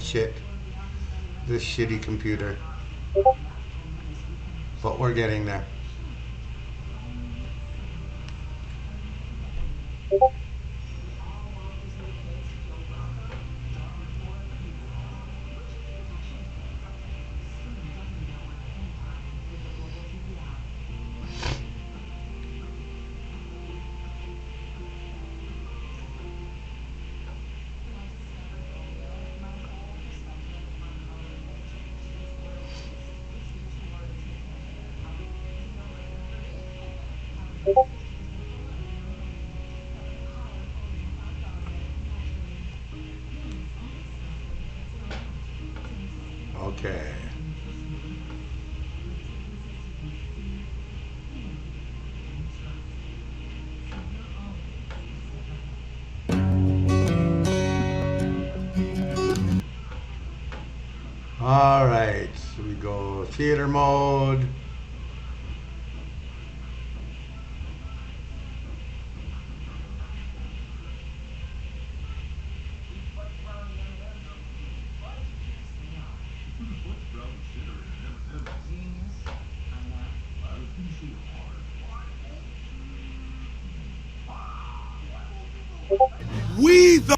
shit. This shitty computer. But we're getting there. Okay. All right, so we go theater mode. We the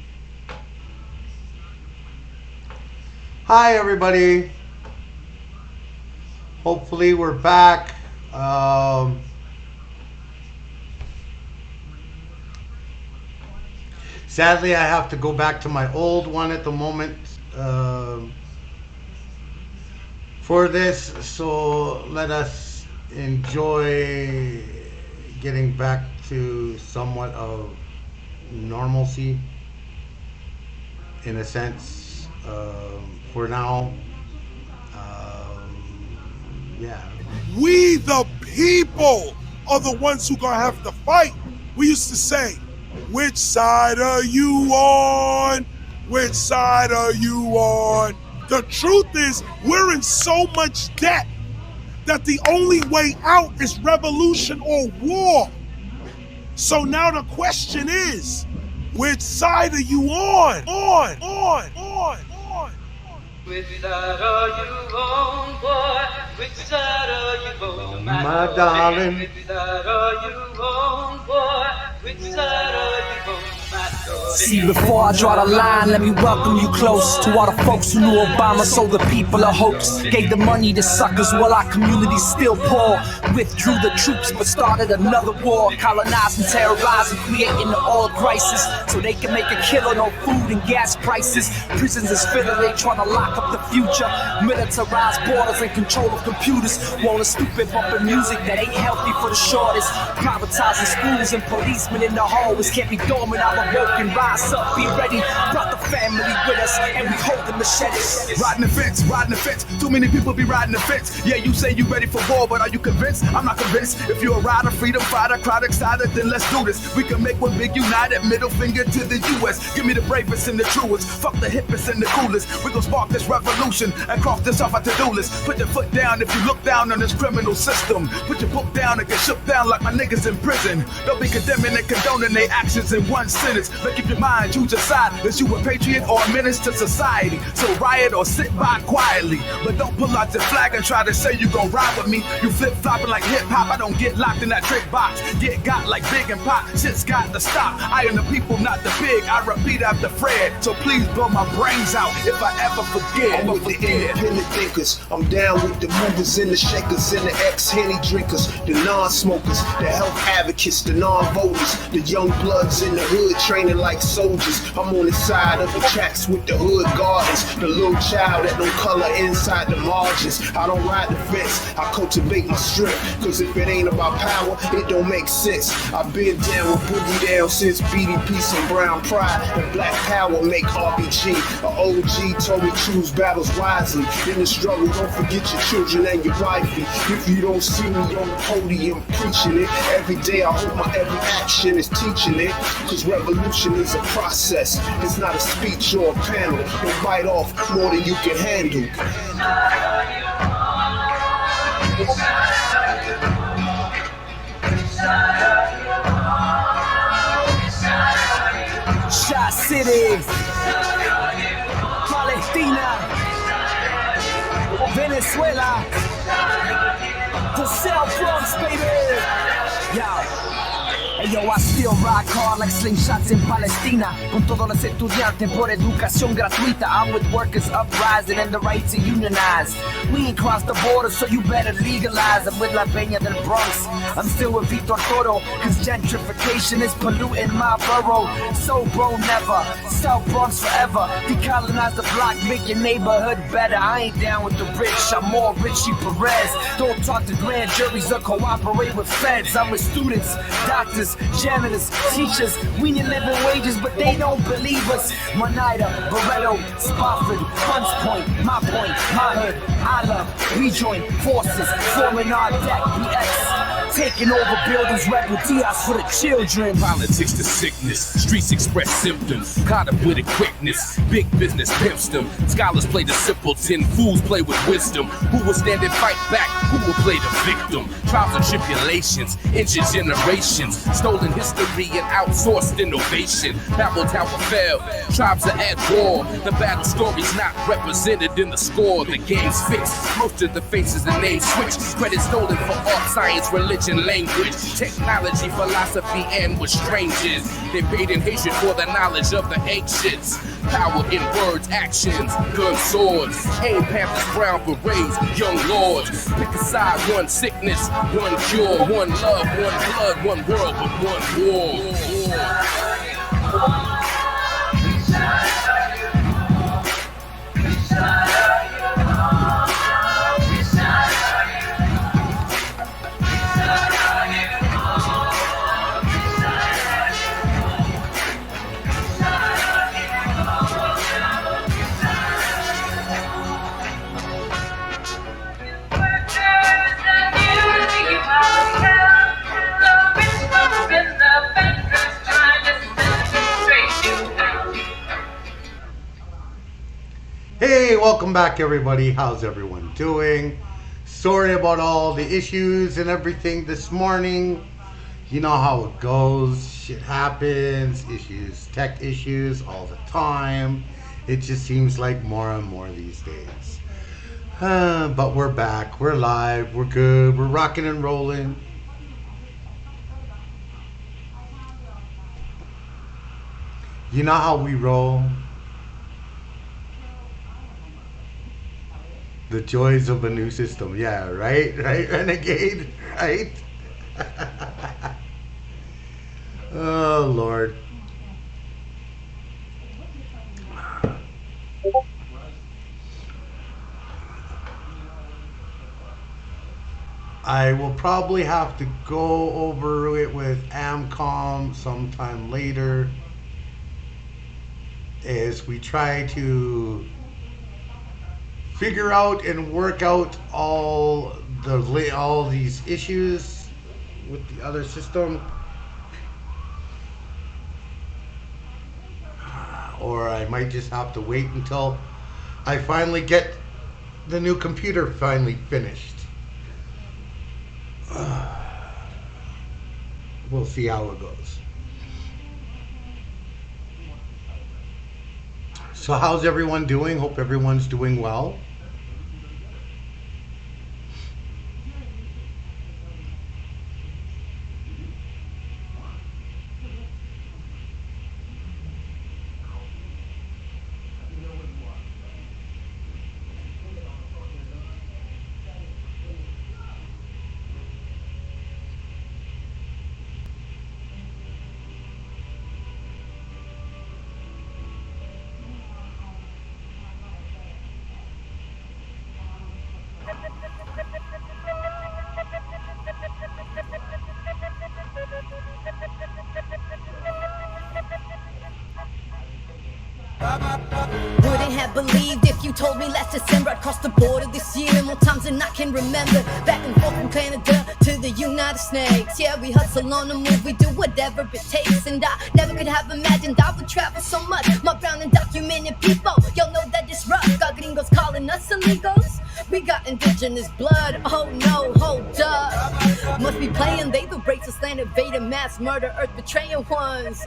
Hi everybody. Hopefully we're back. Sadly, I have to go back to my old one at the moment for this. So let us enjoy getting back to somewhat of normalcy in a sense for now. Yeah. we the people are the ones who gonna have to fight. We used to say, which side are you on? Which side are you on? The truth is, we're in so much debt that the only way out is revolution or war. So now the question is, which side are you on? On. Which side are you on, boy? Which side are you on, My darling. Which side are you on, boy? Which side are you on, my darling? See, before I draw the line, let me welcome you close to all the folks who knew Obama sold the people a hoax. Gave the money to suckers while our community's still poor. Withdrew the troops but started another war. Colonizing, terrorizing, creating the oil crisis so they can make a killing on food and gas prices. Prisons is filling, they trying to lock up the future. Militarized borders and control of computers. Want a stupid bumping music that ain't healthy for the shortest. Privatizing schools and policemen in the hallways. Can't be dormant, I'm awoken. Rise up, be ready. Brought the family with us and we hold the machetes. Riding the fence. Too many people be riding the fence. Yeah, you say you ready for war, but are you convinced? I'm not convinced. If you're a rider, freedom fighter, crowd excited, then let's do this. We can make one big united, middle finger to the US. Give me the bravest and the truest. Fuck the hippest and the coolest. We gon' spark this revolution and cross this off our to-do list. Put your foot down if you look down on this criminal system. Put your book down and get shook down like my niggas in prison. They'll be condemning and condoning their actions in one sentence. But keep your mind, choose your side. Is you a patriot or a menace to society? So riot or sit by quietly. But don't pull out your flag and try to say you gon' ride with me. You flip-flopping like hip-hop. I don't get locked in that trick box. Get got like Big and Pop. Shit's got to stop. I am the people, not the big. I repeat after Fred. So please blow my brains out if I ever forget. I'm with the independent thinkers. I'm down with the movers and the shakers and the ex-Henny drinkers, the non-smokers, the health advocates, the non-voters, the young bloods in the hood training like soldiers. I'm on the side of the tracks with the hood gardens, the little child that don't color inside the margins. I don't ride the fence, I cultivate my strength, cause if it ain't about power, it don't make sense. I've been down with Boogie Down since BDP, some brown pride, and black power make RBG. A OG told me choose battles wisely. In the struggle, don't forget your children and your wifey. If you don't see me on the podium preaching it, every day I hope my every action is teaching it. Cause revolution is a process, it's not a speech or a panel. Don't bite off more than you can handle. Shot City. Palestina, Venezuela, the South Bronx, baby. Yo. Hey yo, I still rock hard like slingshots in Palestina. Con todos los estudiantes por educación gratuita. I'm with workers uprising and the right to unionize. We ain't crossed the border, so you better legalize. I'm with La Peña del Bronx. I'm still with Vitor Toro, cause gentrification is polluting my borough. So bro, never. South Bronx forever. Decolonize the block, make your neighborhood better. I ain't down with the rich, I'm more Richie Perez. Don't talk to grand juries or cooperate with feds. I'm with students, doctors, janitors, teachers. We need living wages, but they don't believe us. Monida, Barreto, Spofford, Hunts Point, my hood, I love. We join forces, forming our deck, BX. Taking over buildings, rebel Diaz for the children. Politics to sickness, streets express symptoms. Caught up with a quickness, big business pimps them. Scholars play the simpleton, fools play with wisdom. Who will stand and fight back? Who will play the victim? Trials and tribulations, injured generations. Stolen history and outsourced innovation. Babel Tower fell, tribes are at war. The battle story's not represented in the score. The game's fixed, most of the faces and names switched. Credit stolen for art, science, religion, language, technology, philosophy, and with strangers. They paid in hatred for the knowledge of the ancients. Power in words, actions, guns, swords. Aim Panthers, brown berets, young lords. Pick a side, one sickness, one cure, one love, one blood, one world, but one war. Hey, welcome back everybody. How's everyone doing? Sorry about all the issues and everything this morning. You know how it goes. Shit happens. Issues, tech issues all the time. It just seems like more and more these days. But we're back. We're live. We're good. We're rocking and rolling. You know how we roll. The joys of a new system. Yeah, right? Right, Renegade? Right? Oh, Lord. I will probably have to go over it with AMCOM sometime later as we try to figure out and work out all these issues with the other system, or I might just have to wait until I finally get the new computer finally finished. We'll see how it goes. So how's everyone doing? Hope everyone's doing well. Wouldn't have believed if you told me last December I'd cross the border this year more times than I can remember. Back and forth from Canada to the United States. Yeah, we hustle on the move, we do whatever it takes. And I never could have imagined I would travel so much. My brown and documented people, y'all know that it's rough. Got gringos calling us amigos, We got indigenous blood. Oh no, hold up. Must be playing. They the racist land invading, mass murder, earth betraying ones.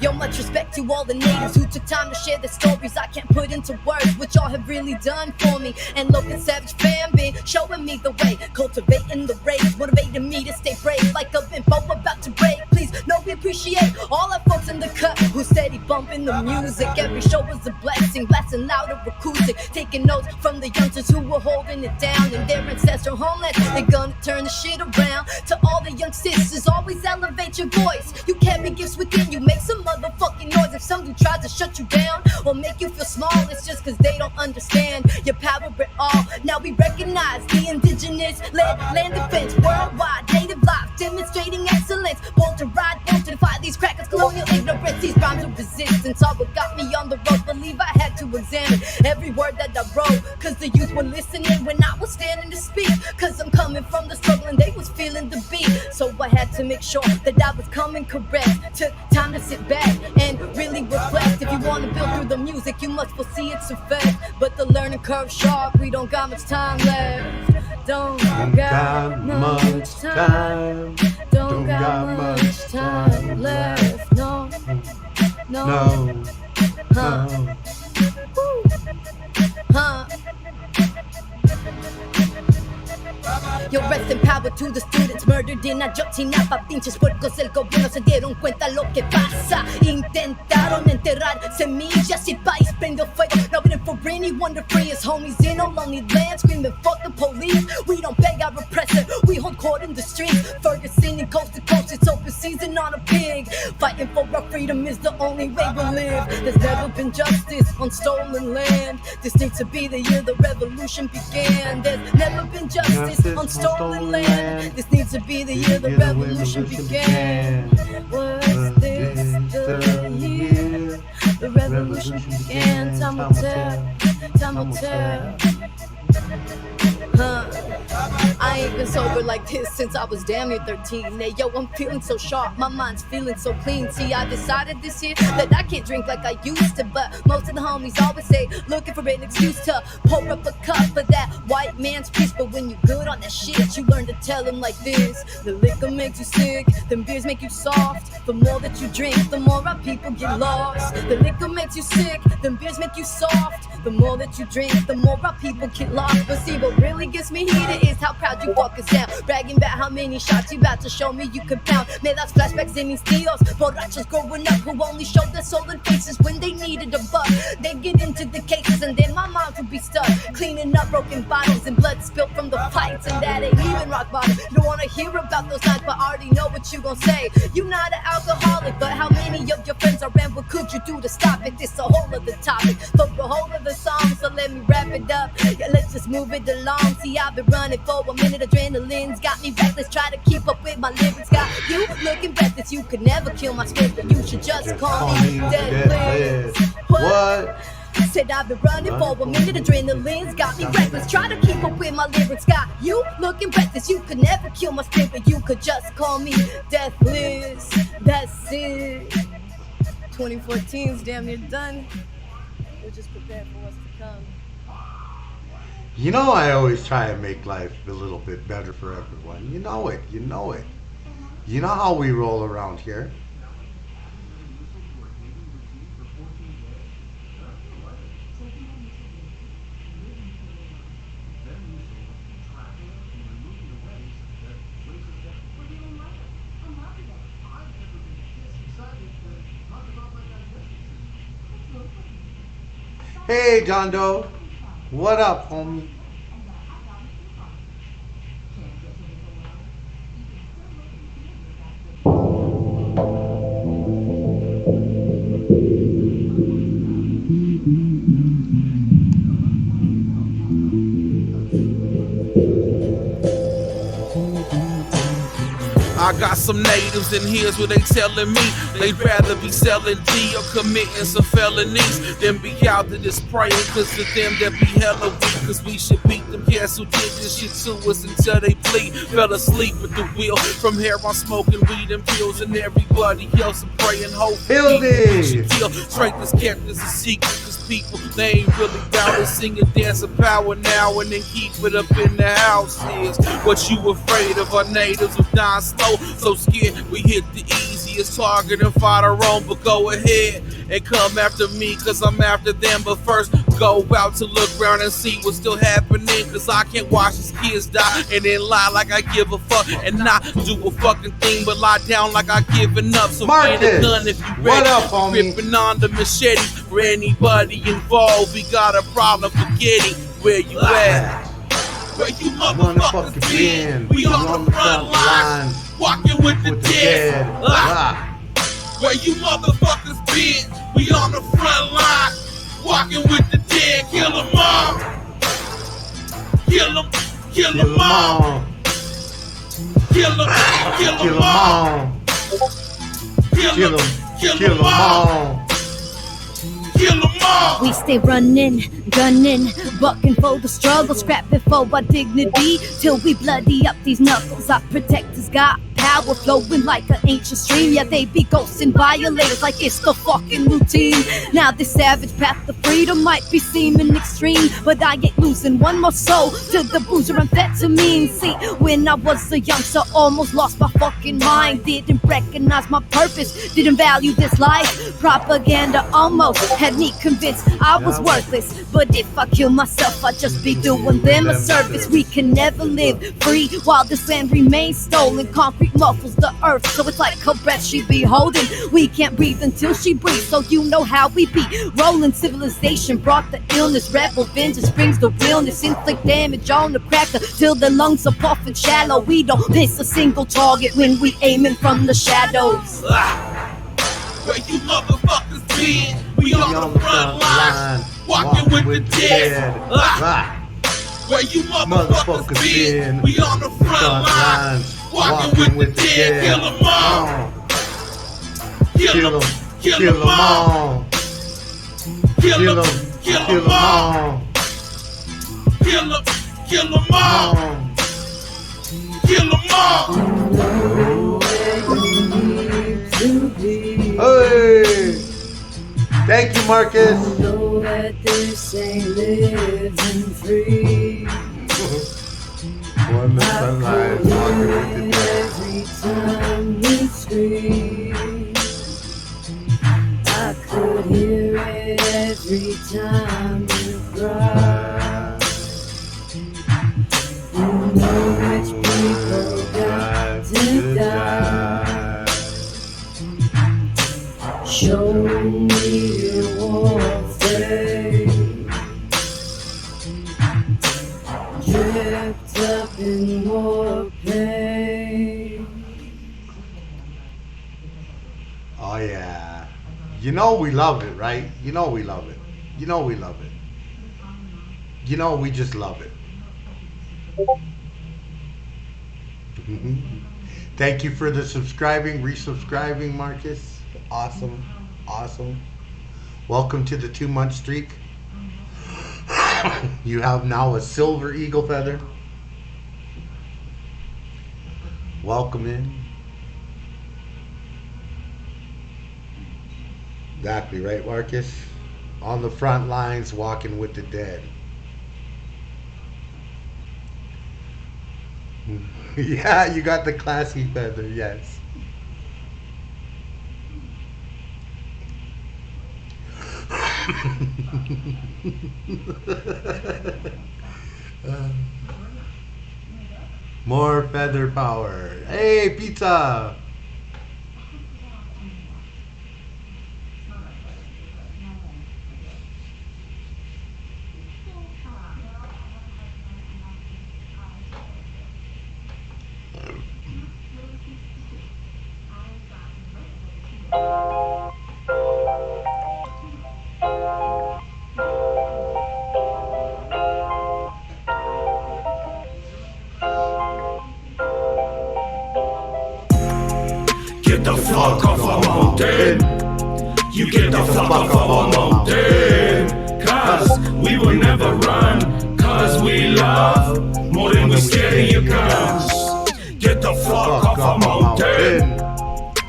Yo, much respect to all the natives who took time to share their stories. I can't put into words what y'all have really done for me. And Logan Savage fam been showing me the way, cultivating the rage, motivating me to stay brave. Like a bimbo about to break. Please know we appreciate all our folks in the cut who steady bumping the music. Every show was a blessing, blasting louder acoustic, taking notes from the youngsters who were holding it down in their ancestral homeland. They're gonna turn the shit around. To all the young sisters, always elevate your voice. You carry gifts within you, make some motherfucking noise. If somebody tries to shut you down or make you feel small, it's just cause they don't understand your power at all. Now we recognize the indigenous led land defense worldwide, native life demonstrating excellence. Born to ride, born to defy these crackers, colonial ignorance. These rhymes of resistance, all what got me on the road. Believe I had to examine every word that I wrote, cause the youth were listening when I was standing to speak. Cause I'm coming from the struggle and they was feeling the beat. So I had to make sure that I was coming correct. Took time to sit back and really reflect. If you wanna build through the music, you must foresee its effect. But the learning curve sharp, we don't got much time left. Don't got much time. Don't got much time left. No, no, huh? Huh? Yo, rest in power to the students murdered in Ayotzinapa. Pinches puercos del gobierno se dieron cuenta lo que pasa. Intentaron enterrar semillas y el país prendió fuego. Now waiting for anyone to free his homies in a lonely land, screaming fuck the police. We don't beg our oppressor, we hold court in the streets. Ferguson and coast to coast, it's open season on a pig. Fighting for our freedom is the only way we'll live. There's never been justice on stolen land. This needs to be the year the revolution began. There's never been justice on stolen land. This needs to be the year the revolution began. Was this the year the revolution began? Time will tell, time will tell. Huh? I ain't been sober like this since I was damn near 13. Hey, yo, I'm feeling so sharp, my mind's feeling so clean. See, I decided this year that I can't drink like I used to, but most of the homies always say, looking for an excuse to pour up a cup of that white man's peace. But when you good on that shit, you learn to tell them like this. The liquor makes you sick, them beers make you soft. The more that you drink, the more our people get lost. The liquor makes you sick, them beers make you soft. The more that you drink, the more our people get lost. But see, what really gets me heated is how proud you fuckers sound. Bragging about how many shots you about to show me you can pound. Man, that's flashbacks in these tios. Borrachos growing up who only showed their stolen faces when they needed a buck. They get into the cases and then my mom would be stuck cleaning up broken bottles and blood spilled from the fights. And that ain't even rock bottom. You don't wanna hear about those nights, but I already know what you gon' say. You not an alcoholic, but how many of your friends are, and what could you do to stop it? This a whole other topic, for the whole of the song, so let me wrap it up. Yeah, let's just move it along. See, I've been running for a minute, adrenaline's got me reckless, try to keep up with my lyrics. Got you looking breathless, you could never kill my spirit, but you should just call me Dead Liz. What? Said I've been running for a minute, adrenaline's got me reckless, try to keep up with my lyrics. Got you looking breathless, you could never kill my spirit, but you could just call me Death Liz. That's it. 2014's damn near done. We're just prepared for what's to come. You know, I always try and make life a little bit better for everyone. You know it, you know it. You know how we roll around here. Hey, John Doe. What up, homie? I got some natives and here's what they telling me. They'd rather be selling D or committing some felonies than be out to this praying, cause to them that be hella weak. Cause we should beat them cats who did this shit to us until they bleed. Fell asleep at the wheel. From here I'm smoking weed and pills, and everybody else I'm praying hope. Strength is kept as a secret, cause people, they ain't really down to sing and dance of power now and then keep it up in the house. Is what you afraid of? Our natives who dying slow, so scared we hit the easiest target and fight our own. But go ahead and come after me, cause I'm after them. But first go out to look around and see what's still happening, cause I can't watch these kids die and then lie like I give a fuck and not do a fucking thing, but lie down like I given up. So get it done if you ready. What up, homie? Gripping on the machete for anybody involved. We got a problem forgetting where you at. Where you motherfuckers been? We on the front lines, walking with the dead. Where you motherfuckers been? We on the front line, walking with the dead. Kill them all. Kill them all. Kill them all. Kill them all. We stay running, gunning, bucking for the struggle, scrapping for our dignity till we bloody up these knuckles. Our protectors got power flowing like an ancient stream. Yeah, they be ghosting violators like it's the fucking routine. Now this savage path to freedom might be seeming extreme, but I ain't losing one more soul to the boozer amphetamine. See, when I was a youngster, almost lost my fucking mind. Didn't recognize my purpose, didn't value this life. Propaganda almost had me convinced I was worthless, but if I kill myself, I'd just be doing them a service. We can never live free while this land remains stolen. Concrete muffles the earth, so it's like her breath she be holding. We can't breathe until she breathes, so you know how we be rolling. Civilization brought the illness, rebel vengeance brings the realness. Inflict damage on the cracker till the lungs are puffing shallow. We don't miss a single target when we aiming from the shadows. Where you motherfuckers been? We on the front line, walking with the dead. Where you motherfuckers been? We on the front lines, walking with the dead. Kill them all. Kill them all. Kill them all. Kill them all. Kill them all. Kill them all. Hey! Thank you, Marcus. Know that this ain't living free. One the sunlight, walking with the dead. Every time you scream, I could hear it every time you cry. You know which people got to die. Show me your warfare, dripped up in war pain. Oh yeah. You know we love it, right? You know we love it. You know we love it. You know we just love it. Thank you for the subscribing, resubscribing, Marcus. Awesome. Awesome. Welcome to the 2-month streak. You have now a silver eagle feather. Welcome in. Exactly right, Marcus. On the front lines, walking with the dead. Yeah, you got the classy feather, yes. More feather power. Hey, pizza. get the fuck off our mountain. You get the fuck off our mountain. Cause we will never run. Cause we love more than we scared of your guns. Get the fuck off our mountain.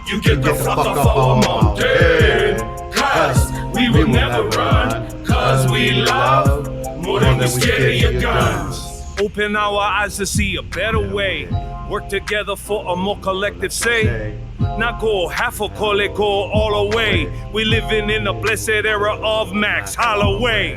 You get the fuck off our mountain. Cause we will never run. Cause we love more than we scared of your guns. Open our eyes to see a better way. Work together for a more collective say. Not go half a call it, go all the way. We living in a blessed era of Max Holloway.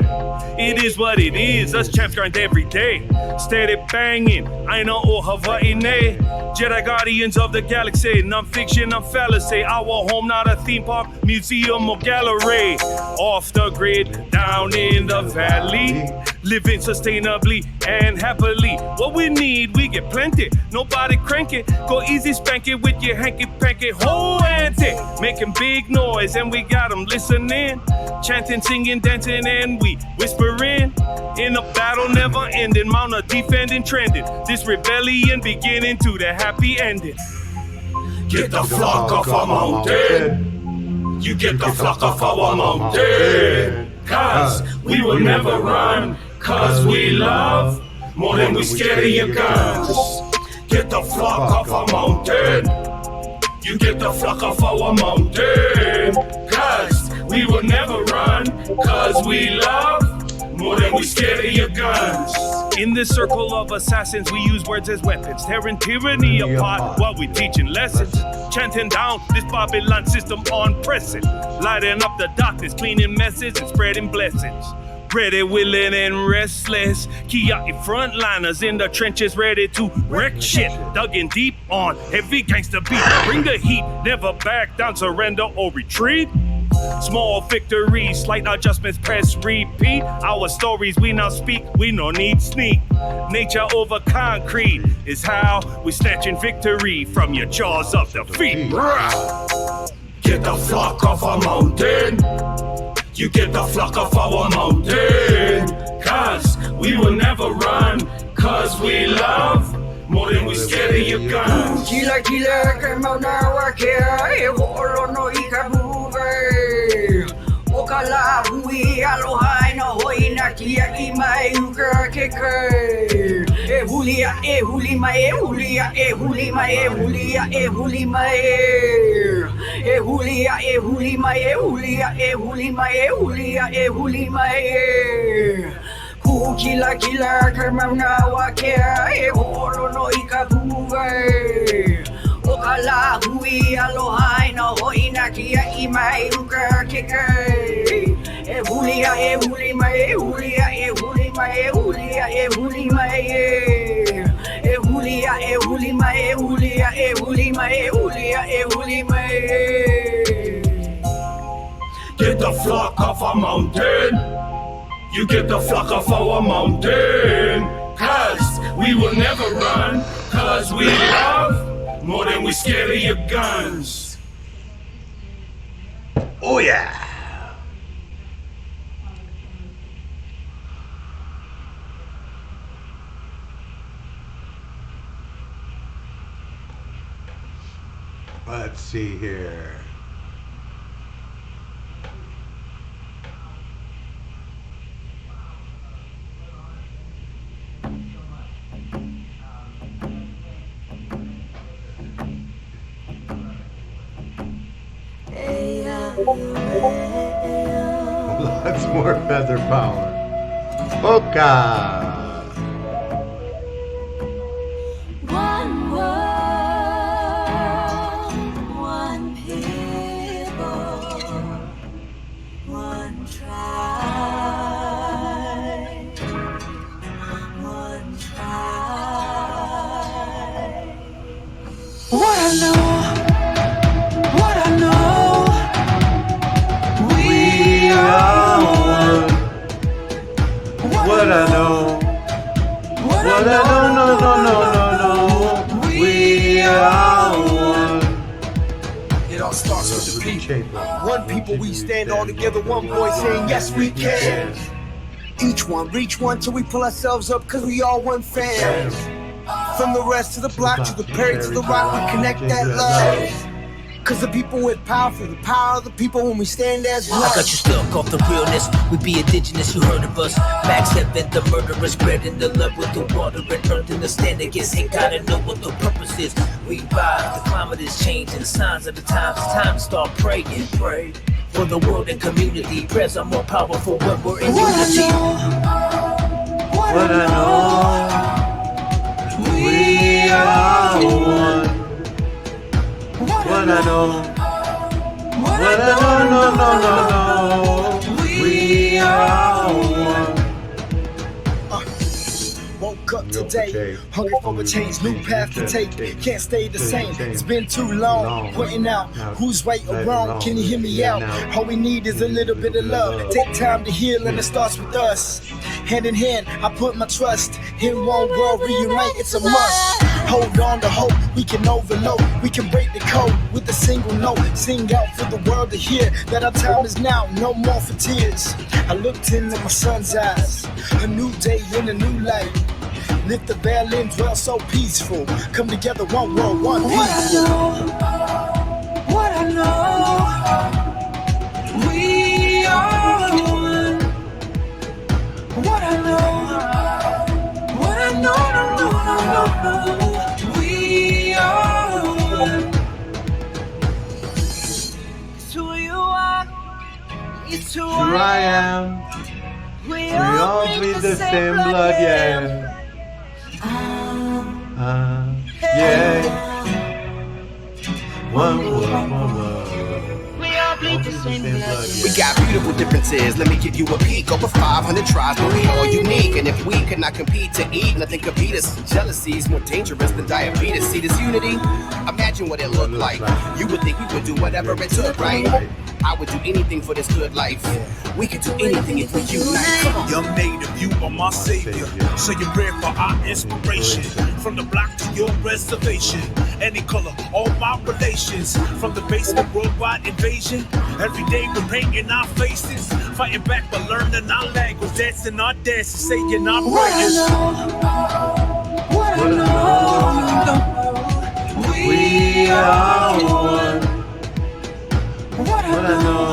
It is what it is, us champs grind every day. Steady banging, aina o Hawaii ne. Jedi Guardians of the Galaxy, non-fiction, non-fallacy. Our home, not a theme park, museum or gallery. Off the grid, down in the valley. Living sustainably and happily. What we need, we get plenty. Nobody crank it. Go easy, spank it with your hanky-panky. Whole ante. Making big noise and we got them listening. Chanting, singing, dancing, and we whispering. In a battle never ending. Mount a defending, trending. This rebellion beginning to the happy ending. Get the flock off our mountain. You get the flock off our mountain. Cause we will never run. Cause we love more than we scared of your guns. Get the flock off our mountain. You get the flock off our mountain. Cause we will never run. Cause we love more than we scared of your guns. In this circle of assassins, we use words as weapons, tearing tyranny apart while we teaching lessons. Chanting down this Babylon system on pressing, lighting up the darkness, cleaning messes and spreading blessings. Ready, willing, and restless. Kiai frontliners in the trenches, ready to wreck shit. Dug in deep on heavy gangster beat. Bring the heat, never back down, surrender or retreat. Small victories, slight adjustments, press repeat. Our stories we now speak, we no need sneak. Nature over concrete is how we snatching victory from your jaws of defeat. Get the flock off our mountain. You get the flock off our mountain. Cause we will never run. Cause we love more than we scared of your guns. Kila kemana wakea evolo no ikabuve. Okala hui aloha ina hoi na kia imai uka keke. Ehulia ehulima ehulia ehulima ehulia ehulima ehulia ehulima ehulia ehulima ehulia ehulima Kila kemana wakea evolo no ikabuve. Okala hui aloha ina hoi na kia imai uka keke. Ehulia ehulima ehulia ehulima ehulia ehulima ehulia ehulima ehulia ehulima ehulia ehulima Get the flock off our mountain. You get the flock off our mountain. Cause we will never run. Cause we love more than we scared of your guns. Oh yeah. Let's see here. Lots more feather power. Polka. One world, one people, one tribe, one tribe. What I know. What I know, what I know, no. We are one. It all starts with the people. One people, we stand all together, one voice saying yes we can. Each one, reach one till we pull ourselves up, cause we all one fam. From the rest of the block to the Perry to the rock, we connect that love. Cause the people with power for the power of the people when we stand as one. I got you stuck off the realness. We be indigenous, you heard of us. Max Heaven, the murderers, spreading the love with the water and earth and the stand against hate. Gotta know what the purpose is. We rise, the climate is changing, signs of the times. It's time to start praying. Pray for the world and community. Prayers are more powerful when we're in unity. What I know, we are one. What I know, what I know, no, we are one. Woke up today, hungry for a change, new path to take. Can't stay the same, it's been too long. Pointing out who's right or wrong, can you hear me out? All we need is a little bit of love. Take time to heal and it starts with us. Hand in hand, I put my trust in one world, reunite, it's a must. Hold on to hope, we can overload, we can break the code with a single note. Sing out for the world to hear that our time is now, no more for tears. I looked into my son's eyes, a new day in a new light. Lift the veil and dwell so peaceful. Come together, one world, one people. What I know, we are one. What I know, no, we are one. It's who you are, it's who I am. We all bleed the same blood, yeah. Yeah. One world. We got beautiful differences. Let me give you a peek. Over 500 tribes, but we all unique. And if we could not compete to eat, nothing could beat us. Jealousy is more dangerous than diabetes. See this unity? Imagine what it looked like. You would think we would do whatever it took, right? I would do anything for this good life. We could do anything if we unite. Young native, you are my savior. So you're rare for our inspiration. From the block to your reservation. Any color, all my relations. From the basement, worldwide invasion. Every day we're painting our faces. Fighting back but learning our language. Dancing our dances, saying our prayers. What I know, we are one. What I know,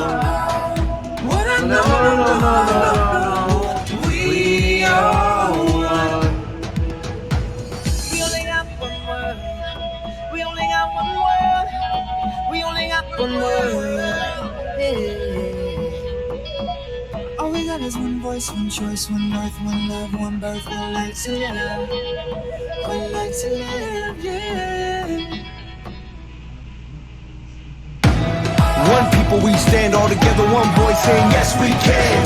we are one. We only got one word. We only got one word. We only got one word. Yeah. All we got is one voice, one choice, one earth, one love, one birth. One life to live. One life to live, yeah. One people, we stand all together, one voice saying yes we can.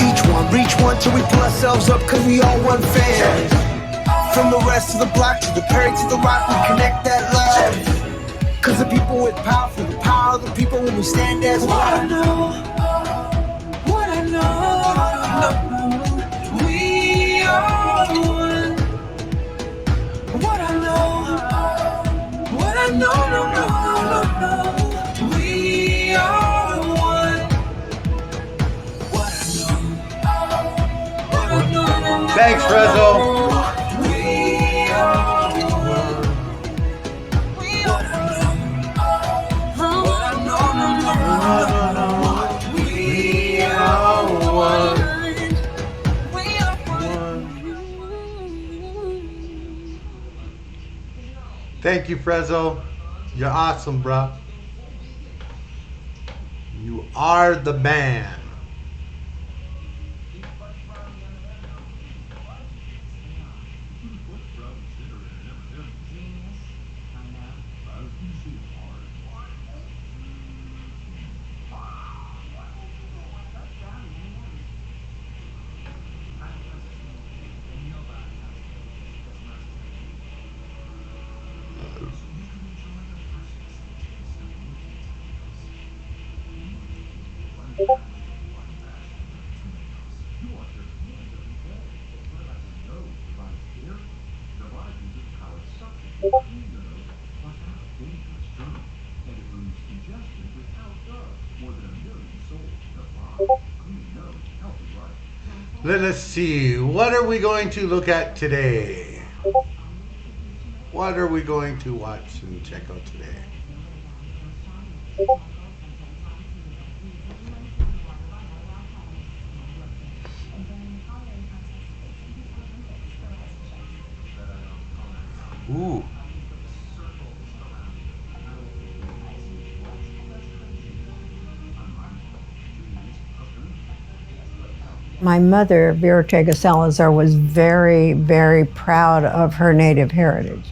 Each one, reach one till we pull ourselves up, cause we all one fan. From the rest of the block to the Perry to the Rock, we connect that love. Cause the people with power for the power of the people when we stand as one. What I know, we are one. What I know, we are one. What I know. Thanks, Rezzo. We are one. What I know. We are one. We are one. Thank you, Frezzo. You're awesome, bro. You are the man. Let us see. What are we going to look at today? What are we going to watch and check out today? Ooh. My mother, Vera Ortega Salazar, was very, very proud of her Native heritage.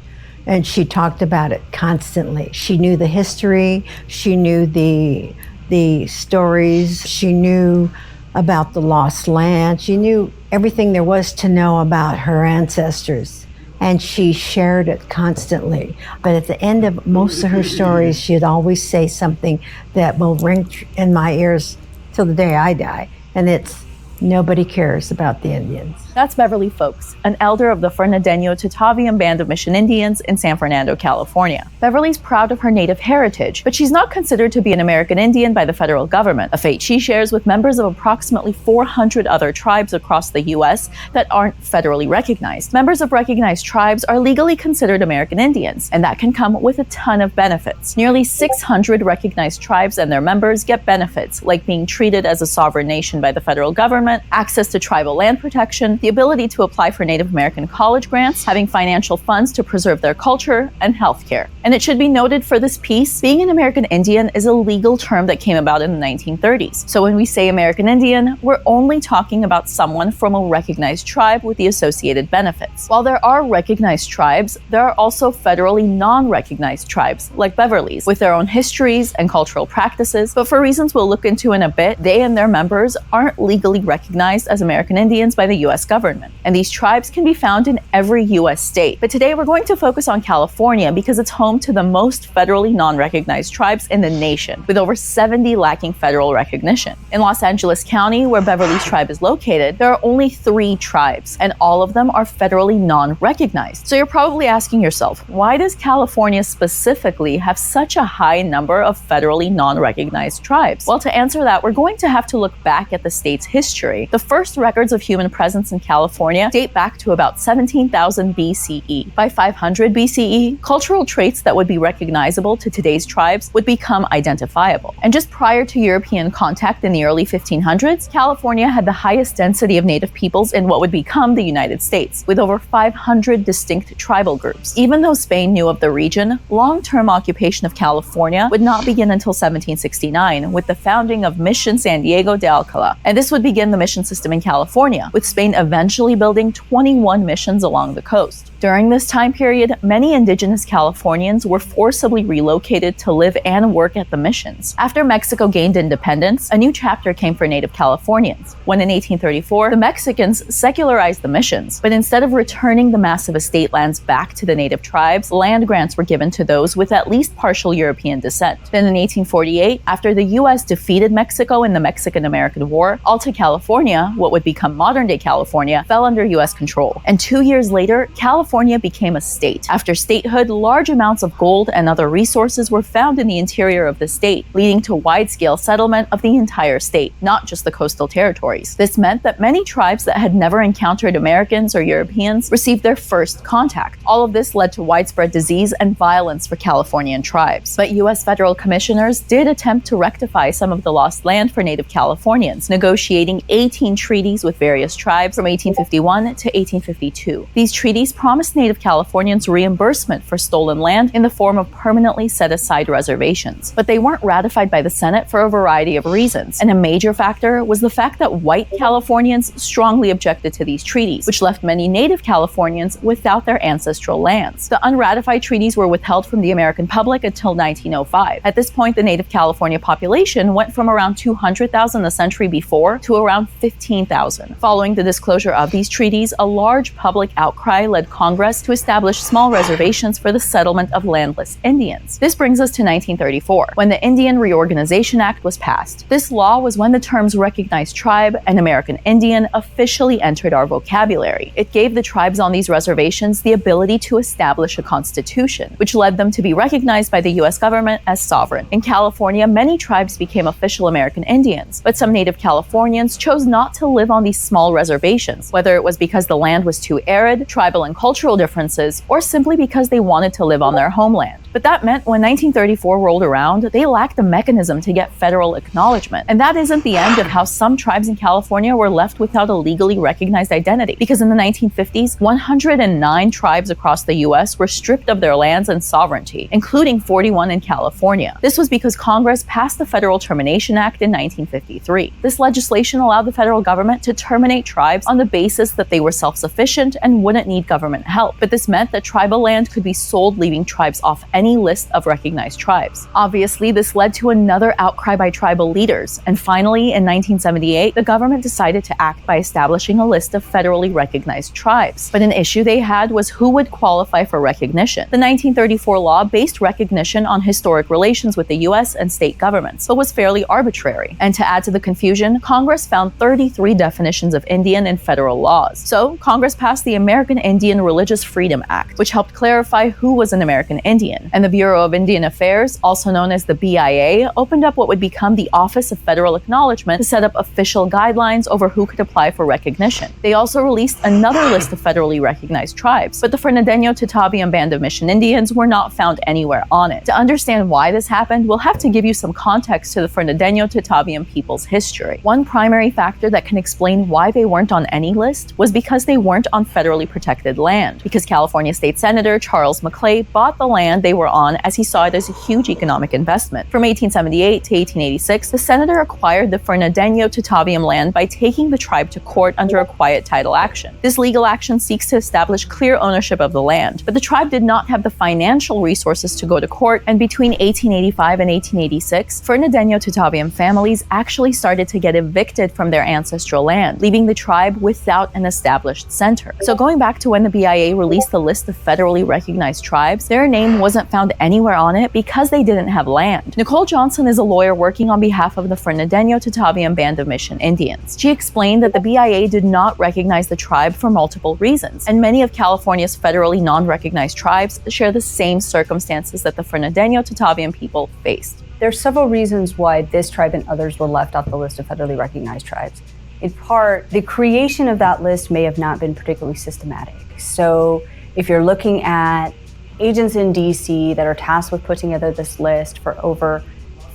And she talked about it constantly. She knew the history, she knew the stories, she knew about the lost land, she knew everything there was to know about her ancestors. And she shared it constantly. But at the end of most of her stories, she'd always say something that will ring in my ears till the day I die. And it's, nobody cares about the Indians. That's Beverly Folks, an elder of the Fernandino Tatavian Band of Mission Indians in San Fernando, California. Beverly's proud of her Native heritage, but she's not considered to be an American Indian by the federal government, a fate she shares with members of approximately 400 other tribes across the U.S. that aren't federally recognized. Members of recognized tribes are legally considered American Indians, and that can come with a ton of benefits. Nearly 600 recognized tribes and their members get benefits, like being treated as a sovereign nation by the federal government, access to tribal land protection, the ability to apply for Native American college grants, having financial funds to preserve their culture, and healthcare. And it should be noted for this piece, being an American Indian is a legal term that came about in the 1930s. So when we say American Indian, we're only talking about someone from a recognized tribe with the associated benefits. While there are recognized tribes, there are also federally non-recognized tribes, like Beverly's, with their own histories and cultural practices, but for reasons we'll look into in a bit, they and their members aren't legally recognized as American Indians by the U.S. government. And these tribes can be found in every U.S. state. But today we're going to focus on California because it's home to the most federally non-recognized tribes in the nation, with over 70 lacking federal recognition. In Los Angeles County, where Beverly's tribe is located, there are only 3 tribes, and all of them are federally non-recognized. So you're probably asking yourself, why does California specifically have such a high number of federally non-recognized tribes? Well, to answer that, we're going to have to look back at the state's history. The first records of human presence in California date back to about 17,000 BCE. By 500 BCE, cultural traits that would be recognizable to today's tribes would become identifiable. And just prior to European contact in the early 1500s, California had the highest density of native peoples in what would become the United States, with over 500 distinct tribal groups. Even though Spain knew of the region, long-term occupation of California would not begin until 1769, with the founding of Mission San Diego de Alcala. And this would begin the mission system in California, with Spain eventually building 21 missions along the coast. During this time period, many indigenous Californians were forcibly relocated to live and work at the missions. After Mexico gained independence, a new chapter came for Native Californians, when in 1834, the Mexicans secularized the missions, but instead of returning the massive estate lands back to the native tribes, land grants were given to those with at least partial European descent. Then in 1848, after the U.S. defeated Mexico in the Mexican-American War, Alta California, what would become modern-day California, fell under U.S. control. And 2 years later, California became a state. After statehood, large amounts of gold and other resources were found in the interior of the state, leading to wide-scale settlement of the entire state, not just the coastal territories. This meant that many tribes that had never encountered Americans or Europeans received their first contact. All of this led to widespread disease and violence for Californian tribes. But U.S. federal commissioners did attempt to rectify some of the lost land for Native Californians, negotiating 18 treaties with various tribes from 1851 to 1852. These treaties promised Native Californians reimbursement for stolen land in the form of permanently set-aside reservations. But they weren't ratified by the Senate for a variety of reasons, and a major factor was the fact that white Californians strongly objected to these treaties, which left many Native Californians without their ancestral lands. The unratified treaties were withheld from the American public until 1905. At this point, the Native California population went from around 200,000 a century before to around 15,000. Following the disclosure of these treaties, a large public outcry led Congress to establish small reservations for the settlement of landless Indians. This brings us to 1934, when the Indian Reorganization Act was passed. This law was when the terms recognized tribe and American Indian officially entered our vocabulary. It gave the tribes on these reservations the ability to establish a constitution, which led them to be recognized by the U.S. government as sovereign. In California, many tribes became official American Indians, but some Native Californians chose chose not to live on these small reservations, whether it was because the land was too arid, tribal and cultural differences, or simply because they wanted to live on their homeland. But that meant when 1934 rolled around, they lacked a mechanism to get federal acknowledgement. And that isn't the end of how some tribes in California were left without a legally recognized identity, because in the 1950s, 109 tribes across the US were stripped of their lands and sovereignty, including 41 in California. This was because Congress passed the Federal Termination Act in 1953. This legislation allowed the federal government to terminate tribes on the basis that they were self-sufficient and wouldn't need government help. But this meant that tribal land could be sold, leaving tribes off any list of recognized tribes. Obviously, this led to another outcry by tribal leaders, and finally, in 1978, the government decided to act by establishing a list of federally recognized tribes. But an issue they had was who would qualify for recognition. The 1934 law based recognition on historic relations with the US and state governments, but was fairly arbitrary. And to add to the confusion, Congress found 33 definitions of Indian in federal laws. So, Congress passed the American Indian Religious Freedom Act, which helped clarify who was an American Indian. And the Bureau of Indian Affairs, also known as the BIA, opened up what would become the Office of Federal Acknowledgement to set up official guidelines over who could apply for recognition. They also released another list of federally recognized tribes, but the Fernandino-Tataviam Band of Mission Indians were not found anywhere on it. To understand why this happened, we'll have to give you some context to the Fernandino-Tataviam people's history. One primary factor that can explain why they weren't on any list was because they weren't on federally protected land, because California State Senator Charles McClay bought the land they were on as he saw it as a huge economic investment. From 1878 to 1886, the senator acquired the Fernandino-Tataviam land by taking the tribe to court under a quiet title action. This legal action seeks to establish clear ownership of the land, but the tribe did not have the financial resources to go to court, and between 1885 and 1886, Fernandino-Tataviam families actually started to get evicted from their ancestral land, leaving the tribe without an established center. So going back to when the BIA released the list of federally recognized tribes, their name wasn't found anywhere on it because they didn't have land. Nicole Johnson is a lawyer working on behalf of the Fernandino-Tataviam Band of Mission Indians. She explained that the BIA did not recognize the tribe for multiple reasons, and many of California's federally non-recognized tribes share the same circumstances that the Fernandino-Tataviam people faced. There are several reasons why this tribe and others were left off the list of federally recognized tribes. In part, the creation of that list may have not been particularly systematic. So if you're looking at agents in DC that are tasked with putting together this list for over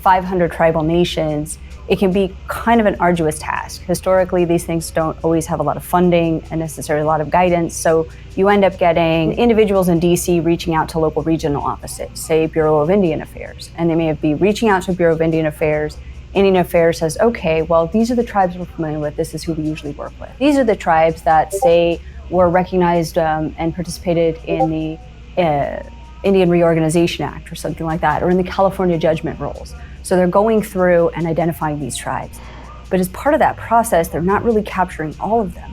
500 tribal nations, it can be kind of an arduous task. Historically, these things don't always have a lot of funding and necessarily a lot of guidance, so you end up getting individuals in DC reaching out to local regional offices, say Bureau of Indian Affairs, and they may be reaching out to Bureau of Indian Affairs. Indian Affairs says, okay, well, these are the tribes we're familiar with, this is who we usually work with. These are the tribes that, say, were recognized and participated in the Indian Reorganization Act or something like that, or in the California judgment rolls. So they're going through and identifying these tribes. But as part of that process, they're not really capturing all of them.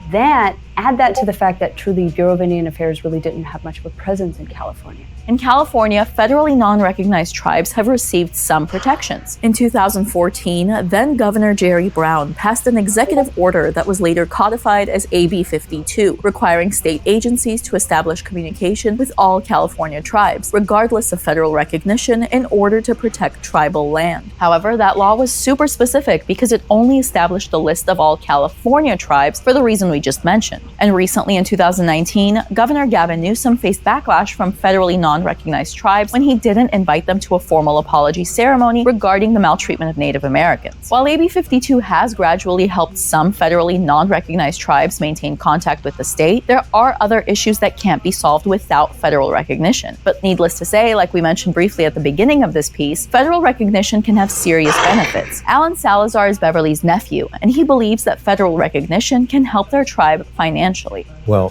Add that to the fact that truly Bureau of Indian Affairs really didn't have much of a presence in California. In California, federally non-recognized tribes have received some protections. In 2014, then-Governor Jerry Brown passed an executive order that was later codified as AB 52, requiring state agencies to establish communication with all California tribes, regardless of federal recognition, in order to protect tribal land. However, that law was super specific because it only established a list of all California tribes for the reason we just mentioned. And recently, in 2019, Governor Gavin Newsom faced backlash from federally non-recognized tribes when he didn't invite them to a formal apology ceremony regarding the maltreatment of Native Americans. While AB 52 has gradually helped some federally non-recognized tribes maintain contact with the state, there are other issues that can't be solved without federal recognition. But needless to say, like we mentioned briefly at the beginning of this piece, federal recognition can have serious benefits. Alan Salazar is Beverly's nephew, and he believes that federal recognition can help their tribe financially. Well,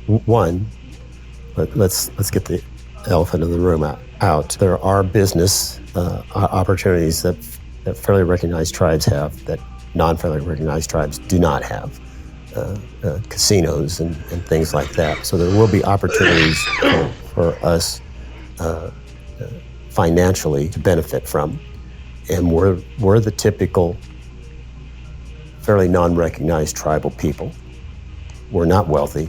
one, let's get the elephant in the room out. There are business opportunities that federally recognized tribes have that non-federally recognized tribes do not have. Casinos and things like that. So there will be opportunities for us financially to benefit from. And we're the typical fairly non-recognized tribal people. We're not wealthy.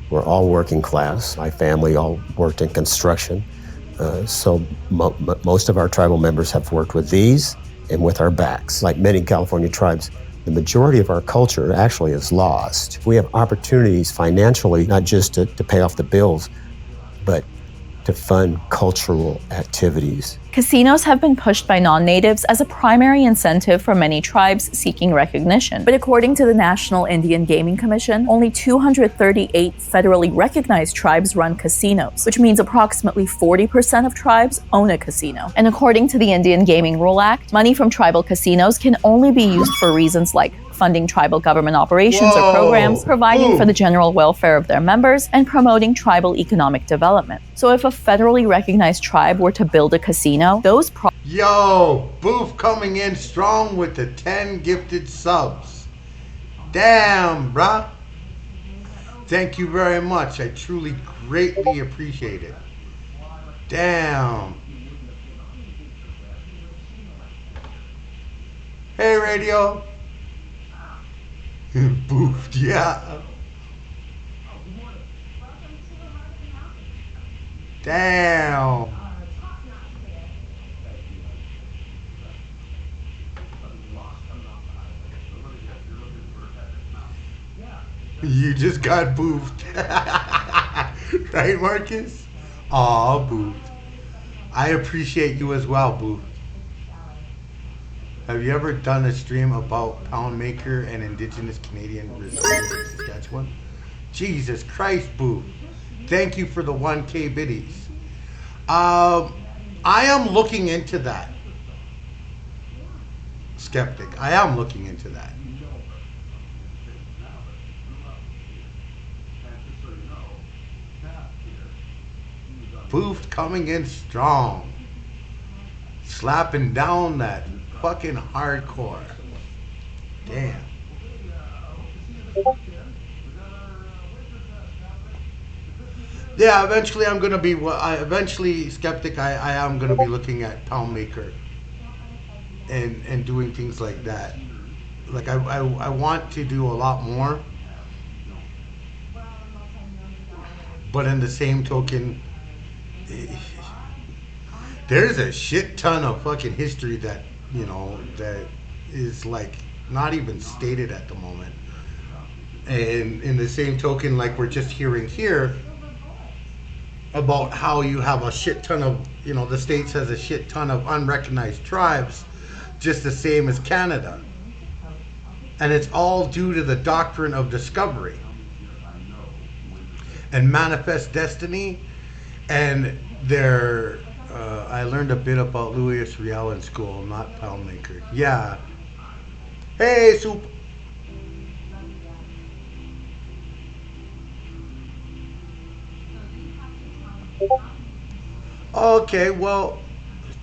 We're all working class. My family all worked in construction. So most of our tribal members have worked with these and with our backs. Like many California tribes, The majority of our culture actually is lost. We have opportunities financially, not just to pay off the bills, but to fund cultural activities. Casinos have been pushed by non-natives as a primary incentive for many tribes seeking recognition. But according to the National Indian Gaming Commission, only 238 federally recognized tribes run casinos, which means approximately 40% of tribes own a casino. And according to the Indian Gaming Rule Act, money from tribal casinos can only be used for reasons like funding tribal government operations or programs, providing for the general welfare of their members, and promoting tribal economic development. So if a federally recognized tribe were to build a casino, those Yo, Boof coming in strong with the 10 gifted subs. Damn, bruh. Thank you very much. I truly greatly appreciate it. Damn. Hey, radio. Boof, yeah. Damn. You just got boofed. Right, Marcus? Aw, boofed. I appreciate you as well, boof. Have you ever done a stream about Pound Maker and indigenous Canadian reserves in Saskatchewan? Jesus Christ, boo. Thank you for the 1K biddies. I am looking into that. Skeptic. I am looking into that. Boof coming in strong. Slapping down that fucking hardcore. Damn. Yeah, eventually I'm gonna be. Eventually, Skeptic. I am gonna be looking at Pound Maker and doing things like that. Like I want to do a lot more, but in the same token, there's a shit ton of fucking history that that is like not even stated at the moment. And in the same token, like we're just hearing here about how you have a shit ton of, the States has a shit ton of unrecognized tribes, just the same as Canada. And it's all due to the doctrine of discovery and manifest destiny. And their, I learned a bit about Louis Riel in school, not Pound Maker. Yeah. Hey, Soup. Okay, well,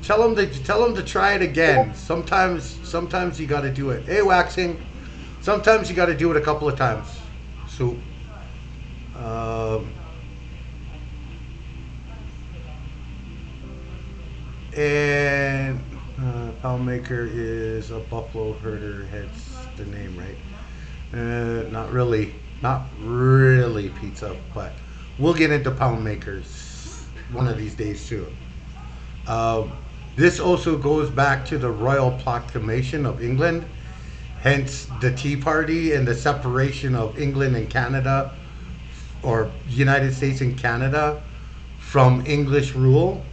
tell them to try it again. Sometimes you got to do it. Hey, Waxing. Sometimes you got to do it a couple of times. Soup. And Pound Maker is a buffalo herder, hence the name, right? Not really, pizza, but we'll get into Pound Makers one of these days too. This also goes back to the Royal Proclamation of England, hence the Tea Party and the separation of England and Canada, or United States and Canada, from English rule.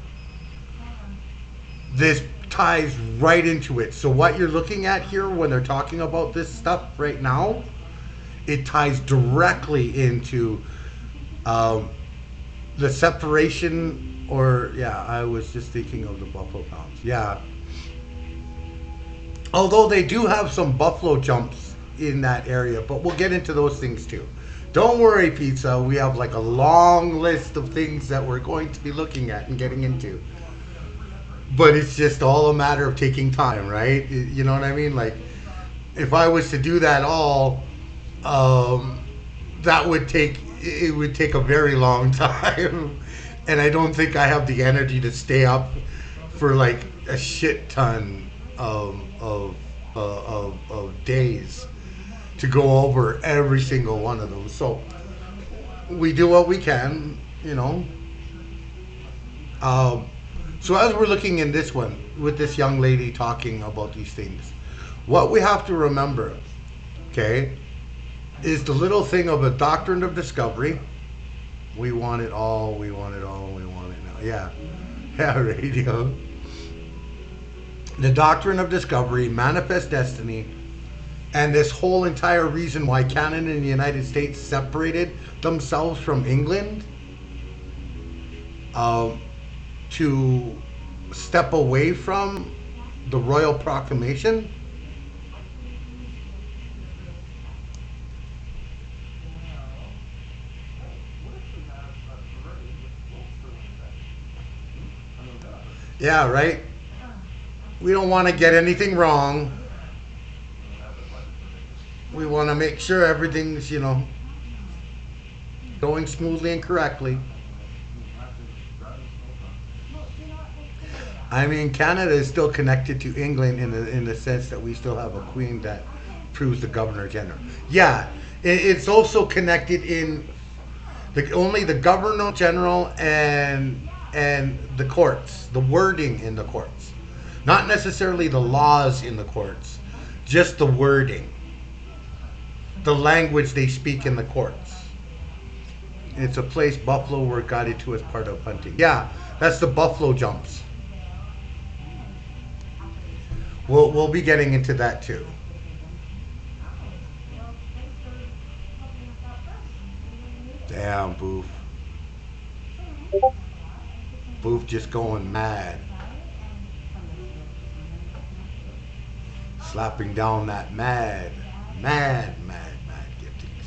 This ties right into it. So what you're looking at here when they're talking about this stuff right now, it ties directly into the separation, or I was just thinking of the Buffalo Pounds. Yeah. Although they do have some buffalo jumps in that area, but we'll get into those things too. Don't worry, Pizza. We have like a long list of things that we're going to be looking at and getting into. But it's just all a matter of taking time, right? You know what I mean? Like, if I was to do that all, that would take a very long time. And I don't think I have the energy to stay up for like a shit ton of days to go over every single one of those. So we do what we can, So as we're looking in this one, with this young lady talking about these things, what we have to remember okay, is the little thing of a doctrine of discovery. We want it all, we want it all, we want it now. Yeah. Yeah, radio. The doctrine of discovery, manifest destiny, and this whole entire reason why Canada and the United States separated themselves from England to step away from the Royal Proclamation. Yeah, right? We don't want to get anything wrong. We want to make sure everything's, going smoothly and correctly. I mean, Canada is still connected to England in the sense that we still have a queen that proves the governor general. Yeah, it's also connected in only the governor general and the courts, the wording in the courts, not necessarily the laws in the courts, just the wording, the language they speak in the courts. It's a place buffalo were guided to as part of hunting. Yeah, that's the buffalo jumps. We'll be getting into that too. Damn, Boof. Boof just going mad. Slapping down that mad giftings.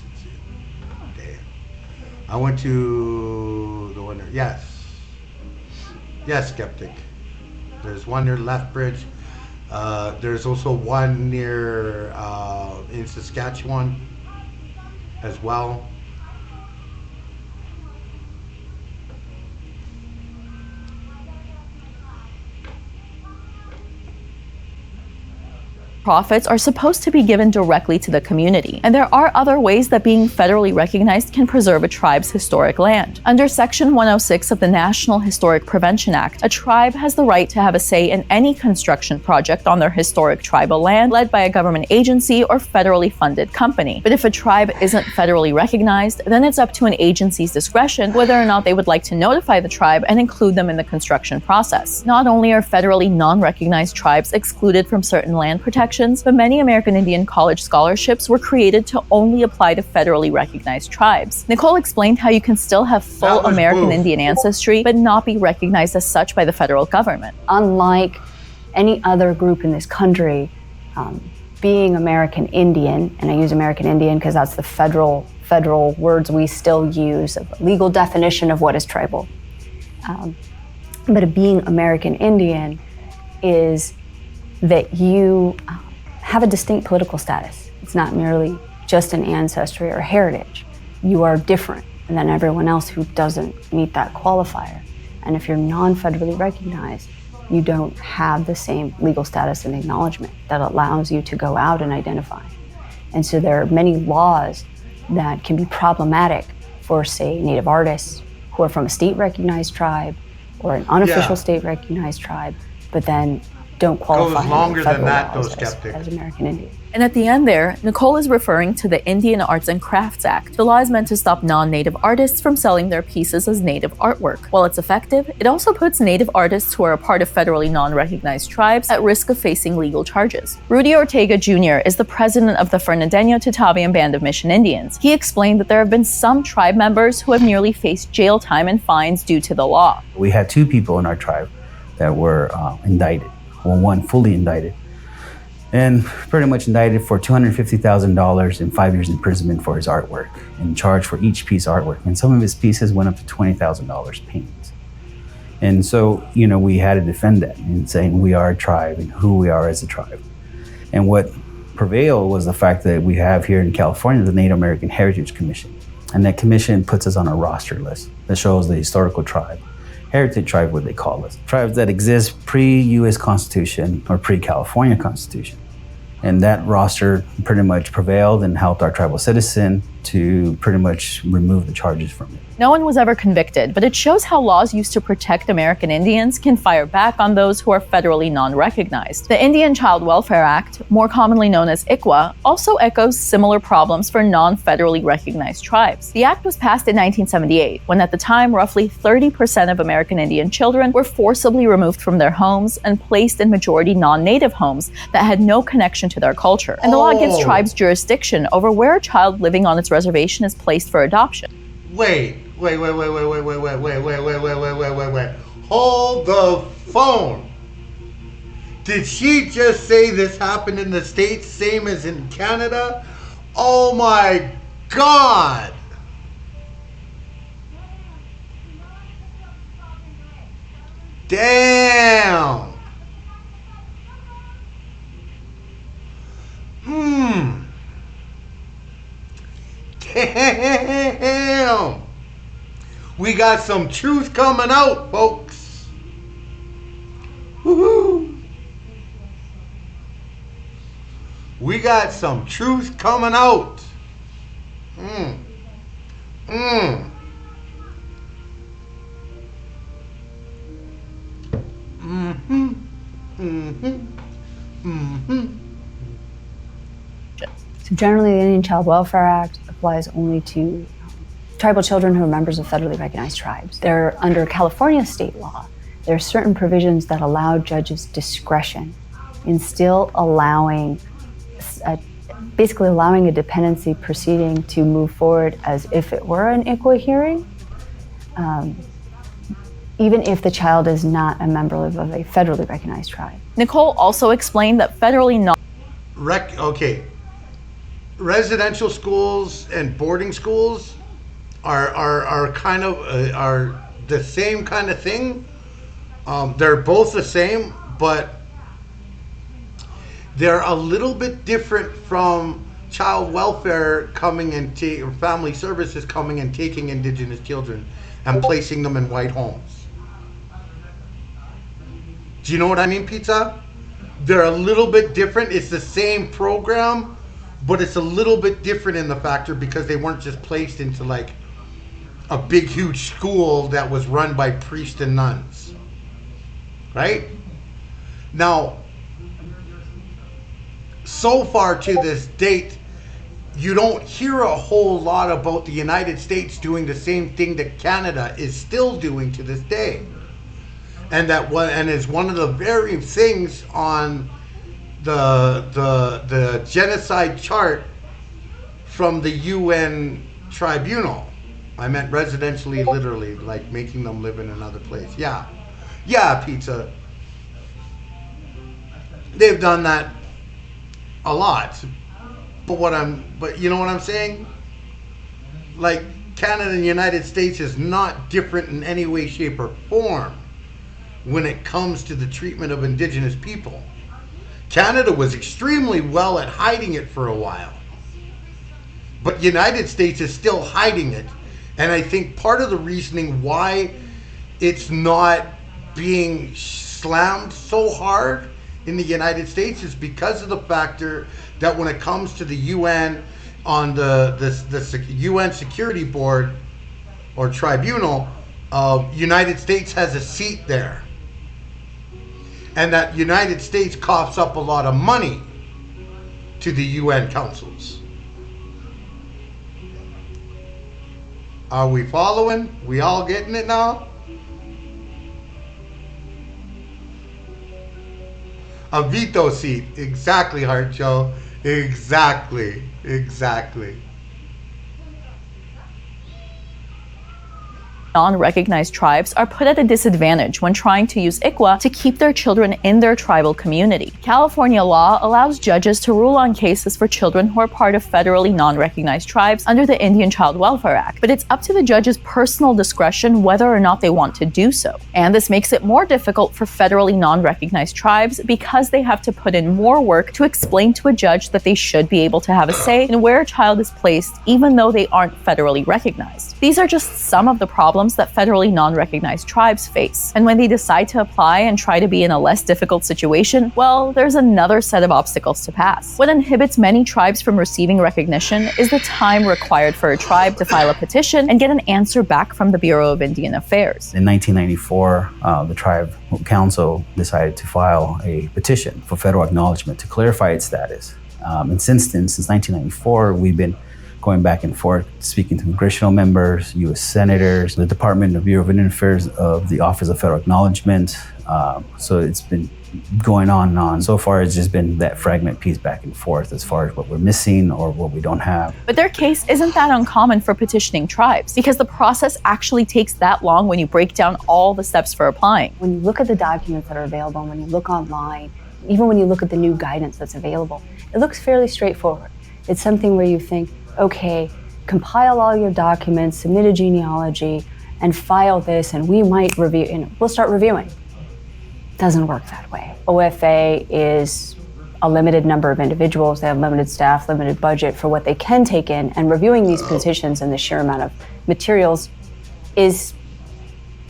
Damn. I went to the one there. Yes, Skeptic. There's one near Lethbridge. There's also one near in Saskatchewan as well. Profits are supposed to be given directly to the community, and there are other ways that being federally recognized can preserve a tribe's historic land. Under Section 106 of the National Historic Prevention Act, a tribe has the right to have a say in any construction project on their historic tribal land led by a government agency or federally funded company. But if a tribe isn't federally recognized, then it's up to an agency's discretion whether or not they would like to notify the tribe and include them in the construction process. Not only are federally non-recognized tribes excluded from certain land protections, but many American Indian college scholarships were created to only apply to federally recognized tribes. Nicole explained how you can still have full American Indian ancestry, but not be recognized as such by the federal government. Unlike any other group in this country, being American Indian, and I use American Indian because that's the federal words we still use, a legal definition of what is tribal. But being American Indian is that you have a distinct political status. It's not merely just an ancestry or heritage. You are different than everyone else who doesn't meet that qualifier. And if you're non-federally recognized, you don't have the same legal status and acknowledgement that allows you to go out and identify. And so there are many laws that can be problematic for, say, Native artists who are from a state-recognized tribe or an unofficial state-recognized tribe, but then don't qualify longer than that, as American Indian. And at the end there, Nicole is referring to the Indian Arts and Crafts Act. The law is meant to stop non-Native artists from selling their pieces as Native artwork. While it's effective, it also puts Native artists who are a part of federally non-recognized tribes at risk of facing legal charges. Rudy Ortega Jr. is the president of the Fernandeño-Tataviam Band of Mission Indians. He explained that there have been some tribe members who have nearly faced jail time and fines due to the law. We had 2 people in our tribe that were indicted. Well, one fully indicted, and pretty much indicted for $250,000 and 5 years imprisonment for his artwork, and charged for each piece of artwork. And some of his pieces went up to $20,000 paintings. And so, we had to defend that and saying we are a tribe and who we are as a tribe. And what prevailed was the fact that we have here in California the Native American Heritage Commission, and that commission puts us on a roster list that shows the historical tribe. Heritage tribe, what they call us. Tribes that exist pre-U.S. Constitution or pre-California Constitution. And that roster pretty much prevailed and helped our tribal citizen to pretty much remove the charges from it. No one was ever convicted, but it shows how laws used to protect American Indians can fire back on those who are federally non-recognized. The Indian Child Welfare Act, more commonly known as ICWA, also echoes similar problems for non-federally recognized tribes. The act was passed in 1978, when at the time roughly 30% of American Indian children were forcibly removed from their homes and placed in majority non-native homes that had no connection to their culture. And the law gives tribes jurisdiction over where a child living on its reservation is placed for adoption. Wait. Hold the phone. Did she just say this happened in the States, same as in Canada? Oh my God. Damn. Damn. We got some truth coming out, folks. Woohoo. We got some truth coming out. So generally, the Indian Child Welfare Act applies only to tribal children who are members of federally recognized tribes. They're under California state law. There are certain provisions that allow judges discretion in still allowing, basically allowing a dependency proceeding to move forward as if it were an ICWA hearing, even if the child is not a member of a federally recognized tribe. Nicole also explained that federally residential schools and boarding schools are kind of are the same kind of thing. They're both the same, but they're a little bit different from child welfare coming and or family services coming and taking indigenous children and placing them in white homes. Do you know what I mean, Pizza? They're a little bit different. It's the same program, but it's a little bit different in the factor because they weren't just placed into like a big, huge school that was run by priests and nuns. Right? Now, so far to this date, you don't hear a whole lot about the United States doing the same thing that Canada is still doing to this day. And that is one of the very things on the genocide chart from the UN tribunal. I meant residentially, literally, like making them live in another place. Yeah, Pizza. They've done that a lot. But you know what I'm saying? Like Canada and the United States is not different in any way, shape, or form when it comes to the treatment of indigenous people. Canada was extremely well at hiding it for a while. But United States is still hiding it. And I think part of the reasoning why it's not being slammed so hard in the United States is because of the factor that when it comes to the UN on the UN Security Board or Tribunal, United States has a seat there. And that United States coughs up a lot of money to the UN councils. Are we following? We all getting it now? A veto seat. Exactly, Heart Joe. Exactly. Non-recognized tribes are put at a disadvantage when trying to use ICWA to keep their children in their tribal community. California law allows judges to rule on cases for children who are part of federally non-recognized tribes under the Indian Child Welfare Act, but it's up to the judge's personal discretion whether or not they want to do so. And this makes it more difficult for federally non-recognized tribes because they have to put in more work to explain to a judge that they should be able to have a say in where a child is placed even though they aren't federally recognized. These are just some of the problems problems that federally non-recognized tribes face. And when they decide to apply and try to be in a less difficult situation, well, there's another set of obstacles to pass. What inhibits many tribes from receiving recognition is the time required for a tribe to file a petition and get an answer back from the Bureau of Indian Affairs. In 1994, the Tribe Council decided to file a petition for federal acknowledgement to clarify its status. And since 1994, we've been going back and forth, speaking to congressional members, U.S. senators, the Department of Bureau of Indian Affairs of the Office of Federal Acknowledgement. So it's been going on and on. So far, it's just been that fragment piece back and forth as far as what we're missing or what we don't have. But their case isn't that uncommon for petitioning tribes, because the process actually takes that long when you break down all the steps for applying. When you look at the documents that are available, when you look online, even when you look at the new guidance that's available, it looks fairly straightforward. It's something where you think, okay, compile all your documents, submit a genealogy, and file this, and we might review, and we'll start reviewing. Doesn't work that way. OFA is a limited number of individuals. They have limited staff, limited budget for what they can take in, and reviewing these petitions and the sheer amount of materials is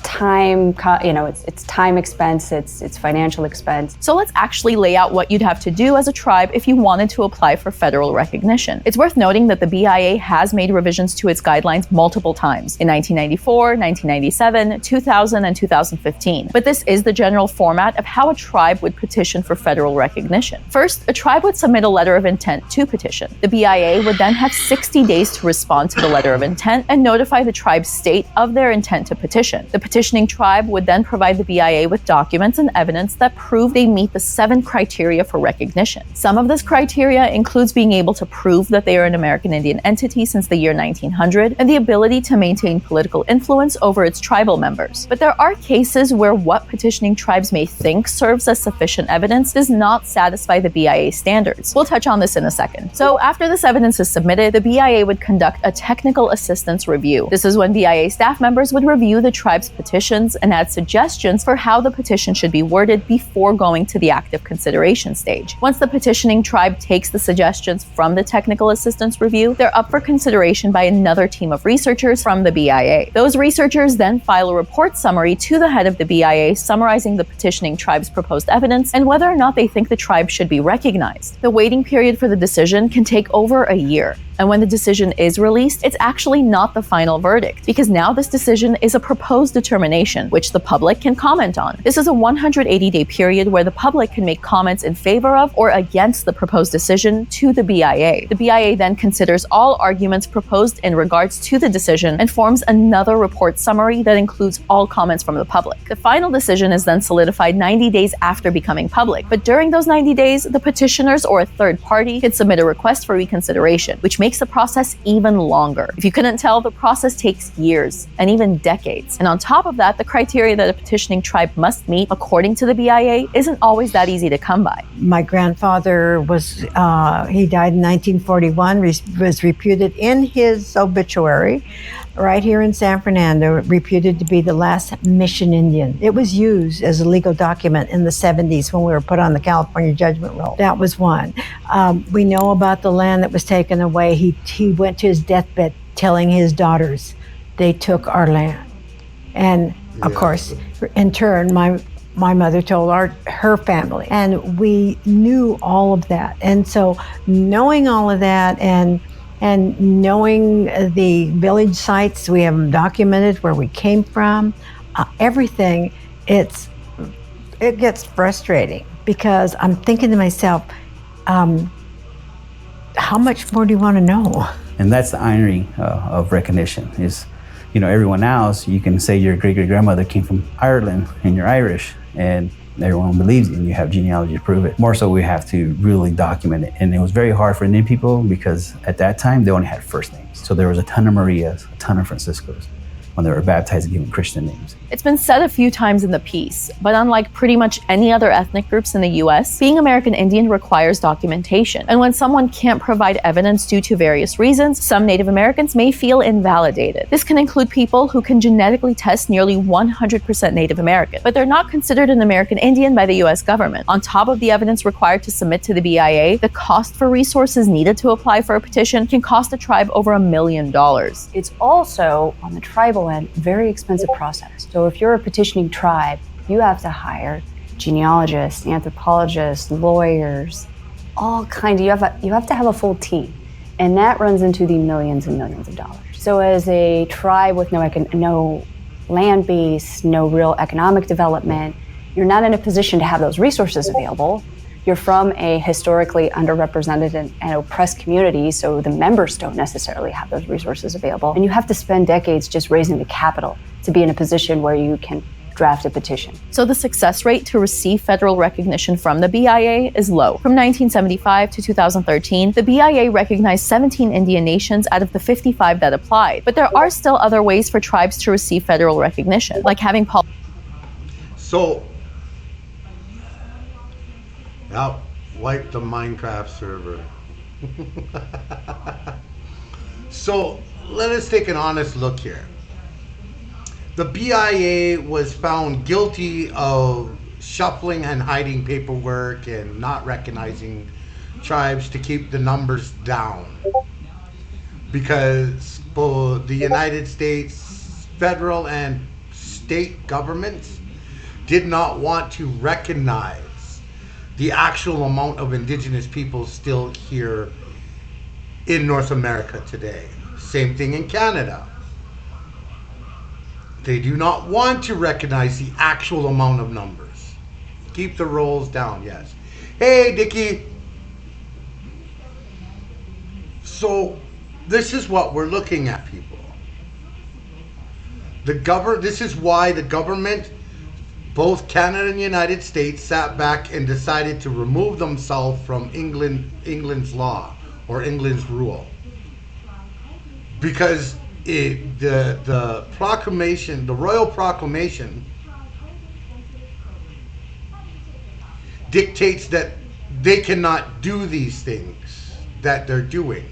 time, it's time expense, it's financial expense. So let's actually lay out what you'd have to do as a tribe if you wanted to apply for federal recognition. It's worth noting that the BIA has made revisions to its guidelines multiple times in 1994, 1997, 2000, and 2015. But this is the general format of how a tribe would petition for federal recognition. First, a tribe would submit a letter of intent to petition. The BIA would then have 60 days to respond to the letter of intent and notify the tribe's state of their intent to petition. The petitioning tribe would then provide the BIA with documents and evidence that prove they meet the 7 criteria for recognition. Some of this criteria includes being able to prove that they are an American Indian entity since the year 1900 and the ability to maintain political influence over its tribal members. But there are cases where what petitioning tribes may think serves as sufficient evidence does not satisfy the BIA standards. We'll touch on this in a second. So after this evidence is submitted, the BIA would conduct a technical assistance review. This is when BIA staff members would review the tribe's petitions and add suggestions for how the petition should be worded before going to the active consideration stage. Once the petitioning tribe takes the suggestions from the technical assistance review, they're up for consideration by another team of researchers from the BIA. Those researchers then file a report summary to the head of the BIA summarizing the petitioning tribe's proposed evidence and whether or not they think the tribe should be recognized. The waiting period for the decision can take over a year. And when the decision is released, it's actually not the final verdict, because now this decision is a proposed determination, which the public can comment on. This is a 180-day period where the public can make comments in favor of or against the proposed decision to the BIA. The BIA then considers all arguments proposed in regards to the decision and forms another report summary that includes all comments from the public. The final decision is then solidified 90 days after becoming public, but during those 90 days, the petitioners or a third party can submit a request for reconsideration, which makes the process even longer. If you couldn't tell, the process takes years and even decades. And on top of that, the criteria that a petitioning tribe must meet, according to the BIA, isn't always that easy to come by. My grandfather he died in 1941, was reputed in his obituary right here in San Fernando, reputed to be the last mission Indian. It was used as a legal document in the 70s when we were put on the California judgment roll. That was one. We know about the land that was taken away. He went to his deathbed telling his daughters they took our land. And of course, in turn, my mother told her family, and we knew all of that. And so knowing all of that and knowing the village sites, we have them documented where we came from, everything, it gets frustrating because I'm thinking to myself, how much more do you want to know? And that's the irony of recognition is, everyone else, you can say your great-great-grandmother came from Ireland and you're Irish, and everyone believes it and you have genealogy to prove it. More so, we have to really document it. And it was very hard for Indian people because at that time, they only had first names. So there was a ton of Marias, a ton of Franciscos when they were baptized and given Christian names. It's been said a few times in the piece, but unlike pretty much any other ethnic groups in the US, being American Indian requires documentation. And when someone can't provide evidence due to various reasons, some Native Americans may feel invalidated. This can include people who can genetically test nearly 100% Native American, but they're not considered an American Indian by the US government. On top of the evidence required to submit to the BIA, the cost for resources needed to apply for a petition can cost a tribe over $1 million. It's also on the tribal thorough and very expensive process. So if you're a petitioning tribe, you have to hire genealogists, anthropologists, lawyers, all kinds. You have to have a full team, and that runs into the millions and millions of dollars. So as a tribe with no land base, no real economic development, you're not in a position to have those resources available. You're from a historically underrepresented and oppressed community, so the members don't necessarily have those resources available. And you have to spend decades just raising the capital to be in a position where you can draft a petition. So the success rate to receive federal recognition from the BIA is low. From 1975 to 2013, the BIA recognized 17 Indian nations out of the 55 that applied. But there are still other ways for tribes to receive federal recognition, like having So, I'll wipe the Minecraft server. So, let us take an honest look here. The BIA was found guilty of shuffling and hiding paperwork and not recognizing tribes to keep the numbers down. Because both the United States federal and state governments did not want to recognize the actual amount of indigenous people still here in North America today. Same thing in Canada. They do not want to recognize the actual amount of numbers. Keep the rolls down, yes. Hey, Dickie. So, this is what we're looking at, people. This is why the government, both Canada and the United States, sat back and decided to remove themselves from England's law or England's rule. Because the proclamation, the royal proclamation, dictates that they cannot do these things that they're doing.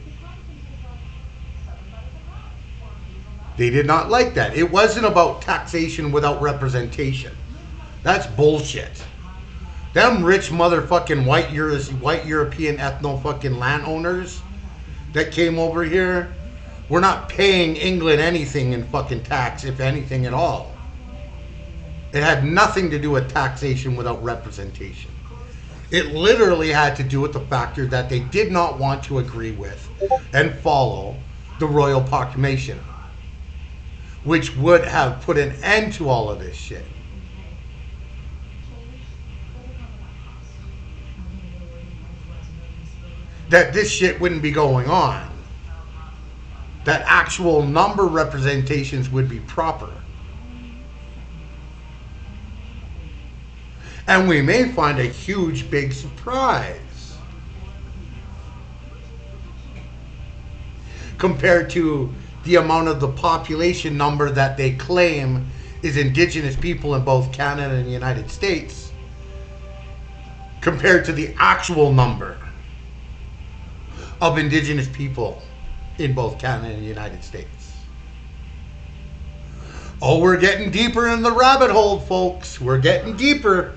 They did not like that. It wasn't about taxation without representation. That's bullshit. Them rich motherfucking white European ethno fucking landowners that came over here, we're not paying England anything in fucking tax, if anything at all. It had nothing to do with taxation without representation. It literally had to do with the factor that they did not want to agree with and follow the royal proclamation, which would have put an end to all of this shit. That this shit wouldn't be going on. That actual number representations would be proper. And we may find a huge big surprise compared to the amount of the population number that they claim is indigenous people in both Canada and the United States compared to the actual number of indigenous people in both Canada and the United States. Oh, we're getting deeper in the rabbit hole, folks. We're getting deeper.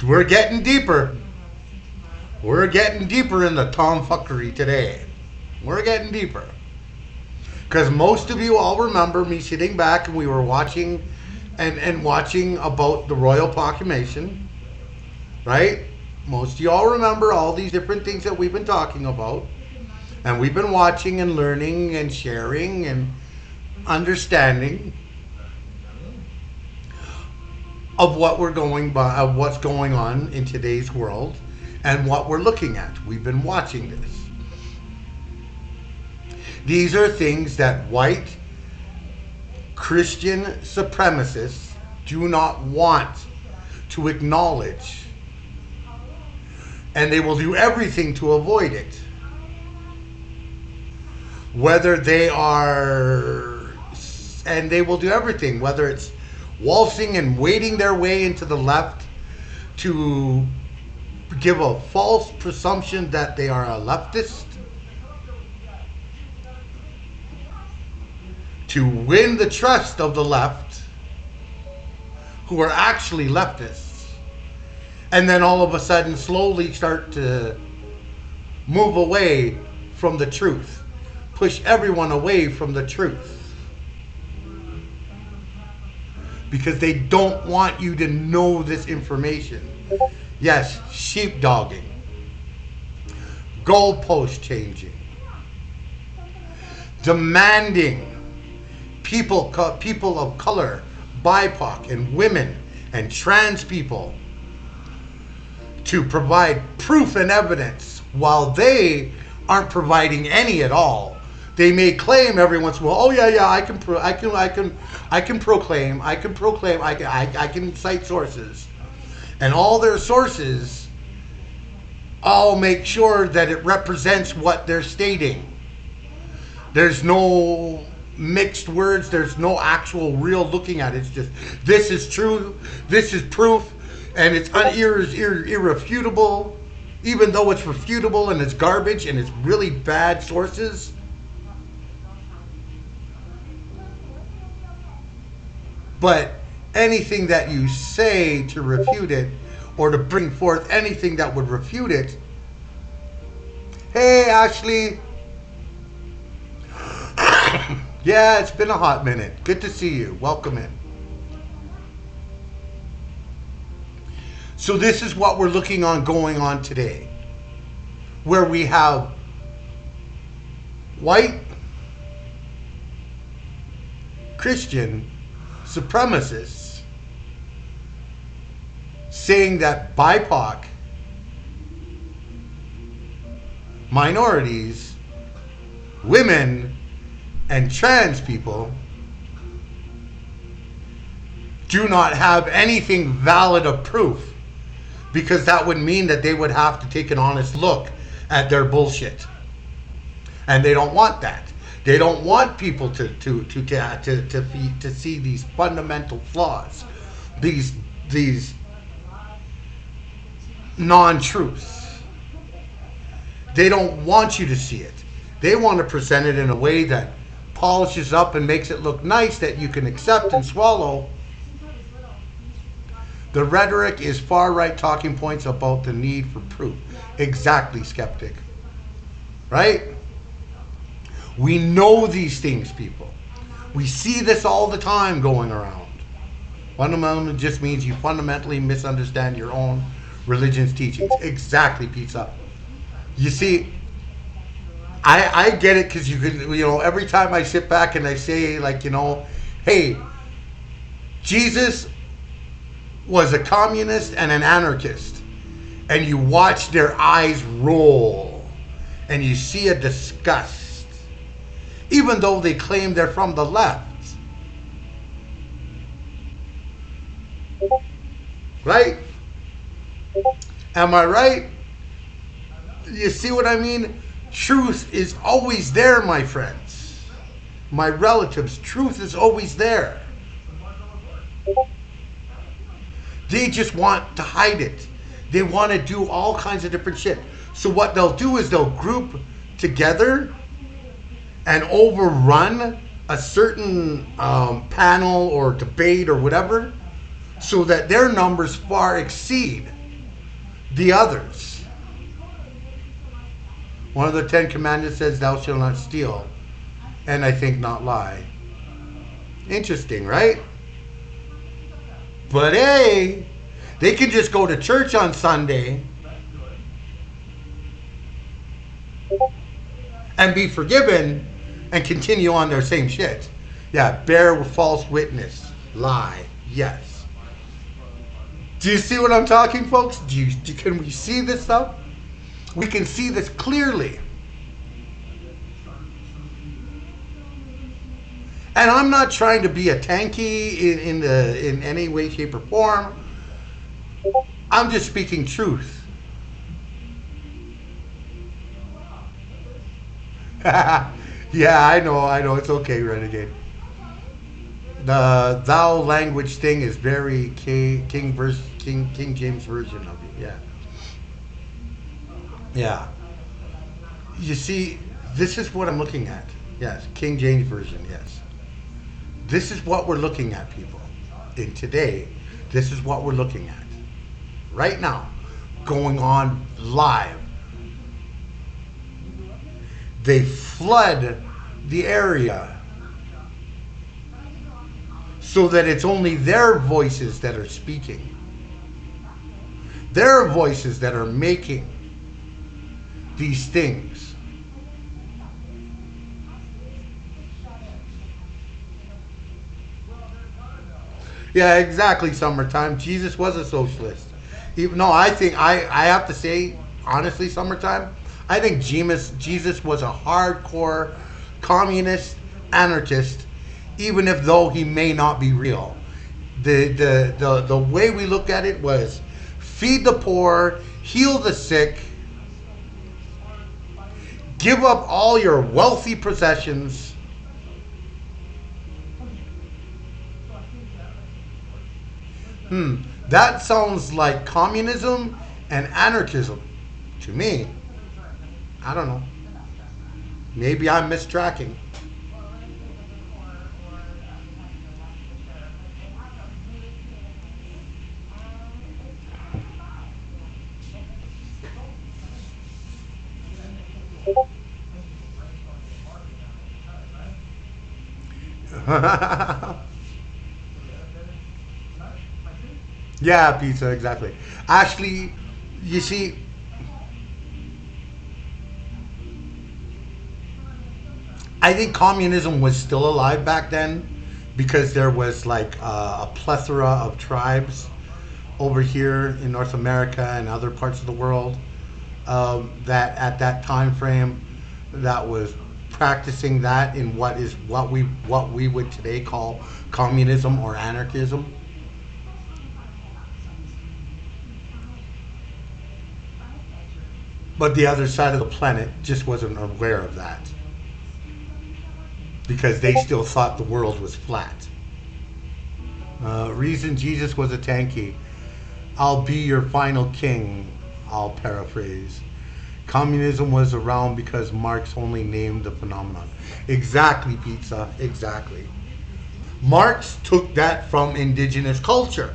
We're getting deeper. We're getting deeper in the tomfuckery today. We're getting deeper. Because most of you all remember me sitting back and we were watching and watching about the royal proclamation, right? Most of you all remember all these different things that we've been talking about. And we've been watching and learning and sharing and understanding of what we're going by, of what's going on in today's world and what we're looking at. We've been watching this. These are things that white Christian supremacists do not want to acknowledge. And they will do everything to avoid it. Whether they are, and they will do everything, whether it's waltzing and wading their way into the left to give a false presumption that they are a leftist, to win the trust of the left, who are actually leftists, and then all of a sudden slowly start to move away from the truth, push everyone away from the truth. Because they don't want you to know this information. Yes, sheepdogging, goalpost changing, demanding people of color, BIPOC, and women and trans people to provide proof and evidence while they aren't providing any at all. They may claim every once in a while, oh yeah, I can proclaim, I can cite sources. And all their sources all make sure that it represents what they're stating. There's no mixed words, there's no actual real looking at it. It's just, this is true, this is proof, and it's irrefutable, even though it's refutable and it's garbage and it's really bad sources. But anything that you say to refute it, or to bring forth anything that would refute it. Hey, Ashley. Yeah, it's been a hot minute. Good to see you. Welcome in. So this is what we're looking on going on today, where we have white Christian supremacists saying that BIPOC, minorities, women, and trans people do not have anything valid of proof, because that would mean that they would have to take an honest look at their bullshit. And they don't want that. They don't want people to see these fundamental flaws, these non-truths. They don't want you to see it. They want to present it in a way that polishes up and makes it look nice, that you can accept and swallow. The rhetoric is far-right talking points about the need for proof. Exactly, skeptic. Right? We know these things, people. We see this all the time going around. Fundamentally just means you fundamentally misunderstand your own religion's teachings. Exactly, pizza. You see, I get it, because you can, every time I sit back and I say, hey, Jesus was a communist and an anarchist, and you watch their eyes roll and you see a disgust, even though they claim they're from the left. Right? Am I right? You see what I mean? Truth is always there, my friends, my relatives. Truth is always there. They just want to hide it. They want to do all kinds of different shit. So what they'll do is they'll group together and overrun a certain panel or debate or whatever, so that their numbers far exceed the others. One of the 10 Commandments says, thou shalt not steal, and I think not lie. Interesting, right? But hey, they can just go to church on Sunday and be forgiven and continue on their same shit. Yeah, bear false witness, lie, yes. Do you see what I'm talking, folks? Can we see this stuff? We can see this clearly. And I'm not trying to be a tanky in any way, shape, or form. I'm just speaking truth. Yeah, I know. It's okay, Renegade. The thou language thing is very King James version of it. Yeah. Yeah. You see, this is what I'm looking at. Yes, King James version. Yes. This is what we're looking at, people. In today, this is what we're looking at. Right now, going on live. They flood the area so that it's only their voices that are speaking, their voices that are making these things. Yeah, exactly, Summertime. Jesus was a socialist. Even no, I have to say, honestly, Summertime, I think Jesus was a hardcore communist anarchist, even if though he may not be real. The way we look at it was feed the poor, heal the sick, give up all your wealthy possessions. That sounds like communism and anarchism to me. I don't know. Maybe I'm mistracking. Yeah, pizza, exactly. Actually, you see, I think communism was still alive back then because there was like a plethora of tribes over here in North America and other parts of the world that at that time frame that was practicing that in what we would today call communism or anarchism. But the other side of the planet just wasn't aware of that because they still thought the world was flat. Reason Jesus was a tanky. I'll be your final king, I'll paraphrase. Communism was around because Marx only named the phenomenon. Exactly, pizza, exactly. Marx took that from indigenous culture.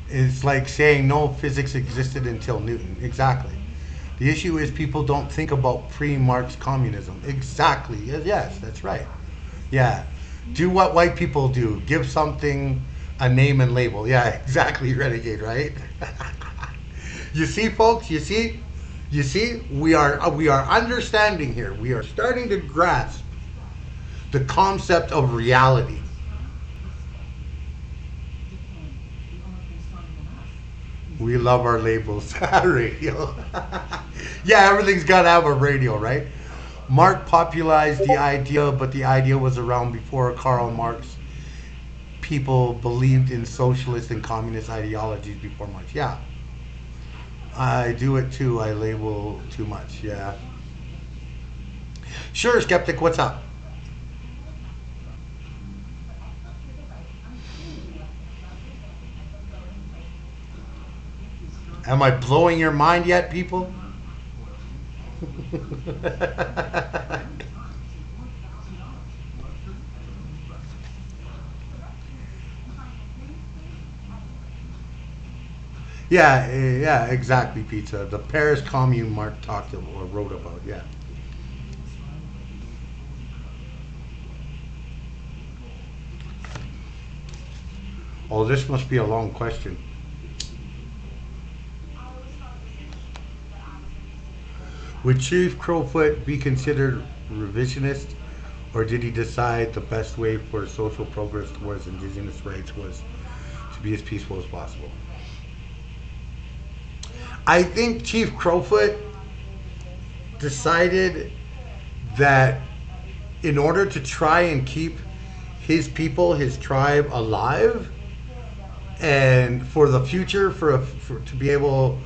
It's like saying no physics existed until Newton. Exactly. The issue is people don't think about pre-Marx communism. Exactly. Yes, that's right. Yeah. Do what white people do. Give something a name and label. Yeah, exactly, Renegade, right? You see, folks, you see? We are understanding here. We are starting to grasp the concept of reality. We love our labels. Radio. Yeah, everything's got to have a radio, right? Marx popularized the idea, but the idea was around before Karl Marx. People believed in socialist and communist ideologies before Marx. Yeah. I do it too. I label too much. Yeah. Sure, Skeptic, what's up? Am I blowing your mind yet, people? Yeah, exactly, pizza. The Paris Commune Mark talked or wrote about, yeah. Oh, this must be a long question. Would Chief Crowfoot be considered revisionist, or did he decide the best way for social progress towards indigenous rights was to be as peaceful as possible? I think Chief Crowfoot decided that in order to try and keep his people, his tribe alive, and for the future, to be able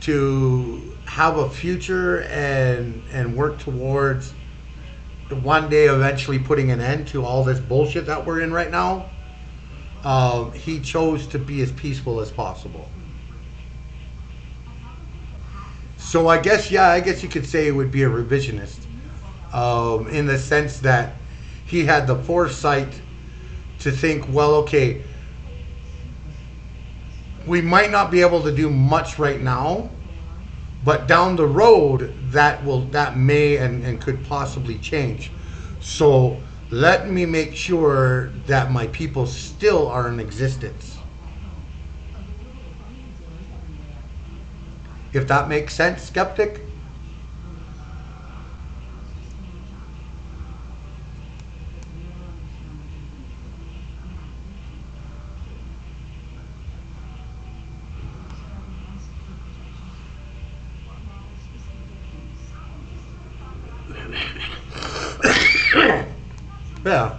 to have a future and work towards one day eventually putting an end to all this bullshit that we're in right now, he chose to be as peaceful as possible. So I guess you could say it would be a revisionist, in the sense that he had the foresight to think, well, okay, we might not be able to do much right now, But down the road, that may and could possibly change. So let me make sure that my people still are in existence. If that makes sense, skeptic? Yeah.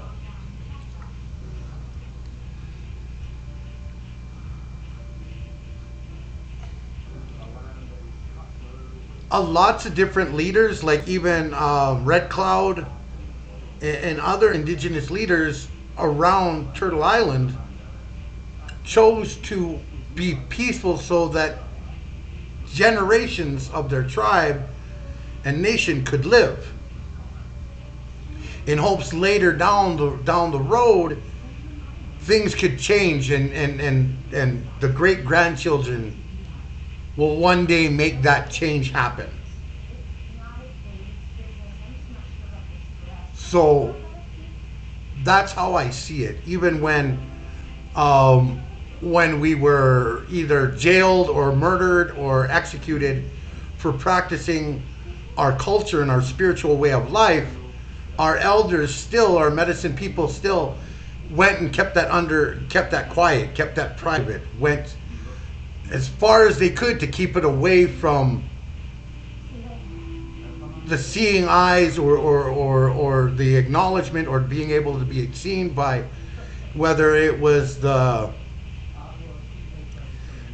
Lots of different leaders, like even Red Cloud and other indigenous leaders around Turtle Island, chose to be peaceful so that generations of their tribe and nation could live. In hopes later down the road, things could change and the great grandchildren will one day make that change happen. So that's how I see it. Even when we were either jailed or murdered or executed for practicing our culture and our spiritual way of life, our elders still, our medicine people still went and kept that quiet, kept that private, went as far as they could to keep it away from the seeing eyes or the acknowledgement or being able to be seen by whether it was the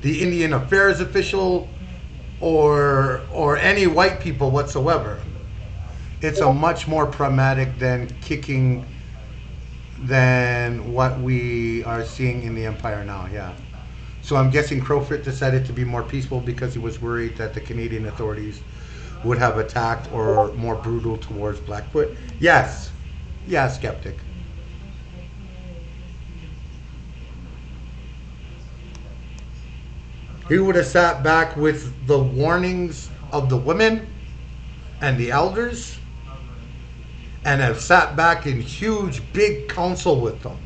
Indian Affairs official or any white people whatsoever. It's a much more pragmatic than kicking than what we are seeing in the empire now. Yeah. So I'm guessing Crowfoot decided to be more peaceful because he was worried that the Canadian authorities would have attacked or more brutal towards Blackfoot. Yes. Yeah, skeptic. He would have sat back with the warnings of the women and the elders and have sat back in huge, big council with them,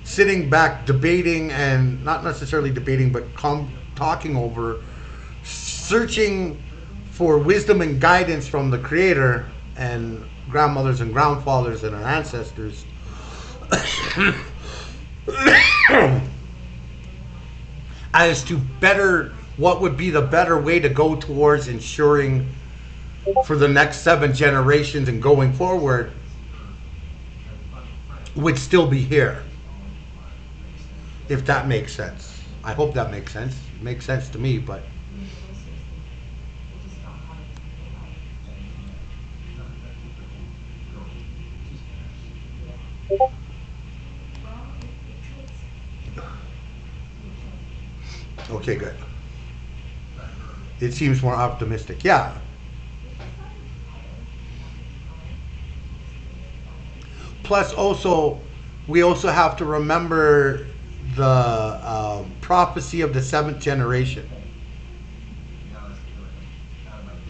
sitting back debating, and not necessarily debating, but talking over, searching for wisdom and guidance from the Creator and grandmothers and grandfathers and our ancestors as to what would be the better way to go towards ensuring for the next 7 generations and going forward would still be here. If that makes sense. I hope that makes sense. It makes sense to me, but okay, good. It seems more optimistic. Yeah. Plus, we also have to remember the prophecy of the 7th generation.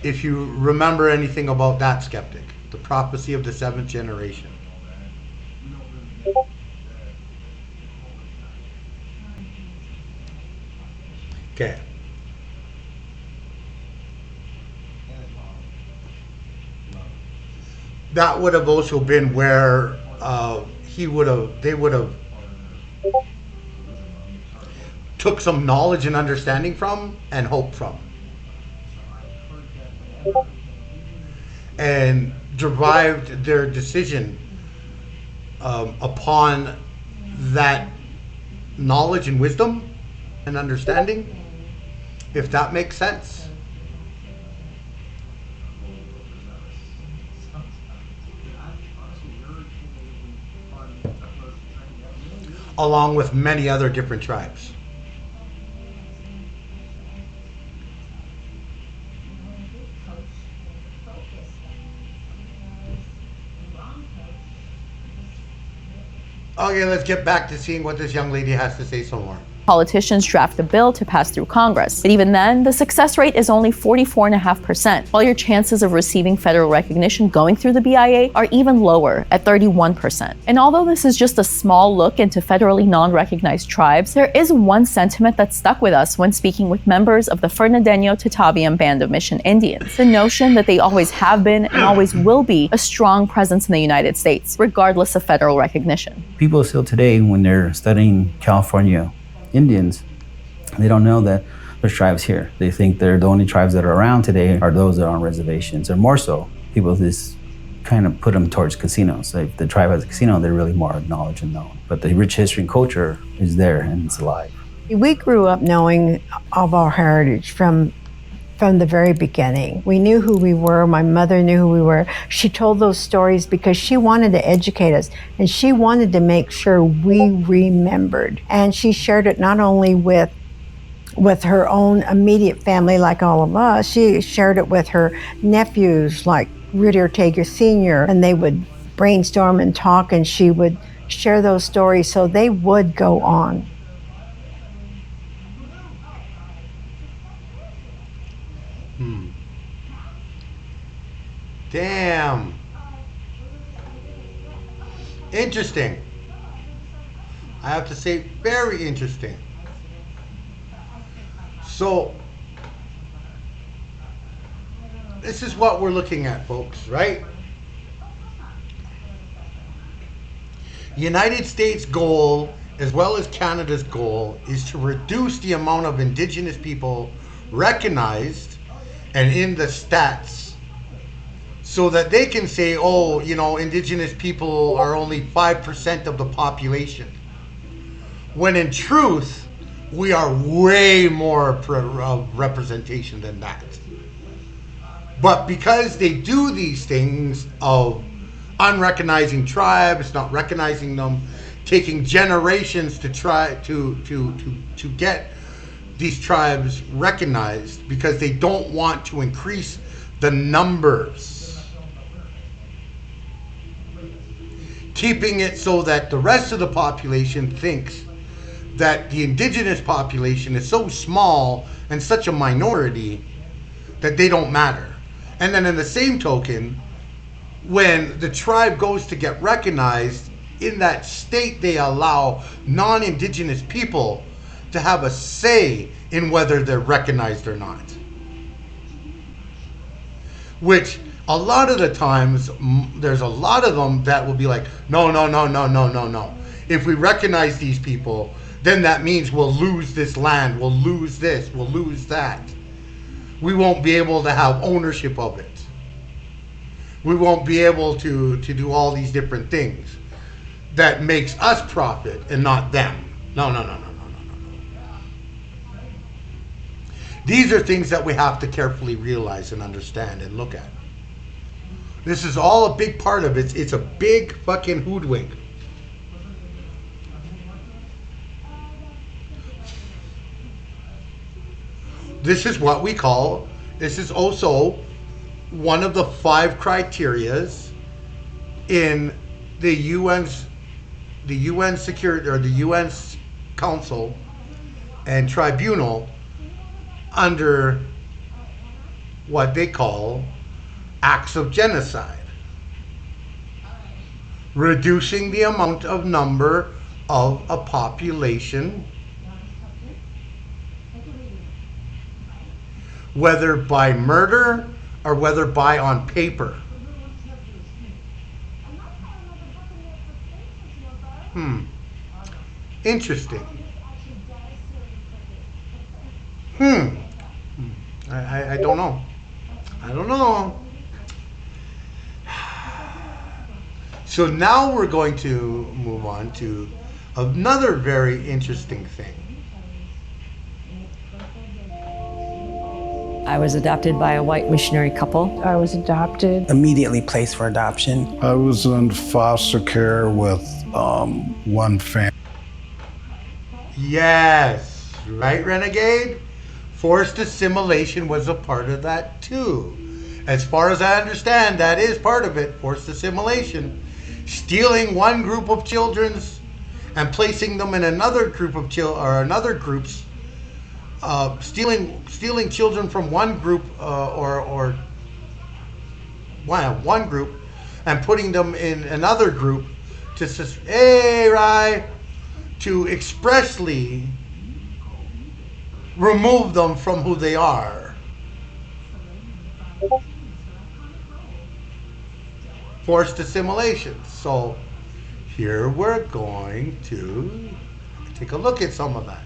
If you remember anything about that, skeptic, the prophecy of the 7th generation. Okay. That would have also been where they would have took some knowledge and understanding from and hope from, and derived their decision upon that knowledge and wisdom and understanding, if that makes sense. Along with many other different tribes. Okay, let's get back to seeing what this young lady has to say some more. Politicians draft a bill to pass through Congress, but even then, the success rate is only 44.5%, while your chances of receiving federal recognition going through the BIA are even lower at 31%. And although this is just a small look into federally non-recognized tribes, there is one sentiment that stuck with us when speaking with members of the Fernandeño-Tataviam Band of Mission Indians: the notion that they always have been and always will be a strong presence in the United States, regardless of federal recognition. People still today, when they're studying California Indians, they don't know that there's tribes here. They think they're the only tribes that are around today are those that are on reservations, or more so, people just kind of put them towards casinos. If the tribe has a casino, they're really more acknowledged and known. But the rich history and culture is there and it's alive. We grew up knowing of our heritage from the very beginning. We knew who we were. My mother knew who we were. She told those stories because she wanted to educate us, and she wanted to make sure we remembered. And she shared it not only with her own immediate family, like all of us, she shared it with her nephews, like Rudy Ortega Sr., and they would brainstorm and talk, and she would share those stories so they would go on. Damn. Interesting. I have to say, very interesting. So, this is what we're looking at, folks, right? United States' goal, as well as Canada's goal, is to reduce the amount of Indigenous people recognized and in the stats, so that they can say, oh, you know, Indigenous people are only 5% of the population. When in truth, we are way more representation than that. But because they do these things of unrecognizing tribes, not recognizing them, taking generations to try to get these tribes recognized, because they don't want to increase the numbers. Keeping it so that the rest of the population thinks that the Indigenous population is so small and such a minority that they don't matter. And then in the same token, when the tribe goes to get recognized, in that state they allow non-Indigenous people to have a say in whether they're recognized or not. Which a lot of the times, there's a lot of them that will be like, no. If we recognize these people, then that means we'll lose this land, we'll lose this, we'll lose that. We won't be able to have ownership of it. We won't be able to do all these different things that makes us profit and not them. No. These are things that we have to carefully realize and understand and look at. This is all a big part of it. It's a big fucking hoodwink. This is what we call, this is also one of the 5 criterias in the UN Security, or the UN Council and Tribunal, under what they call acts of genocide. Reducing the amount of number of a population, whether by murder or whether by on paper. Interesting. I don't know. I don't know. So now we're going to move on to another very interesting thing. I was adopted by a white missionary couple. I was adopted. Immediately placed for adoption. I was in foster care with one family. Yes, right, Renegade? Forced assimilation was a part of that too. As far as I understand, that is part of it, forced assimilation. Stealing one group of children's and placing them in another group of another group's, stealing children from one group or one group and putting them in another group to to expressly remove them from who they are. Forced assimilation. So here we're going to take a look at some of that.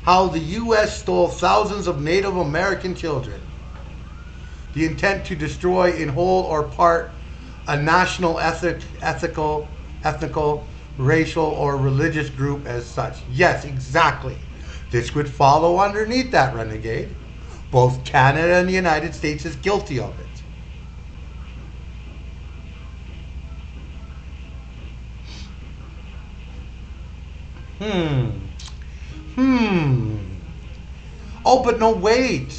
How the U.S. stole thousands of Native American children. The intent to destroy in whole or part a national ethical, racial, or religious group as such. Yes, exactly. This would follow underneath that, renegade. Both Canada and the United States is guilty of it. Oh, but no, wait.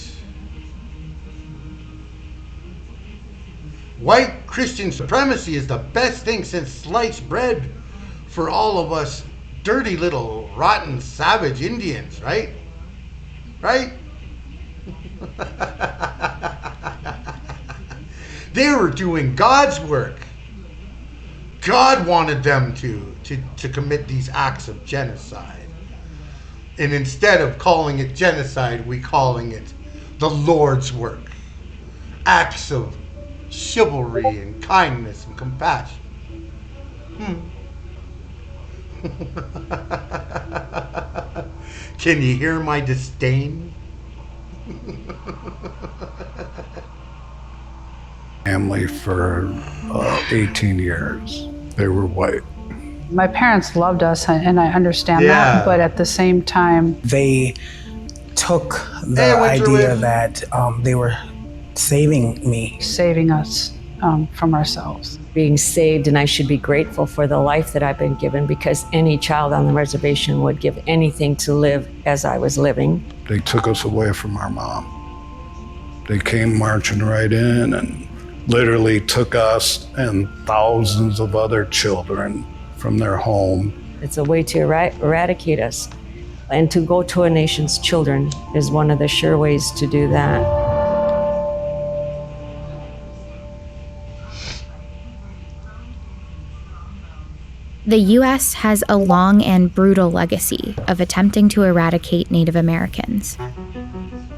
White Christian supremacy is the best thing since sliced bread for all of us dirty little rotten savage Indians, right? Right? They were doing God's work. God wanted them to commit these acts of genocide. And instead of calling it genocide, we calling it the Lord's work. Acts of chivalry and kindness and compassion. Can you hear my disdain? Family for 18 years. They were white. My parents loved us, and I understand that, but at the same time, they took the idea that they were saving us from ourselves. Being saved, and I should be grateful for the life that I've been given, because any child on the reservation would give anything to live as I was living. They took us away from our mom. They came marching right in and literally took us and thousands of other children from their home. It's a way to eradicate us. And to go to a nation's children is one of the sure ways to do that. The U.S. has a long and brutal legacy of attempting to eradicate Native Americans.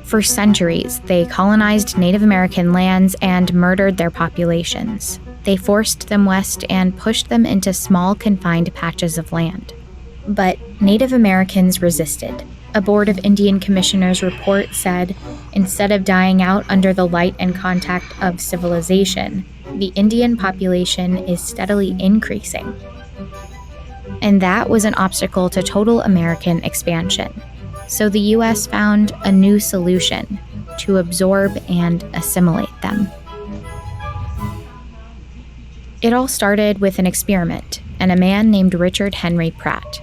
For centuries, they colonized Native American lands and murdered their populations. They forced them west and pushed them into small, confined patches of land. But Native Americans resisted. A Board of Indian Commissioners report said, instead of dying out under the light and contact of civilization, the Indian population is steadily increasing. And that was an obstacle to total American expansion. So the U.S. found a new solution to absorb and assimilate them. It all started with an experiment and a man named Richard Henry Pratt.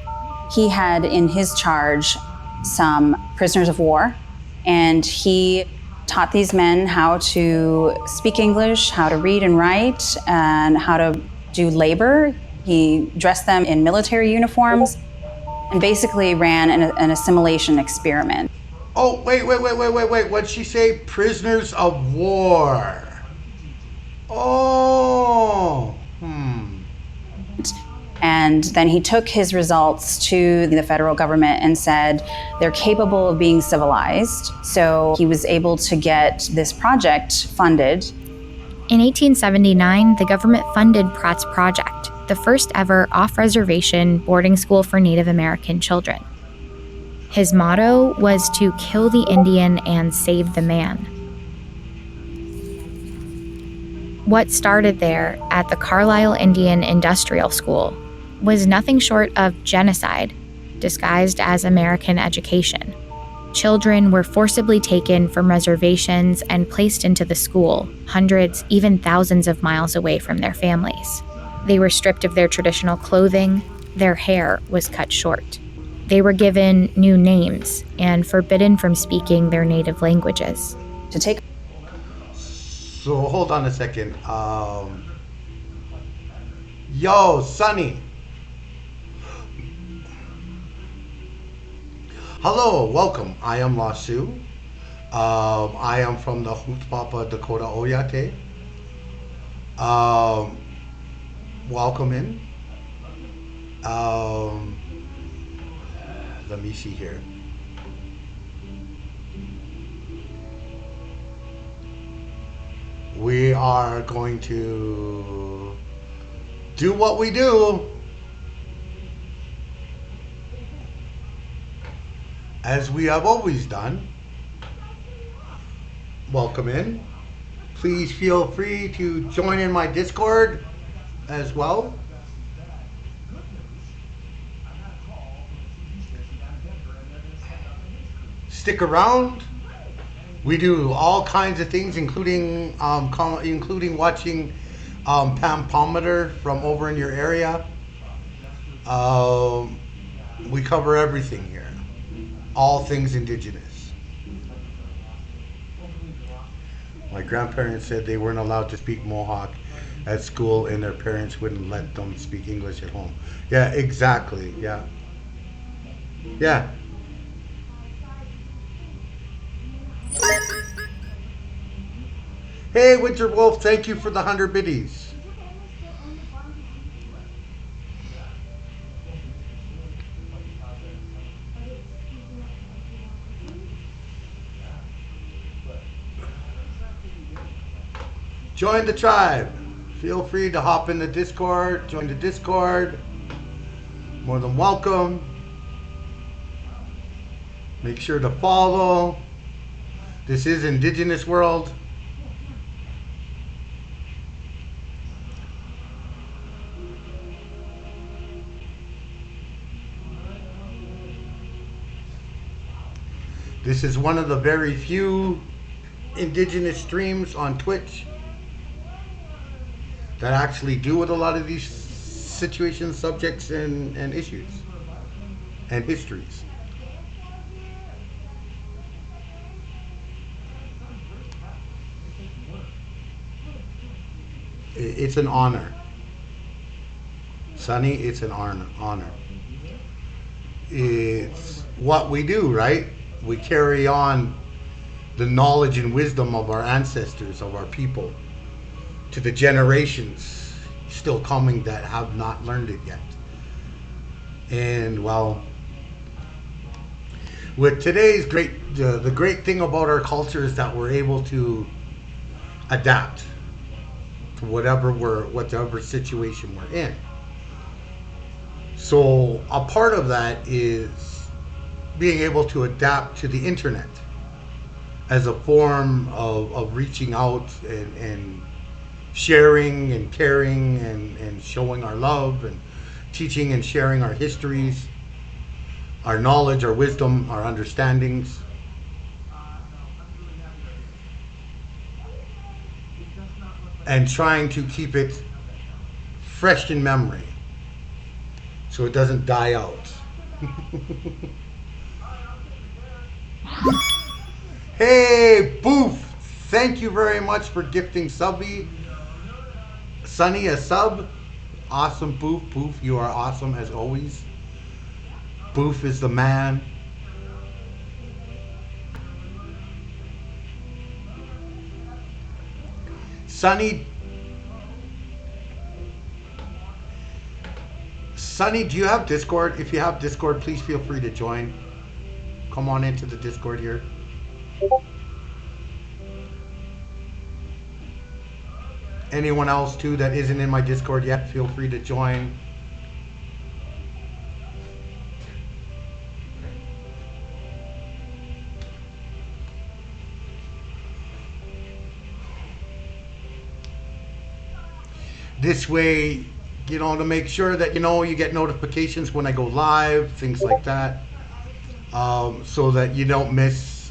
He had in his charge some prisoners of war, and he taught these men how to speak English, how to read and write, and how to do labor. He dressed them in military uniforms and basically ran an assimilation experiment. Oh, wait. What'd she say? Prisoners of war. Oh. And then he took his results to the federal government and said, they're capable of being civilized. So he was able to get this project funded. In 1879, the government funded Pratt's project, the first ever off-reservation boarding school for Native American children. His motto was to kill the Indian and save the man. What started there at the Carlisle Indian Industrial School was nothing short of genocide, disguised as American education. Children were forcibly taken from reservations and placed into the school, hundreds, even thousands of miles away from their families. They were stripped of their traditional clothing, their hair was cut short. They were given new names and forbidden from speaking their native languages. So hold on a second. Yo, Sonny. Hello, welcome. I am Lasu. I am from the Hutzpapa Dakota Oyate. Welcome in. Let me see here. We are going to do what we do, as we have always done. Welcome in. Please feel free to join in my Discord as well. Stick around. We do all kinds of things, including watching Pampometer from over in your area. We cover everything here, all things indigenous. My grandparents said they weren't allowed to speak Mohawk at school, and their parents wouldn't let them speak English at home. Yeah, exactly. Yeah. Yeah. Hey, Winter Wolf, thank you for the 100 biddies. Join the tribe. Feel free to hop in the Discord, join the Discord. More than welcome. Make sure to follow. This is Indigenous World. This is one of the very few indigenous streams on Twitch that actually deal with a lot of these situations, subjects, and issues and histories. It's an honor. Sonny, it's an honor. It's what we do, right? We carry on the knowledge and wisdom of our ancestors, of our people, to the generations still coming that have not learned it yet. And well, with today's the great thing about our culture is that we're able to adapt to whatever situation we're in. So a part of that is being able to adapt to the internet as a form of reaching out and sharing and caring and showing our love and teaching and sharing our histories, our knowledge, our wisdom, our understandings. And trying to keep it fresh in memory so it doesn't die out. Hey, Boof! Thank you very much for gifting Sunny a sub. Awesome, Boof. Boof, you are awesome as always. Boof is the man. Sunny, do you have Discord? If you have Discord, please feel free to join. Come on into the Discord here. Anyone else too that isn't in my Discord yet, feel free to join. This way, to make sure that, you get notifications when I go live, things like that. So that you don't miss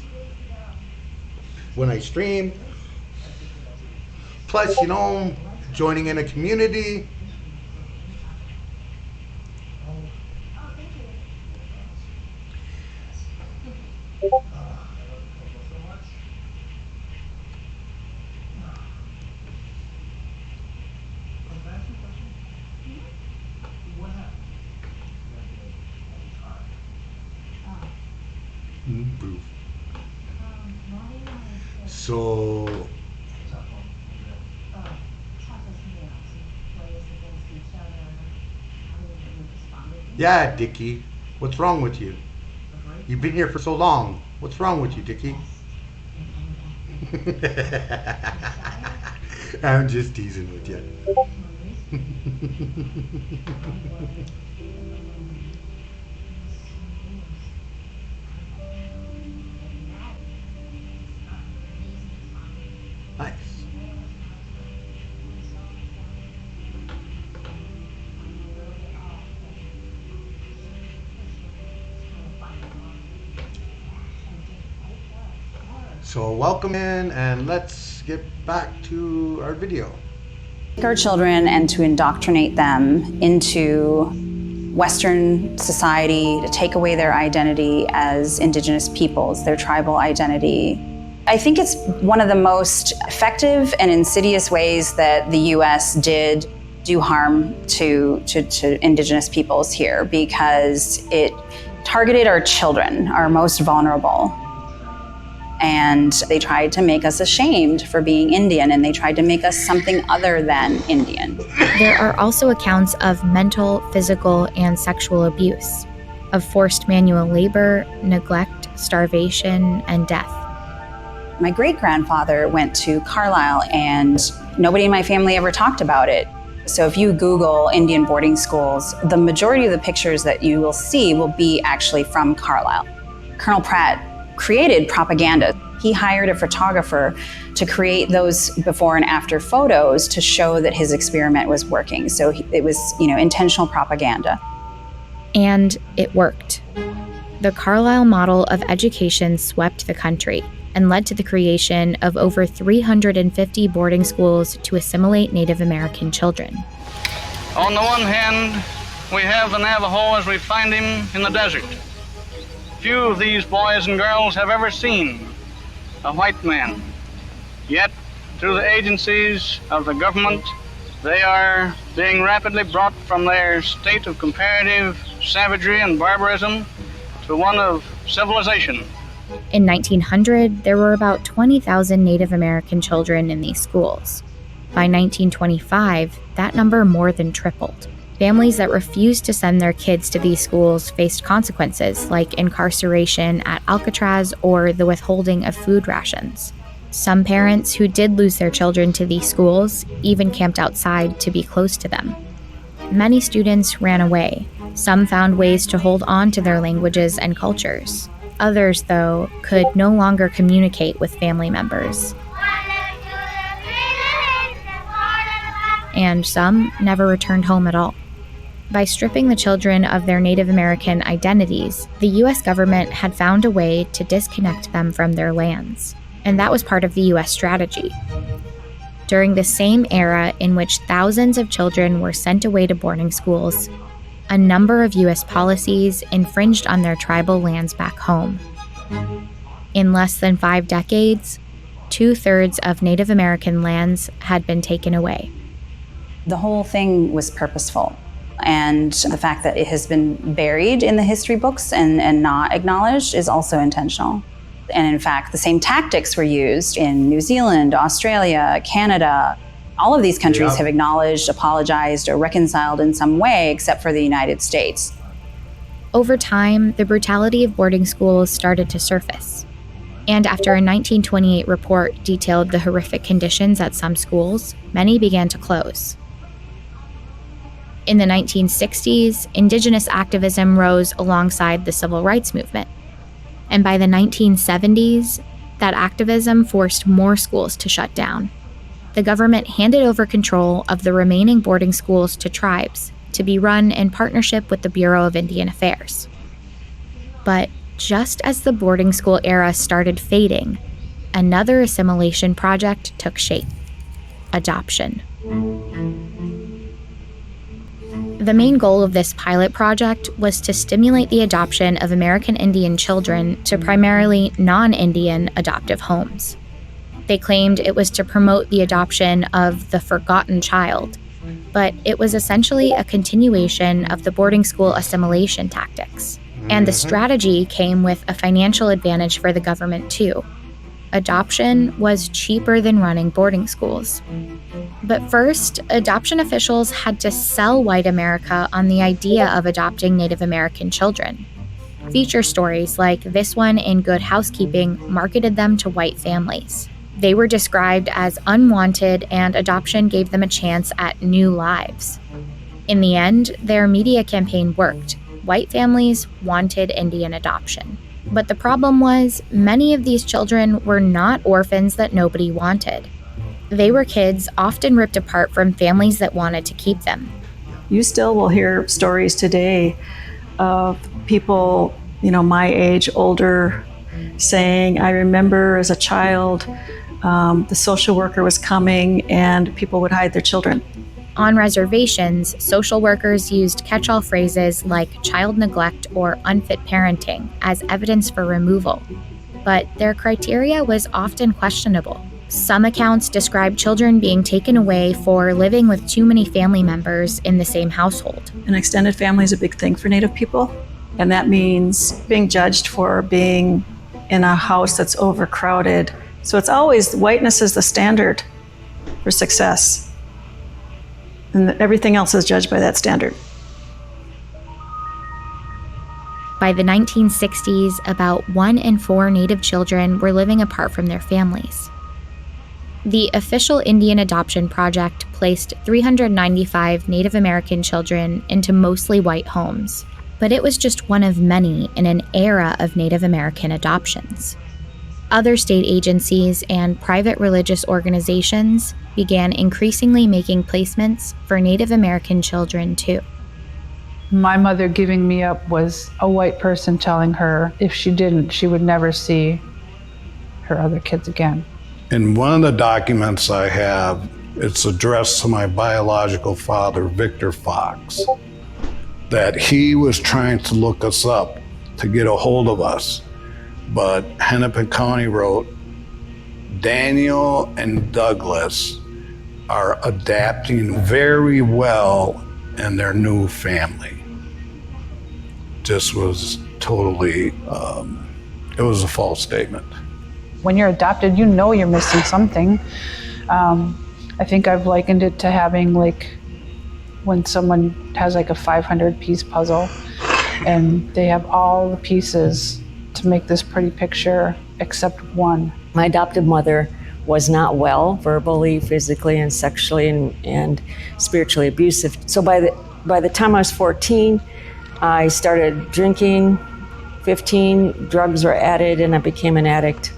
when I stream. Plus, joining in a community. So, yeah, Dickie, what's wrong with you? You've been here for so long. What's wrong with you, Dickie? I'm just teasing with you. Nice. So welcome in, and let's get back to our video. Our children and to indoctrinate them into Western society, to take away their identity as indigenous peoples, their tribal identity. I think it's one of the most effective and insidious ways that the US did do harm to indigenous peoples here, because it targeted our children, our most vulnerable. And they tried to make us ashamed for being Indian, and they tried to make us something other than Indian. There are also accounts of mental, physical, and sexual abuse, of forced manual labor, neglect, starvation, and death. My great-grandfather went to Carlisle, and nobody in my family ever talked about it. So if you Google Indian boarding schools, the majority of the pictures that you will see will be actually from Carlisle. Colonel Pratt created propaganda. He hired a photographer to create those before and after photos to show that his experiment was working. So it was, intentional propaganda. And it worked. The Carlisle model of education swept the country and led to the creation of over 350 boarding schools to assimilate Native American children. On the one hand, we have the Navajo as we find him in the desert. Few of these boys and girls have ever seen a white man. Yet, through the agencies of the government, they are being rapidly brought from their state of comparative savagery and barbarism to one of civilization. In 1900, there were about 20,000 Native American children in these schools. By 1925, that number more than tripled. Families that refused to send their kids to these schools faced consequences like incarceration at Alcatraz or the withholding of food rations. Some parents who did lose their children to these schools even camped outside to be close to them. Many students ran away. Some found ways to hold on to their languages and cultures. Others, though, could no longer communicate with family members. And some never returned home at all. By stripping the children of their Native American identities, the U.S. government had found a way to disconnect them from their lands, and that was part of the U.S. strategy. During the same era in which thousands of children were sent away to boarding schools, a number of U.S. policies infringed on their tribal lands back home. In less than 5 decades, 2/3 of Native American lands had been taken away. The whole thing was purposeful. And the fact that it has been buried in the history books and not acknowledged is also intentional. And in fact, the same tactics were used in New Zealand, Australia, Canada. All of these countries have acknowledged, apologized, or reconciled in some way, except for the United States. Over time, the brutality of boarding schools started to surface. And after a 1928 report detailed the horrific conditions at some schools, many began to close. In the 1960s, indigenous activism rose alongside the civil rights movement. And by the 1970s, that activism forced more schools to shut down. The government handed over control of the remaining boarding schools to tribes to be run in partnership with the Bureau of Indian Affairs. But just as the boarding school era started fading, another assimilation project took shape: adoption. The main goal of this pilot project was to stimulate the adoption of American Indian children to primarily non-Indian adoptive homes. They claimed it was to promote the adoption of the forgotten child, but it was essentially a continuation of the boarding school assimilation tactics. And the strategy came with a financial advantage for the government, too. Adoption was cheaper than running boarding schools. But first, adoption officials had to sell white America on the idea of adopting Native American children. Feature stories like this one in Good Housekeeping marketed them to white families. They were described as unwanted, and adoption gave them a chance at new lives. In the end, their media campaign worked. White families wanted Indian adoption. But the problem was, many of these children were not orphans that nobody wanted. They were kids often ripped apart from families that wanted to keep them. You still will hear stories today of people, my age, older, saying, I remember as a child, the social worker was coming and people would hide their children. On reservations, social workers used catch-all phrases like child neglect or unfit parenting as evidence for removal. But their criteria was often questionable. Some accounts describe children being taken away for living with too many family members in the same household. An extended family is a big thing for Native people, and that means being judged for being in a house that's overcrowded. So it's always whiteness is the standard for success. And everything else is judged by that standard. By the 1960s, about 1 in 4 Native children were living apart from their families. The official Indian Adoption Project placed 395 Native American children into mostly white homes, but it was just one of many in an era of Native American adoptions. Other state agencies and private religious organizations began increasingly making placements for Native American children, too. My mother giving me up was a white person telling her if she didn't, she would never see her other kids again. In one of the documents I have, it's addressed to my biological father, Victor Fox, that he was trying to look us up to get a hold of us. But Hennepin County wrote, Daniel and Douglas are adapting very well in their new family. This was totally, it was a false statement. When you're adopted, you know you're missing something. I think I've likened it to having when someone has a 500-piece puzzle and they have all the pieces to make this pretty picture except one. My adoptive mother was not well, verbally, physically, and sexually, and spiritually abusive. So by the time I was 14, I started drinking. 15, drugs were added, and I became an addict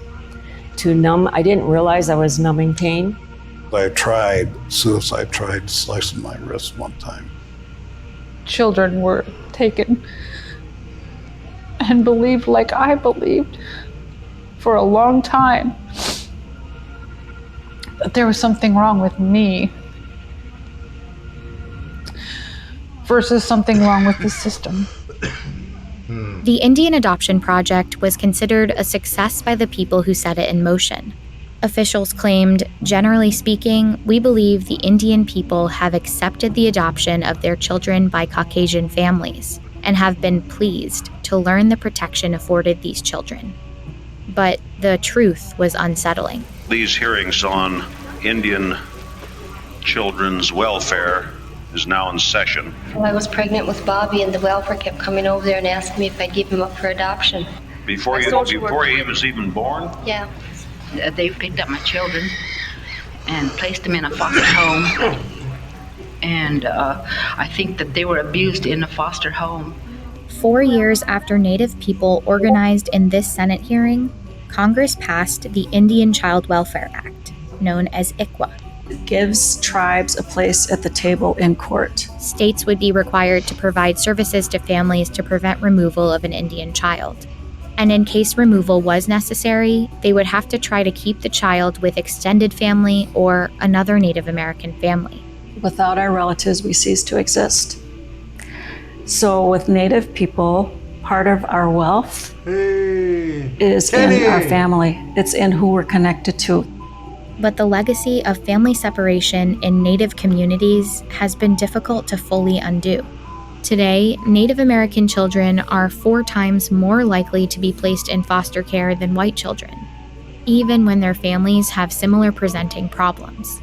to numb. I didn't realize I was numbing pain. I tried suicide, tried slicing my wrist one time. Children were taken and believed like I believed for a long time that there was something wrong with me versus something wrong with the system. The Indian Adoption Project was considered a success by the people who set it in motion. Officials claimed, generally speaking, we believe the Indian people have accepted the adoption of their children by Caucasian families and have been pleased to learn the protection afforded these children. But the truth was unsettling. These hearings on Indian children's welfare is now in session. Well, I was pregnant with Bobby, and the welfare kept coming over there and asking me if I'd give him up for adoption. Before he was even born? Yeah. They picked up my children and placed them in a foster home. And I think that they were abused in a foster home. 4 years after Native people organized in this Senate hearing, Congress passed the Indian Child Welfare Act, known as ICWA. It gives tribes a place at the table in court. States would be required to provide services to families to prevent removal of an Indian child. And in case removal was necessary, they would have to try to keep the child with extended family or another Native American family. Without our relatives, we cease to exist. So with Native people, part of our wealth is in our family. It's in who we're connected to. But the legacy of family separation in Native communities has been difficult to fully undo. Today, Native American children are 4 times more likely to be placed in foster care than white children, even when their families have similar presenting problems.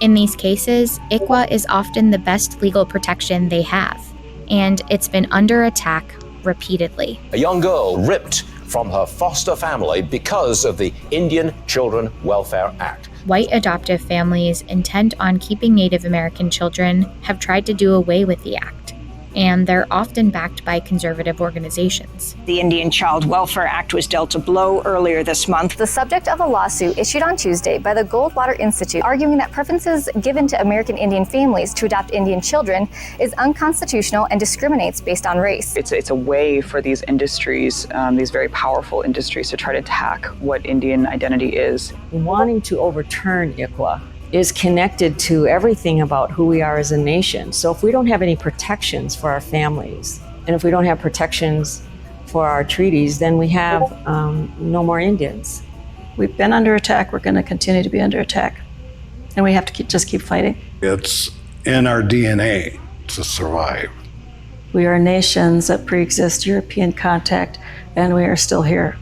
In these cases, ICWA is often the best legal protection they have, and it's been under attack repeatedly. A young girl ripped from her foster family because of the Indian Children Welfare Act. White adoptive families intent on keeping Native American children have tried to do away with the act, and they're often backed by conservative organizations. The Indian Child Welfare Act was dealt a blow earlier this month. The subject of a lawsuit issued on Tuesday by the Goldwater Institute, arguing that preferences given to American Indian families to adopt Indian children is unconstitutional and discriminates based on race. It's a way for these industries, these very powerful industries, to try to attack what Indian identity is. Wanting to overturn ICWA is connected to everything about who we are as a nation. So if we don't have any protections for our families, and if we don't have protections for our treaties, then we have no more Indians. We've been under attack. We're going to continue to be under attack. And we have to just keep fighting. It's in our DNA to survive. We are nations that pre-exist European contact, and we are still here.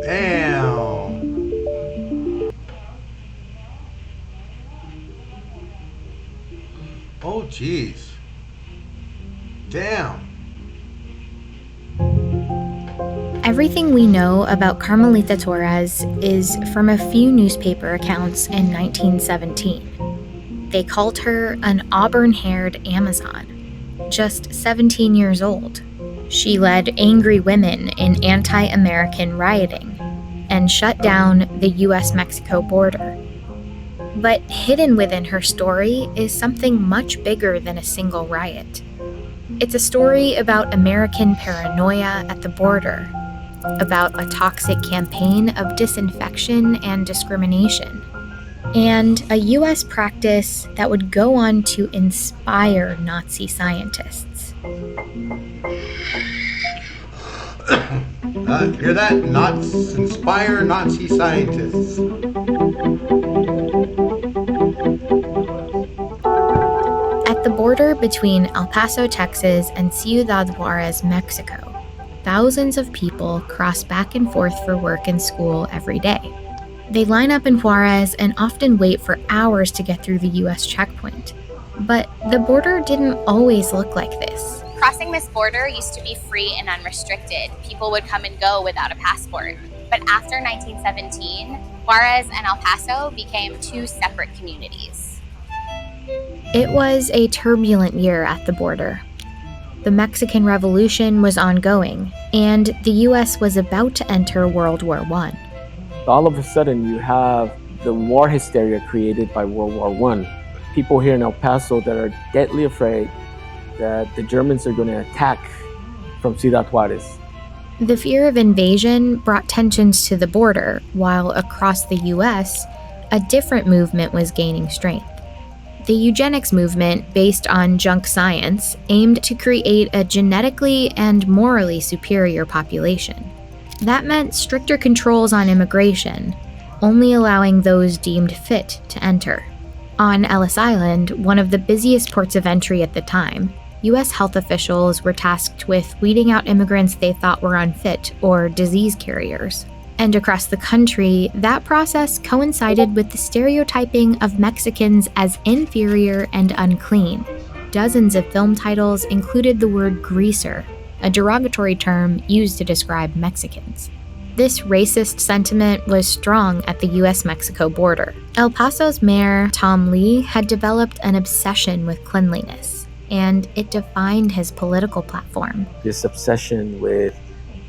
Damn. Oh, jeez. Damn. Everything we know about Carmelita Torres is from a few newspaper accounts in 1917. They called her an auburn-haired Amazon, just 17 years old. She led angry women in anti-American rioting and shut down the US-Mexico border. But hidden within her story is something much bigger than a single riot. It's a story about American paranoia at the border, about a toxic campaign of disinfection and discrimination, and a US practice that would go on to inspire Nazi scientists. Hear that? Inspire Nazi scientists. At the border between El Paso, Texas and Ciudad Juarez, Mexico, thousands of people cross back and forth for work and school every day. They line up in Juarez and often wait for hours to get through the US checkpoint. But the border didn't always look like this. Crossing this border used to be free and unrestricted. People would come and go without a passport. But after 1917, Juarez and El Paso became 2 separate communities. It was a turbulent year at the border. The Mexican Revolution was ongoing, and the US was about to enter World War I. All of a sudden, you have the war hysteria created by World War I. People here in El Paso that are deadly afraid that the Germans are going to attack from Ciudad Juarez. The fear of invasion brought tensions to the border, while across the US, a different movement was gaining strength. The eugenics movement, based on junk science, aimed to create a genetically and morally superior population. That meant stricter controls on immigration, only allowing those deemed fit to enter. On Ellis Island, one of the busiest ports of entry at the time, US health officials were tasked with weeding out immigrants they thought were unfit or disease carriers. And across the country, that process coincided with the stereotyping of Mexicans as inferior and unclean. Dozens of film titles included the word greaser, a derogatory term used to describe Mexicans. This racist sentiment was strong at the US-Mexico border. El Paso's mayor, Tom Lee, had developed an obsession with cleanliness, and it defined his political platform. This obsession with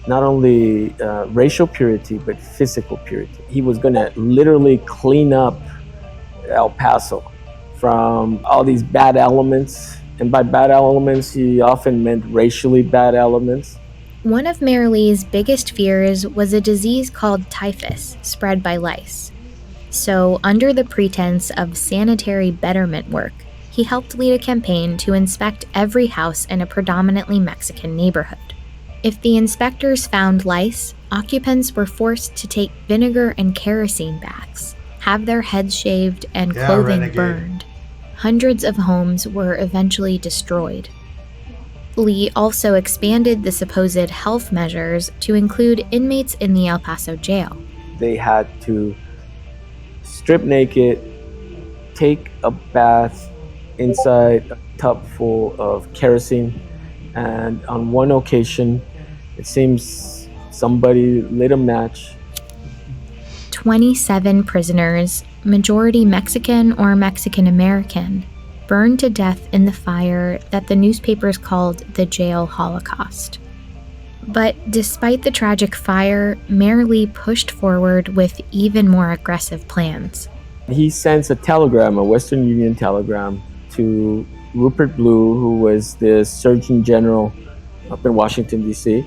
not only racial purity, but physical purity. He was going to literally clean up El Paso from all these bad elements. And by bad elements, he often meant racially bad elements. One of Mayor Lee's biggest fears was a disease called typhus, spread by lice. So, under the pretense of sanitary betterment work, he helped lead a campaign to inspect every house in a predominantly Mexican neighborhood. If the inspectors found lice, occupants were forced to take vinegar and kerosene baths, have their heads shaved, and Yeah, clothing renegade. burned. Hundreds of homes were eventually destroyed. Lee also expanded the supposed health measures to include inmates in the El Paso jail. They had to strip naked, take a bath inside a tub full of kerosene, and on one occasion, it seems somebody lit a match. 27 prisoners, majority Mexican or Mexican American, burned to death in the fire that the newspapers called the jail Holocaust. But despite the tragic fire, Mayor Lee pushed forward with even more aggressive plans. He sends a telegram, a Western Union telegram, to Rupert Blue, who was the Surgeon General up in Washington, D.C.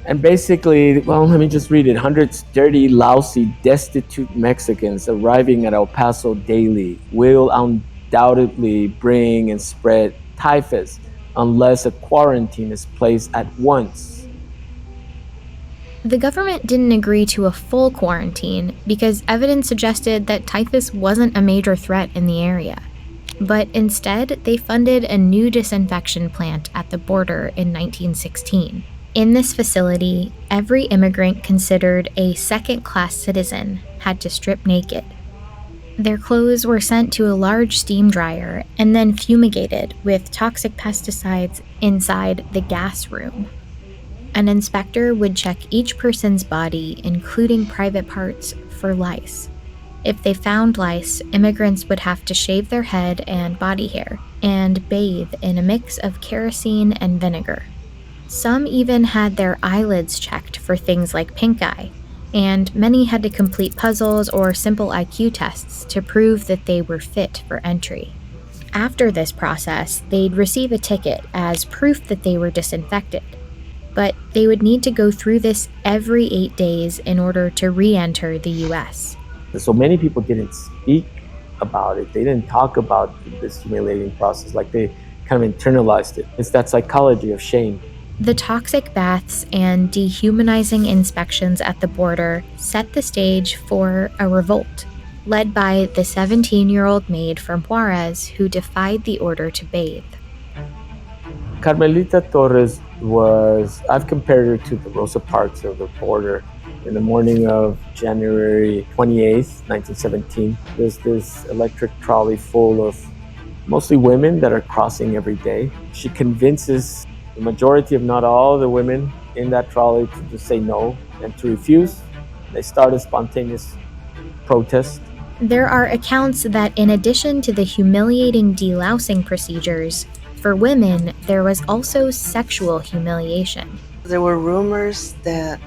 And basically, well, let me just read it. Hundreds dirty, lousy, destitute Mexicans arriving at El Paso daily will undoubtedly bring and spread typhus unless a quarantine is placed at once. The government didn't agree to a full quarantine because evidence suggested that typhus wasn't a major threat in the area. But instead, they funded a new disinfection plant at the border in 1916. In this facility, every immigrant considered a second-class citizen had to strip naked. Their clothes were sent to a large steam dryer and then fumigated with toxic pesticides inside the gas room. An inspector would check each person's body, including private parts, for lice. If they found lice, immigrants would have to shave their head and body hair and bathe in a mix of kerosene and vinegar. Some even had their eyelids checked for things like pink eye, and many had to complete puzzles or simple IQ tests to prove that they were fit for entry. After this process, they'd receive a ticket as proof that they were disinfected, but they would need to go through this every 8 days in order to re-enter the US. So many people didn't speak about it. They didn't talk about this humiliating process, like they kind of internalized it. It's that psychology of shame. The toxic baths and dehumanizing inspections at the border set the stage for a revolt, led by the 17-year-old maid from Juarez who defied the order to bathe. Carmelita Torres I've compared her to the Rosa Parks of the border. In the morning of January 28th, 1917, there's this electric trolley full of mostly women that are crossing every day. She convinces the majority, if not all, the women in that trolley to just say no and to refuse. They start a spontaneous protest. There are accounts that in addition to the humiliating delousing procedures, for women, there was also sexual humiliation. There were rumors that,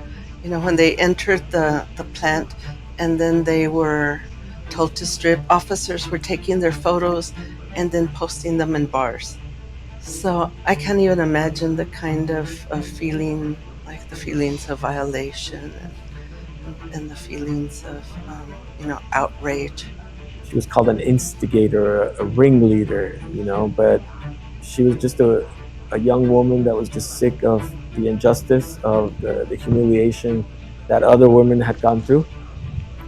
when they entered the plant and then they were told to strip, officers were taking their photos and then posting them in bars. So I can't even imagine the kind of feeling, like the feelings of violation and the feelings of, outrage. She was called an instigator, a ringleader, but she was just a young woman that was just sick of the injustice, of the humiliation that other women had gone through.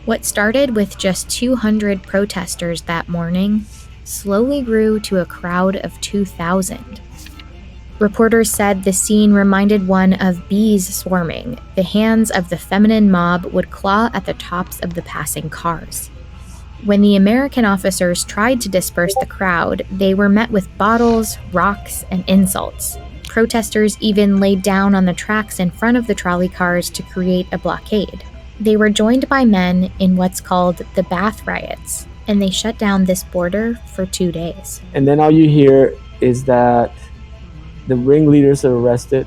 What started with just 200 protesters that morning slowly grew to a crowd of 2,000. Reporters said the scene reminded one of bees swarming. The hands of the feminine mob would claw at the tops of the passing cars. When the American officers tried to disperse the crowd, they were met with bottles, rocks, and insults. Protesters even laid down on the tracks in front of the trolley cars to create a blockade. They were joined by men in what's called the Bath Riots, and they shut down this border for 2 days. And then all you hear is that the ringleaders are arrested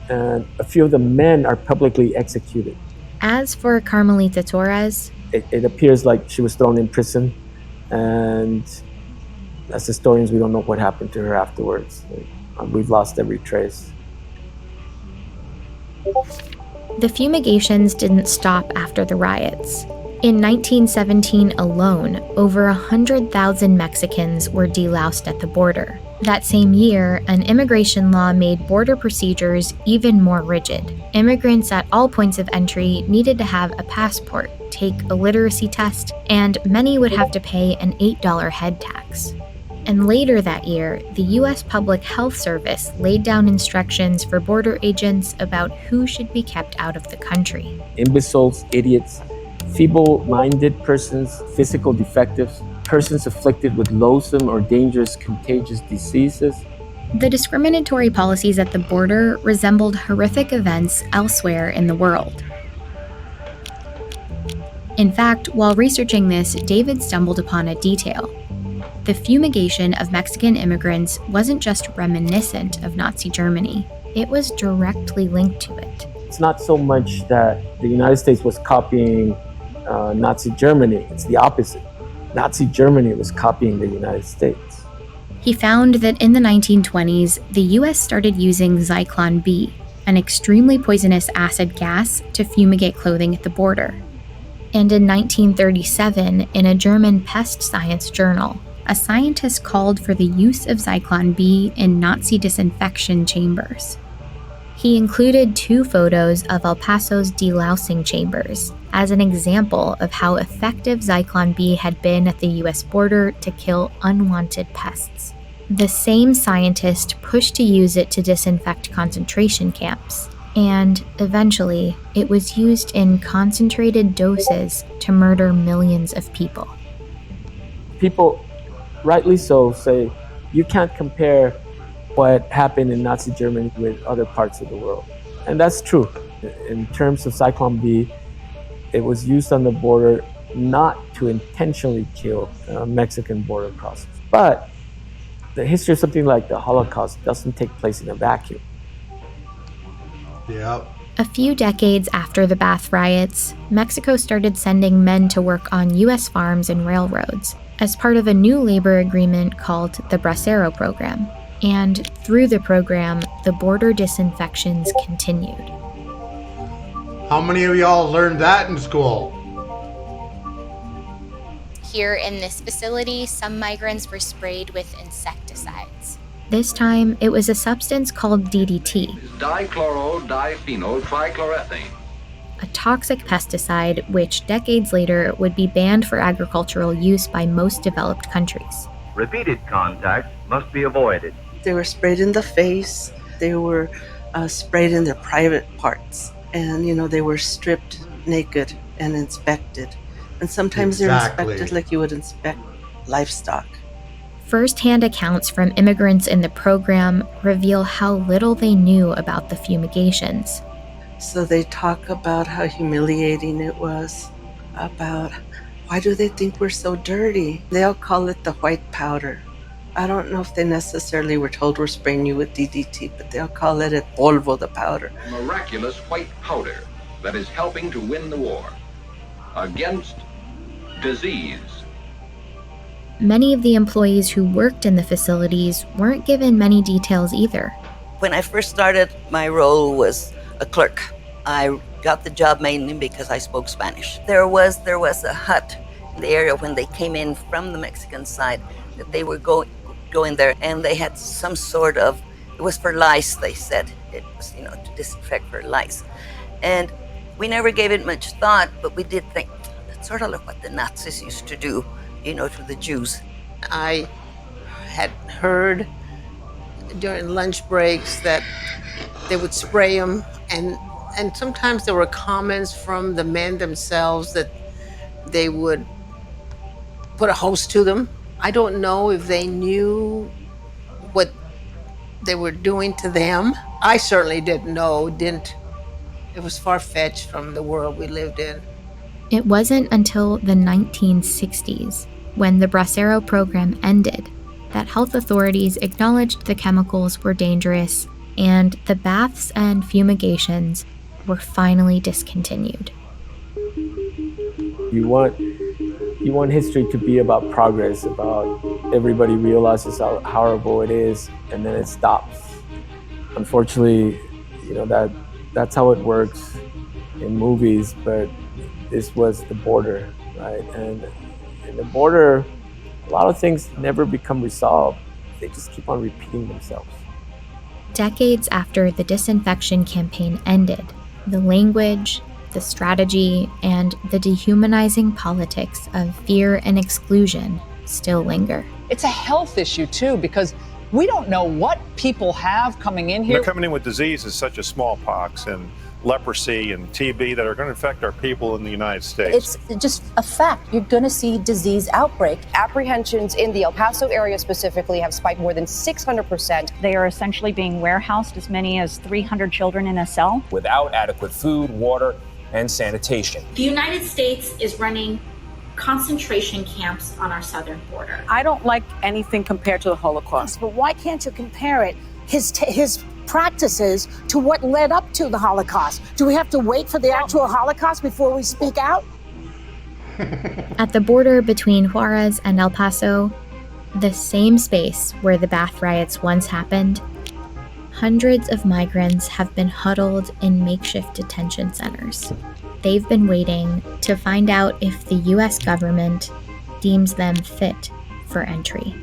and a few of the men are publicly executed. As for Carmelita Torres, it appears like she was thrown in prison, and as historians, we don't know what happened to her afterwards. We've lost every trace. The fumigations didn't stop after the riots. In 1917 alone, over 100,000 Mexicans were deloused at the border. That same year, an immigration law made border procedures even more rigid. Immigrants at all points of entry needed to have a passport, take a literacy test, and many would have to pay an $8 head tax. And later that year, the U.S. Public Health Service laid down instructions for border agents about who should be kept out of the country. Imbeciles, idiots, feeble-minded persons, physical defectives, persons afflicted with loathsome or dangerous contagious diseases. The discriminatory policies at the border resembled horrific events elsewhere in the world. In fact, while researching this, David stumbled upon a detail. The fumigation of Mexican immigrants wasn't just reminiscent of Nazi Germany, it was directly linked to it. It's not so much that the United States was copying Nazi Germany, it's the opposite. Nazi Germany was copying the United States. He found that in the 1920s, the US started using Zyklon B, an extremely poisonous acid gas, to fumigate clothing at the border. And in 1937, in a German pest science journal, a scientist called for the use of Zyklon B in Nazi disinfection chambers. He included 2 photos of El Paso's delousing chambers as an example of how effective Zyklon B had been at the US border to kill unwanted pests. The same scientist pushed to use it to disinfect concentration camps, and eventually, it was used in concentrated doses to murder millions of people. People, rightly so, say you can't compare what happened in Nazi Germany with other parts of the world. And that's true. In terms of Zyklon B, it was used on the border not to intentionally kill Mexican border crossers. But the history of something like the Holocaust doesn't take place in a vacuum. Yep. A few decades after the Bath riots, Mexico started sending men to work on U.S. farms and railroads as part of a new labor agreement called the Bracero Program. And through the program, the border disinfections continued. How many of y'all learned that in school? Here in this facility, some migrants were sprayed with insecticides. This time, it was a substance called DDT, Dichloro-diphenyl trichloroethane, a toxic pesticide which decades later would be banned for agricultural use by most developed countries. Repeated contact must be avoided. They were sprayed in the face, they were sprayed in their private parts, and they were stripped naked and inspected. And sometimes they're inspected like you would inspect livestock. First-hand accounts from immigrants in the program reveal how little they knew about the fumigations. So they talk about how humiliating it was, about why do they think we're so dirty? They'll call it the white powder. I don't know if they necessarily were told we're spraying you with DDT, but they'll call it polvo, the powder. Miraculous white powder that is helping to win the war against disease. Many of the employees who worked in the facilities weren't given many details either. When I first started, my role was a clerk. I got the job mainly because I spoke Spanish. There was a hut in the area when they came in from the Mexican side that they were going there, and they had some sort of, it was for lice, they said. It was, to disinfect for lice. And we never gave it much thought, but we did think, that's sort of like what the Nazis used to do, to the Jews. I had heard during lunch breaks that they would spray them, and sometimes there were comments from the men themselves that they would put a hose to them. I don't know if they knew what they were doing to them. I certainly didn't know, it was far-fetched from the world we lived in. It wasn't until the 1960s, when the Bracero program ended, that health authorities acknowledged the chemicals were dangerous and the baths and fumigations were finally discontinued. You want history to be about progress, about everybody realizes how horrible it is, and then it stops. Unfortunately, that's how it works in movies, but this was the border, right? And in the border, a lot of things never become resolved. They just keep on repeating themselves. Decades after the disinfection campaign ended, the language, the strategy, and the dehumanizing politics of fear and exclusion still linger. It's a health issue, too, because we don't know what people have coming in here. They're coming in with diseases such as smallpox and leprosy and TB that are going to affect our people in the United States. It's just a fact. You're going to see disease outbreak. Apprehensions in the El Paso area specifically have spiked more than 600%. They are essentially being warehoused, as many as 300 children in a cell. Without adequate food, water, and sanitation. The United States is running concentration camps on our southern border. I don't like anything compared to the Holocaust. But why can't you compare it, his practices, to what led up to the Holocaust? Do we have to wait for the actual Holocaust before we speak out? At the border between Juarez and El Paso, the same space where the bath riots once happened, hundreds of migrants have been huddled in makeshift detention centers. They've been waiting to find out if the US government deems them fit for entry.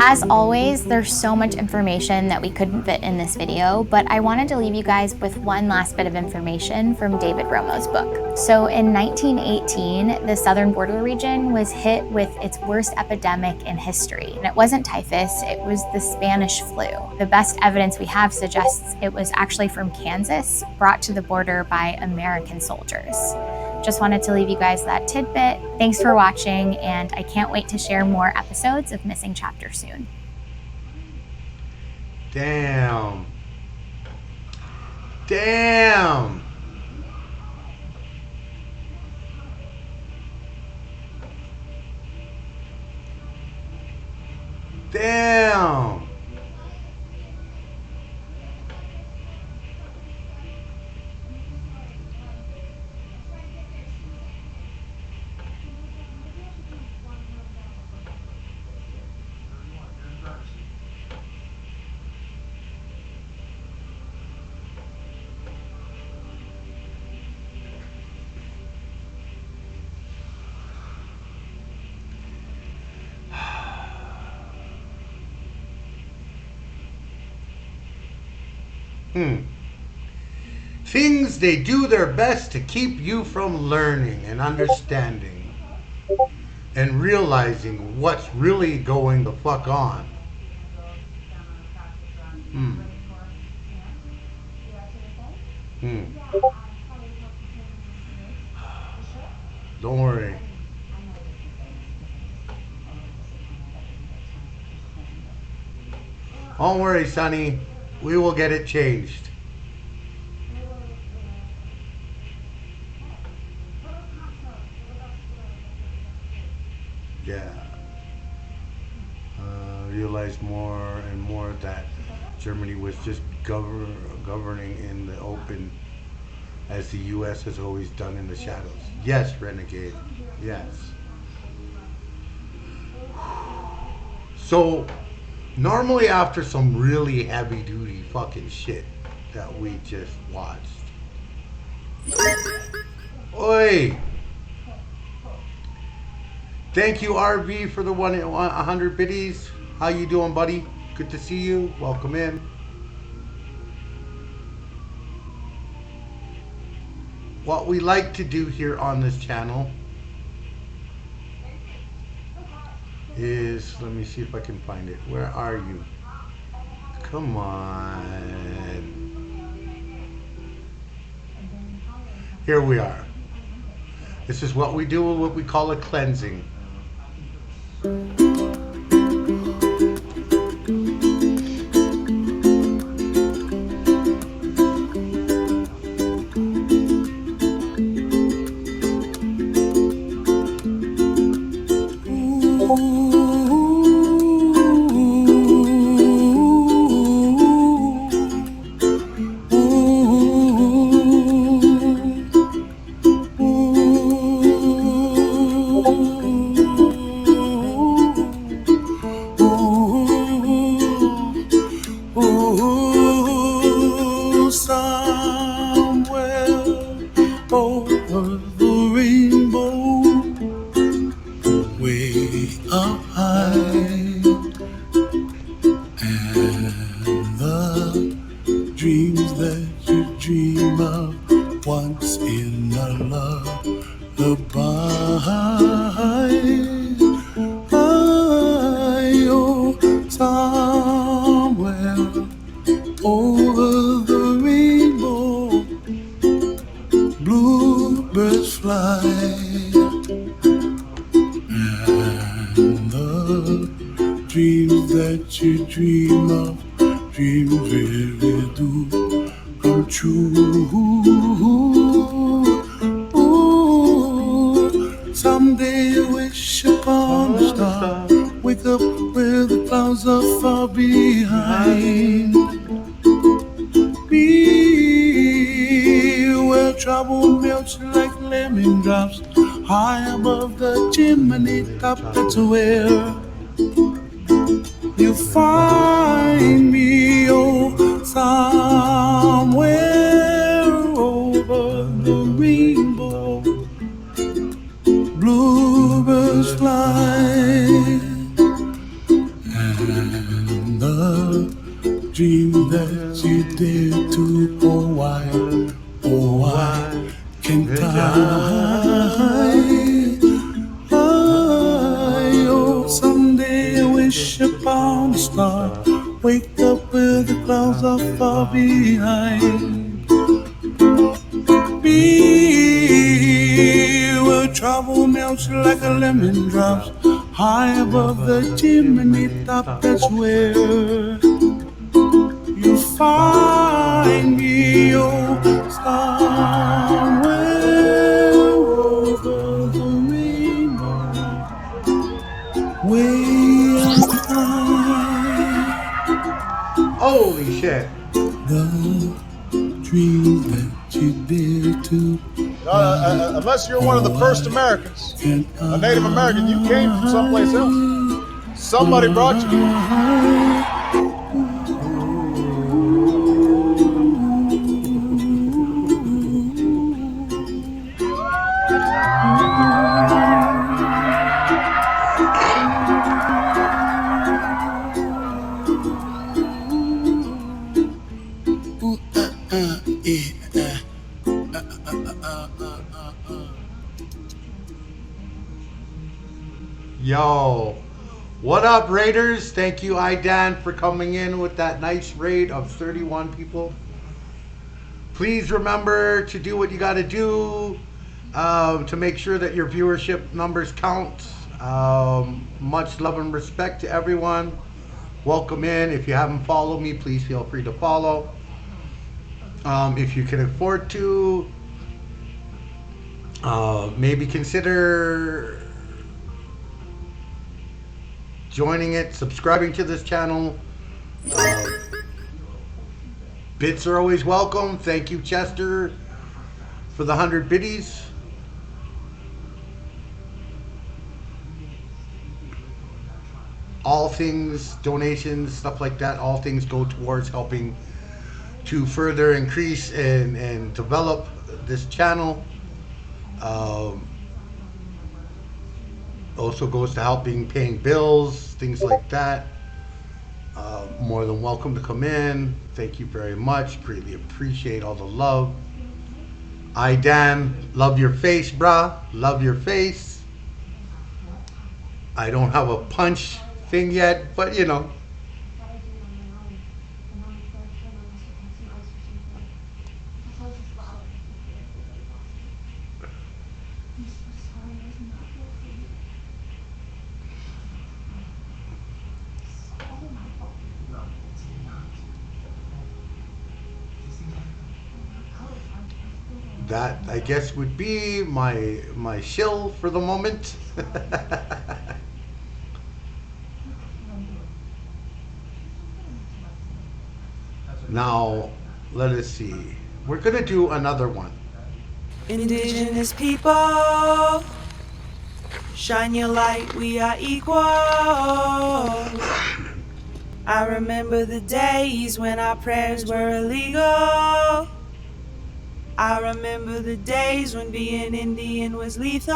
As always, there's so much information that we couldn't fit in this video, but I wanted to leave you guys with one last bit of information from David Romo's book. So in 1918, the southern border region was hit with its worst epidemic in history. And it wasn't typhus, it was the Spanish flu. The best evidence we have suggests it was actually from Kansas, brought to the border by American soldiers. Just wanted to leave you guys that tidbit. Thanks for watching, and I can't wait to share more episodes of Missing Chapter soon. Damn. Damn. Damn. Things they do their best to keep you from learning and understanding and realizing what's really going the fuck on. Don't worry. Don't worry, Sonny. We will get it changed. Yeah. Realized more and more that Germany was just governing in the open, as the U.S. has always done in the shadows. Yes, Renegade. Yes. So, normally after some really heavy-duty fucking shit that we just watched. Oi! Thank you, RV, for the 100 biddies. How you doing, buddy? Good to see you. Welcome in. What we like to do here on this channel is, let me see if I can find it. Where are you? Come on. Here we are. This is what we do, what we call a cleansing. dreams that you dream of once in a lullaby. Oh, somewhere over the rainbow, bluebirds fly, and the dreams that you dream of, dreams really do come true. Ooh, someday you wish upon a star, wake up where the clouds are far behind. Be where trouble melts like lemon drops, high above the chimney top. That's where you find me, oh, somewhere over the rainbow, bluebirds fly, and the dream that you dare to, oh, I can't I? Oh, someday I wish upon a star, wake up where the clouds are far behind. Be where trouble melts like a lemon drops, high above the chimney top. That's where you find me, oh, somewhere over the rainbow, way up high. Holy shit. The dream that you dare to. Unless you're one of the first Americans, a Native American, you came from someplace else. Somebody brought you here. Yo, what up, Raiders? Thank you, Idan, for coming in with that nice raid of 31 people. Please remember to do what you got to do to make sure that your viewership numbers count. Much love and respect to everyone. Welcome in. If you haven't followed me, please feel free to follow. If you can afford to, maybe consider joining it, subscribing to this channel. Bits are always welcome. Thank you, Chester, for the 100 biddies. All things, donations, stuff like that, all things go towards helping to further increase and develop this channel. Also goes to helping paying bills, things like that. More than welcome to come in. Thank you very much. Greatly appreciate all the love. Idan, love your face, brah. Love your face. I don't have a punch thing yet, but you know. That, I guess, would be my shill for the moment. Now, let us see. We're gonna do another one. Indigenous people, shine your light, we are equal. I remember the days when our prayers were illegal. I remember the days when being Indian was lethal.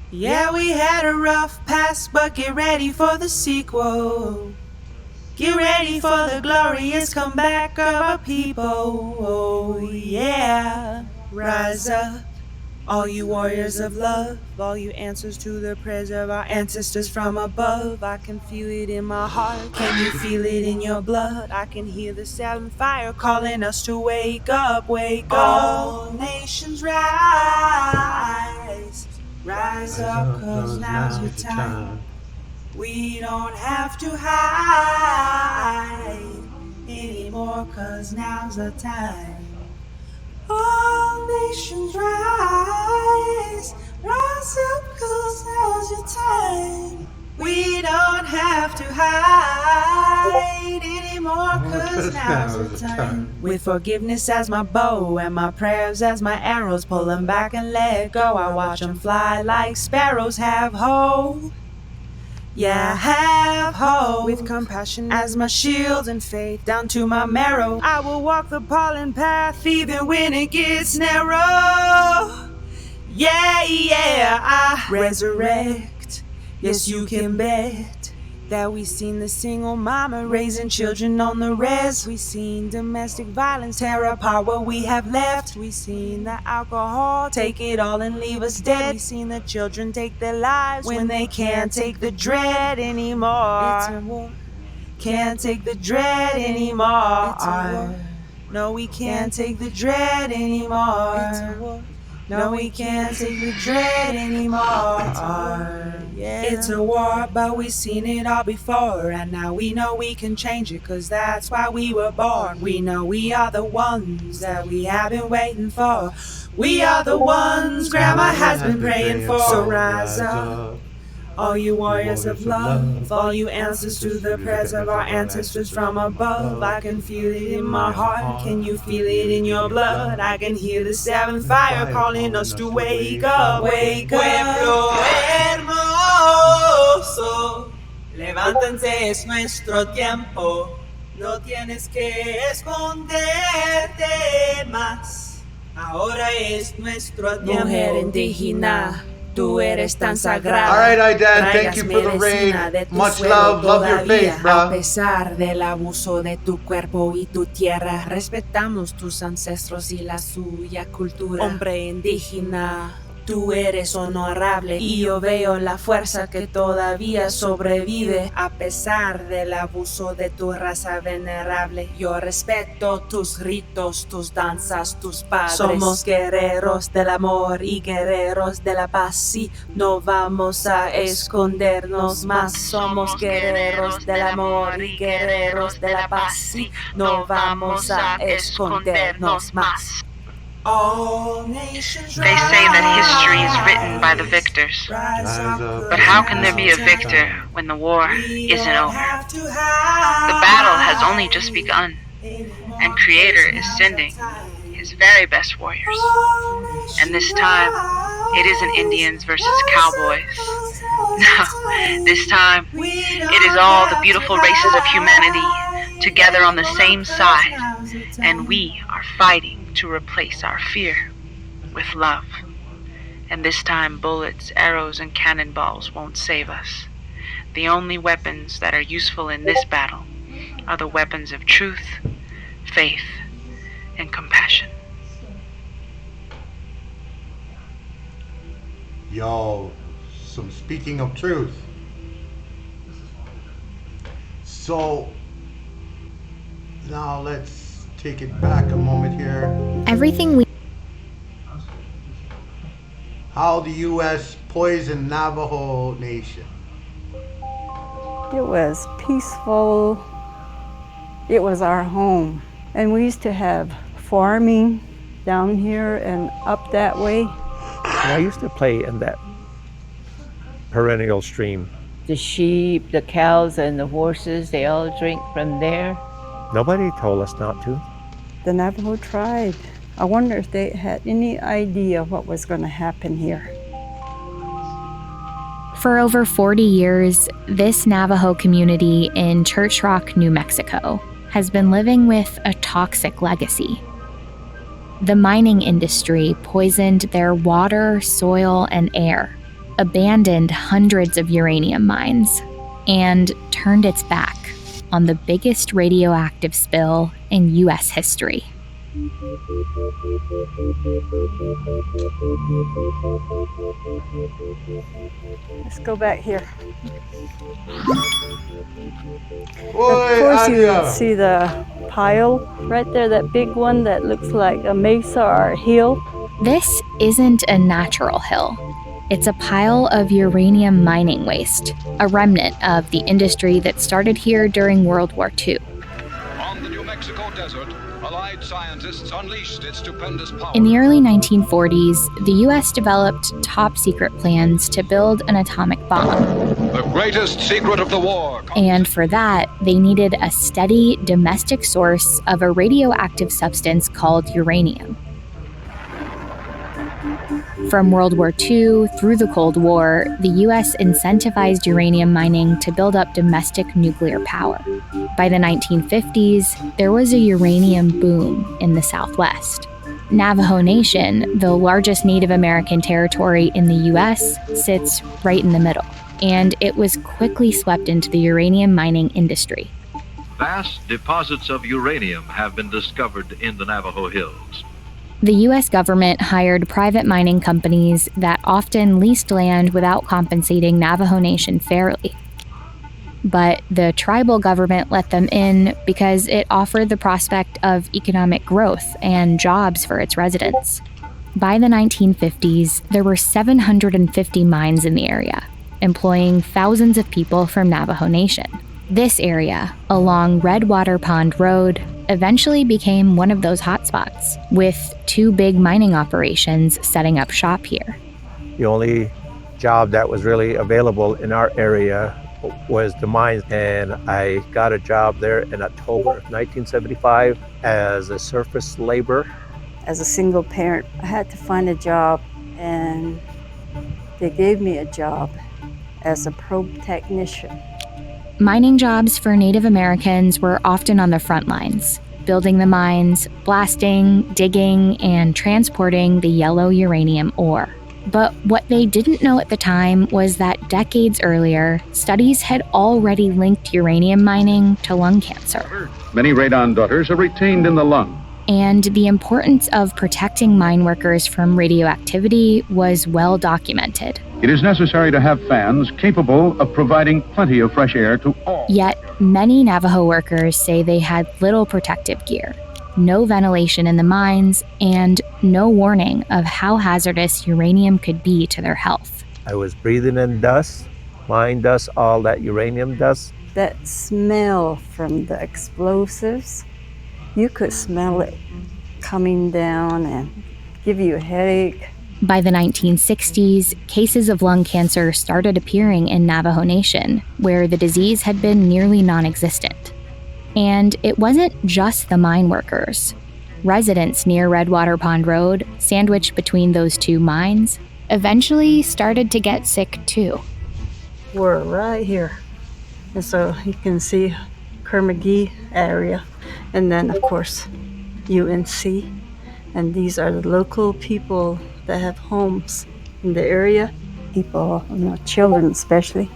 Yeah, we had a rough past, but get ready for the sequel. Get ready for the glorious comeback of our people. Oh, yeah. Rise up, all you warriors of love, all you answers to the prayers of our ancestors from above. I can feel it in my heart. Can you feel it in your blood? I can hear the seventh fire calling us to wake up, wake up. All nations rise. Rise up, cause now's your time. We don't have to hide anymore, cause now's the time. All nations rise, rise up, cause now's your time. We don't have to hide anymore, cause now's the time. With forgiveness as my bow and my prayers as my arrows, pull them back and let go. I watch them fly like sparrows. Have hope. Yeah, have hope. With compassion as my shield and faith down to my marrow, I will walk the pollen path even when it gets narrow. Yeah, I resurrect. Yes, you can bet that we seen the single mama raising children on the res. We seen domestic violence tear apart what we have left. We seen the alcohol take it all and leave us dead. We seen the children take their lives when they can't take the dread anymore. It's a war. Can't take the dread anymore. It's a war. No, we can't take the dread anymore. It's a war. No, we can't take the dread anymore. It's a war, but we've seen it all before. And now we know we can change it, cause that's why we were born. We know we are the ones that we have been waiting for. We are the ones Grandma has been praying for. So rise up, all you warriors of love, all you answers to the prayers of our ancestors from above. I can feel it in my heart. Can you feel it in your blood? I can hear the seventh fire calling us to wake up, wake up. Pueblo hermoso, levántense, es nuestro tiempo. No tienes que esconderte más. Ahora es nuestro tiempo. Mujer indígena, tú eres tan sagrada. All right, Idan, thank you for the raid. Much love. Love your face, bro. A pesar del abuso de tu cuerpo y tu tierra, respetamos tus ancestros y la suya cultura. Hombre indígena, tú eres honorable y yo veo la fuerza que todavía sobrevive a pesar del abuso de tu raza venerable. Yo respeto tus ritos, tus danzas, tus padres. Somos guerreros del amor y guerreros de la paz y no vamos a escondernos más. Somos guerreros del amor y guerreros de la paz y no vamos a escondernos más. They say that history is written by the victors. But how can there be a victor when the war isn't over? The battle has only just begun, and Creator is sending His very best warriors. And this time, it isn't Indians versus cowboys. No, this time, it is all the beautiful races of humanity together on the same side, and we are fighting to replace our fear with love. And this time bullets, arrows, and cannonballs won't save us. The only weapons that are useful in this battle are the weapons of truth, faith, and compassion. Yo, some speaking of truth. So now let's take it back a moment here. Everything we How the U.S. poisoned Navajo Nation. It was peaceful. It was our home. And we used to have farming down here and up that way. And I used to play in that perennial stream. The sheep, the cows, and the horses, they all drink from there. Nobody told us not to. The Navajo tribe. I wonder if they had any idea what was going to happen here. For over 40 years, this Navajo community in Church Rock, New Mexico, has been living with a toxic legacy. The mining industry poisoned their water, soil, and air, abandoned hundreds of uranium mines, and turned its back on the biggest radioactive spill in U.S. history. Let's go back here. Boy, Of course, you Anya. see the pile right there, that big one that looks like a mesa or a hill. This isn't a natural hill. It's a pile of uranium mining waste, a remnant of the industry that started here during World War II. On the New Mexico desert, Allied scientists unleashed its stupendous power. In the early 1940s, the U.S. developed top-secret plans to build an atomic bomb. The greatest secret of the war. And for that, they needed a steady domestic source of a radioactive substance called uranium. From World War II through the Cold War, the U.S. incentivized uranium mining to build up domestic nuclear power. By the 1950s, there was a uranium boom in the Southwest. Navajo Nation, the largest Native American territory in the U.S., sits right in the middle, and it was quickly swept into the uranium mining industry. Vast deposits of uranium have been discovered in the Navajo Hills. The U.S. government hired private mining companies that often leased land without compensating Navajo Nation fairly. But the tribal government let them in because it offered the prospect of economic growth and jobs for its residents. By the 1950s, there were 750 mines in the area, employing thousands of people from Navajo Nation. This area, along Redwater Pond Road, eventually became one of those hotspots, with 2 big mining operations setting up shop here. The only job that was really available in our area was the mines, and I got a job there in October 1975 as a surface laborer. As a single parent, I had to find a job, and they gave me a job as a probe technician. Mining jobs for Native Americans were often on the front lines, building the mines, blasting, digging, and transporting the yellow uranium ore. But what they didn't know at the time was that decades earlier, studies had already linked uranium mining to lung cancer. Many radon daughters are retained in the lung. And the importance of protecting mine workers from radioactivity was well documented. It is necessary to have fans capable of providing plenty of fresh air to all. Yet, many Navajo workers say they had little protective gear, no ventilation in the mines, and no warning of how hazardous uranium could be to their health. I was breathing in dust, mine dust, all that uranium dust. That smell from the explosives, you could smell it coming down and give you a headache. By the 1960s, cases of lung cancer started appearing in Navajo Nation, where the disease had been nearly non-existent. And it wasn't just the mine workers. Residents near Redwater Pond Road, sandwiched between those 2 mines, eventually started to get sick too. We're right here. And so you can see Kerr-McGee area, and then of course UNC. And these are the local people that have homes in the area. People, children especially,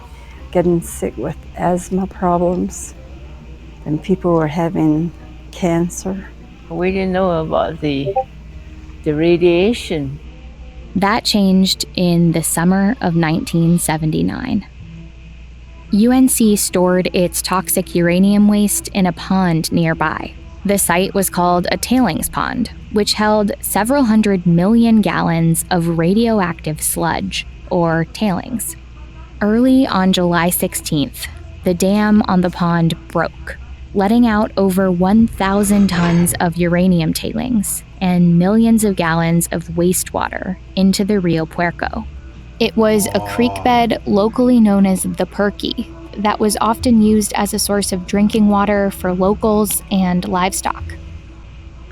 getting sick with asthma problems. And people were having cancer. We didn't know about the radiation. That changed in the summer of 1979. UNC stored its toxic uranium waste in a pond nearby. The site was called a tailings pond, which held several 100 million gallons of radioactive sludge, or tailings. Early on July 16th, the dam on the pond broke, letting out over 1,000 tons of uranium tailings and millions of gallons of wastewater into the Rio Puerco. It was a creek bed locally known as the Perky that was often used as a source of drinking water for locals and livestock.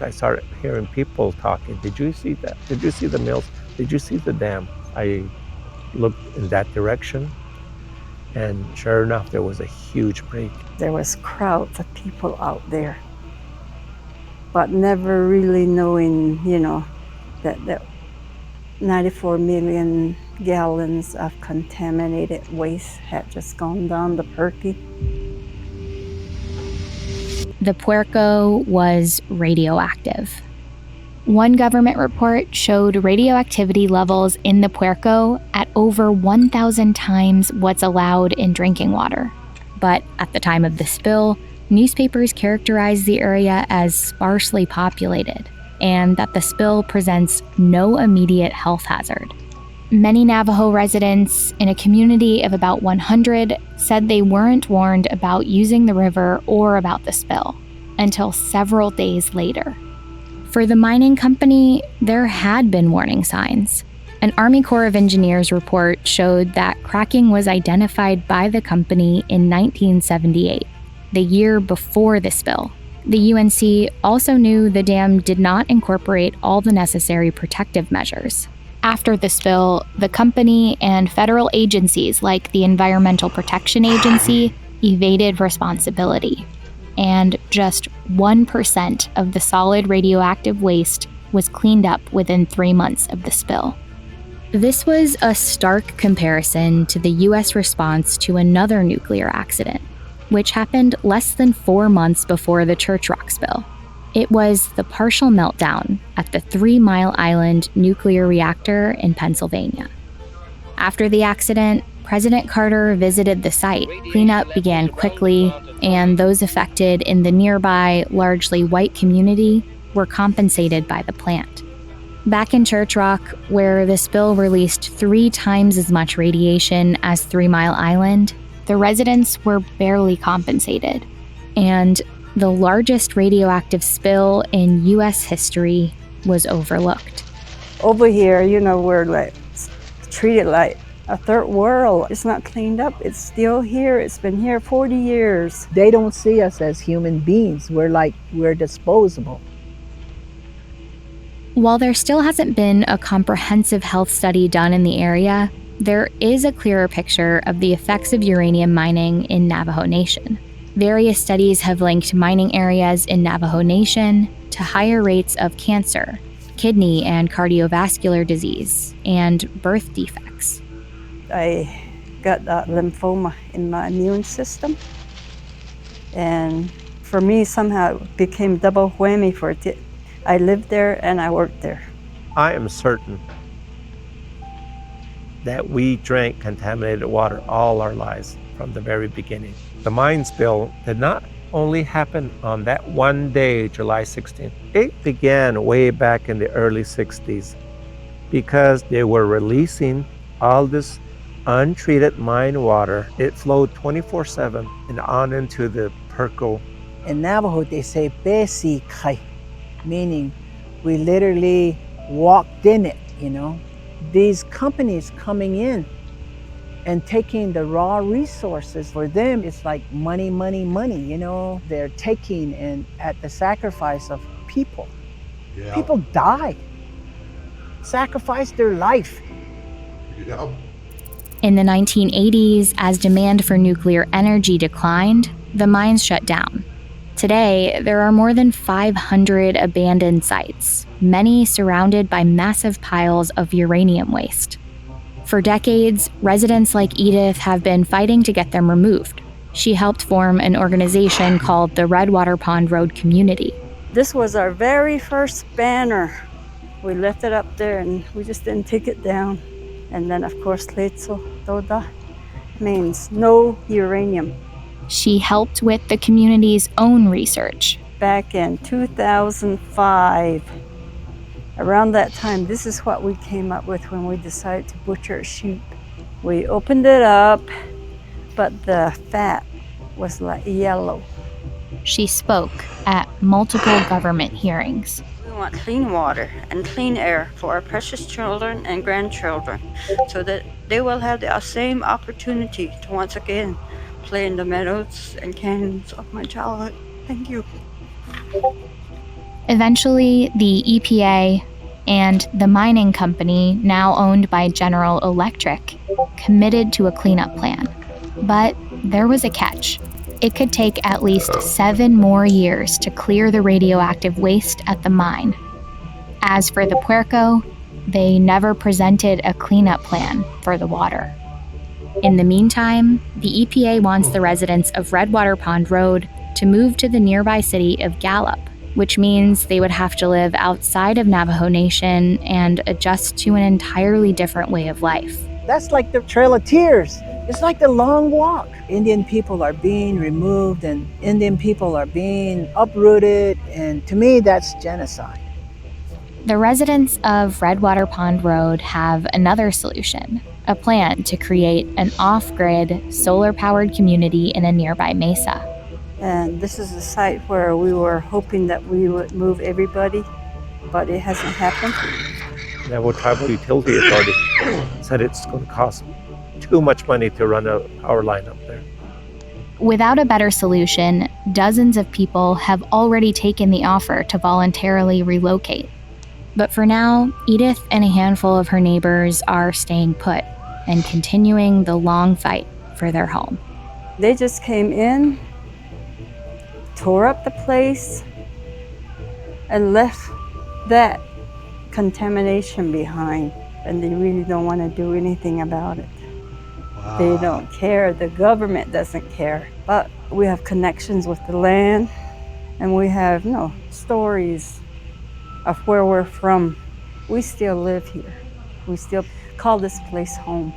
I started hearing people talking. Did you see that? Did you see the mills? Did you see the dam? I looked in that direction, and sure enough, there was a huge break. There was crowds of people out there, but never really knowing, that 94 million gallons of contaminated waste had just gone down the Perky. the Puerco was radioactive. One government report showed radioactivity levels in the Puerco at over 1,000 times what's allowed in drinking water. But at the time of the spill, newspapers characterized the area as sparsely populated, and that the spill presents no immediate health hazard. Many Navajo residents in a community of about 100 said they weren't warned about using the river or about the spill until several days later. For the mining company, there had been warning signs. An Army Corps of Engineers report showed that cracking was identified by the company in 1978, the year before the spill. The UNC also knew the dam did not incorporate all the necessary protective measures. After the spill, the company and federal agencies like the Environmental Protection Agency evaded responsibility, and just 1% of the solid radioactive waste was cleaned up within 3 months of the spill. This was a stark comparison to the US response to another nuclear accident, which happened less than 4 months before the Church Rock spill. It was the partial meltdown at the 3 Mile Island nuclear reactor in Pennsylvania. After the accident, President Carter visited the site. Cleanup began quickly, and those affected in the nearby, largely white community were compensated by the plant. Back in Church Rock, where the spill released 3 times as much radiation as 3 Mile Island, the residents were barely compensated. And the largest radioactive spill in U.S. history was overlooked. Over here, we're like treated like a third world. It's not cleaned up. It's still here. It's been here 40 years. They don't see us as human beings. We're disposable. While there still hasn't been a comprehensive health study done in the area, there is a clearer picture of the effects of uranium mining in Navajo Nation. Various studies have linked mining areas in Navajo Nation to higher rates of cancer, kidney and cardiovascular disease, and birth defects. I got lymphoma in my immune system, and for me somehow it became double whammy for it. I lived there and I worked there. I am certain that we drank contaminated water all our lives from the very beginning. The mine spill did not only happen on that one day, July 16th. It began way back in the early 60s because they were releasing all this untreated mine water. It flowed 24/7 and on into the Puerco. In Navajo, they say "besi kai," meaning we literally walked in it, These companies coming in and taking the raw resources, for them, it's like money, money, money, They're taking and at the sacrifice of people. Yeah. People died, sacrificed their life. Yep. In the 1980s, as demand for nuclear energy declined, the mines shut down. Today, there are more than 500 abandoned sites, many surrounded by massive piles of uranium waste. For decades, residents like Edith have been fighting to get them removed. She helped form an organization called the Redwater Pond Road Community. This was our very first banner. We left it up there and we just didn't take it down. And then, of course, Letso Toda means no uranium. She helped with the community's own research. Back in 2005, around that time, this is what we came up with when we decided to butcher a sheep. We opened it up, but the fat was like yellow. She spoke at multiple government hearings. We want clean water and clean air for our precious children and grandchildren so that they will have the same opportunity to once again play in the meadows and canyons of my childhood. Thank you. Eventually, the EPA and the mining company, now owned by General Electric, committed to a cleanup plan. But there was a catch. It could take at least 7 more years to clear the radioactive waste at the mine. As for the Puerco, they never presented a cleanup plan for the water. In the meantime, the EPA wants the residents of Redwater Pond Road to move to the nearby city of Gallup, which means they would have to live outside of Navajo Nation and adjust to an entirely different way of life. That's like the Trail of Tears. It's like the long walk. Indian people are being removed and Indian people are being uprooted, and to me, that's genocide. The residents of Redwater Pond Road have another solution, a plan to create an off-grid, solar-powered community in a nearby mesa. And this is the site where we were hoping that we would move everybody, but it hasn't happened. Navajo Tribal Utility Authority said it's going to cost too much money to run a power line up there. Without a better solution, dozens of people have already taken the offer to voluntarily relocate. But for now, Edith and a handful of her neighbors are staying put and continuing the long fight for their home. They just came in, tore up the place, and left that contamination behind, and they really don't want to do anything about it. Wow. They don't care. The government doesn't care. But we have connections with the land, and we have stories of where we're from. We still live here. We still call this place home.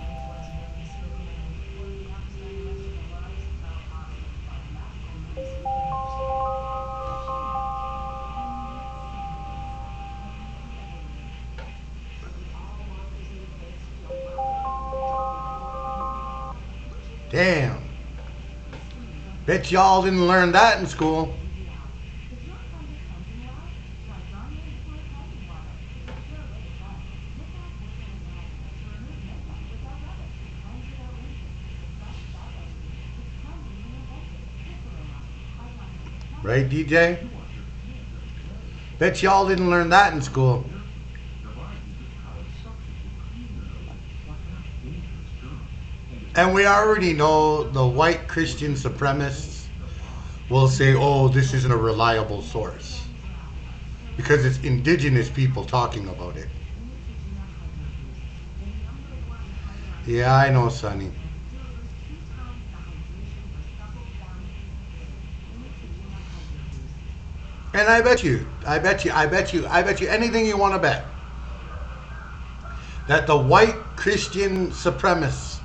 Damn. Bet y'all didn't learn that in school. Right, DJ? Bet y'all didn't learn that in school. And we already know the white Christian supremacists will say, oh, this isn't a reliable source. Because it's indigenous people talking about it. Yeah, I know, Sonny. And I bet you anything you want to bet that the white Christian supremacists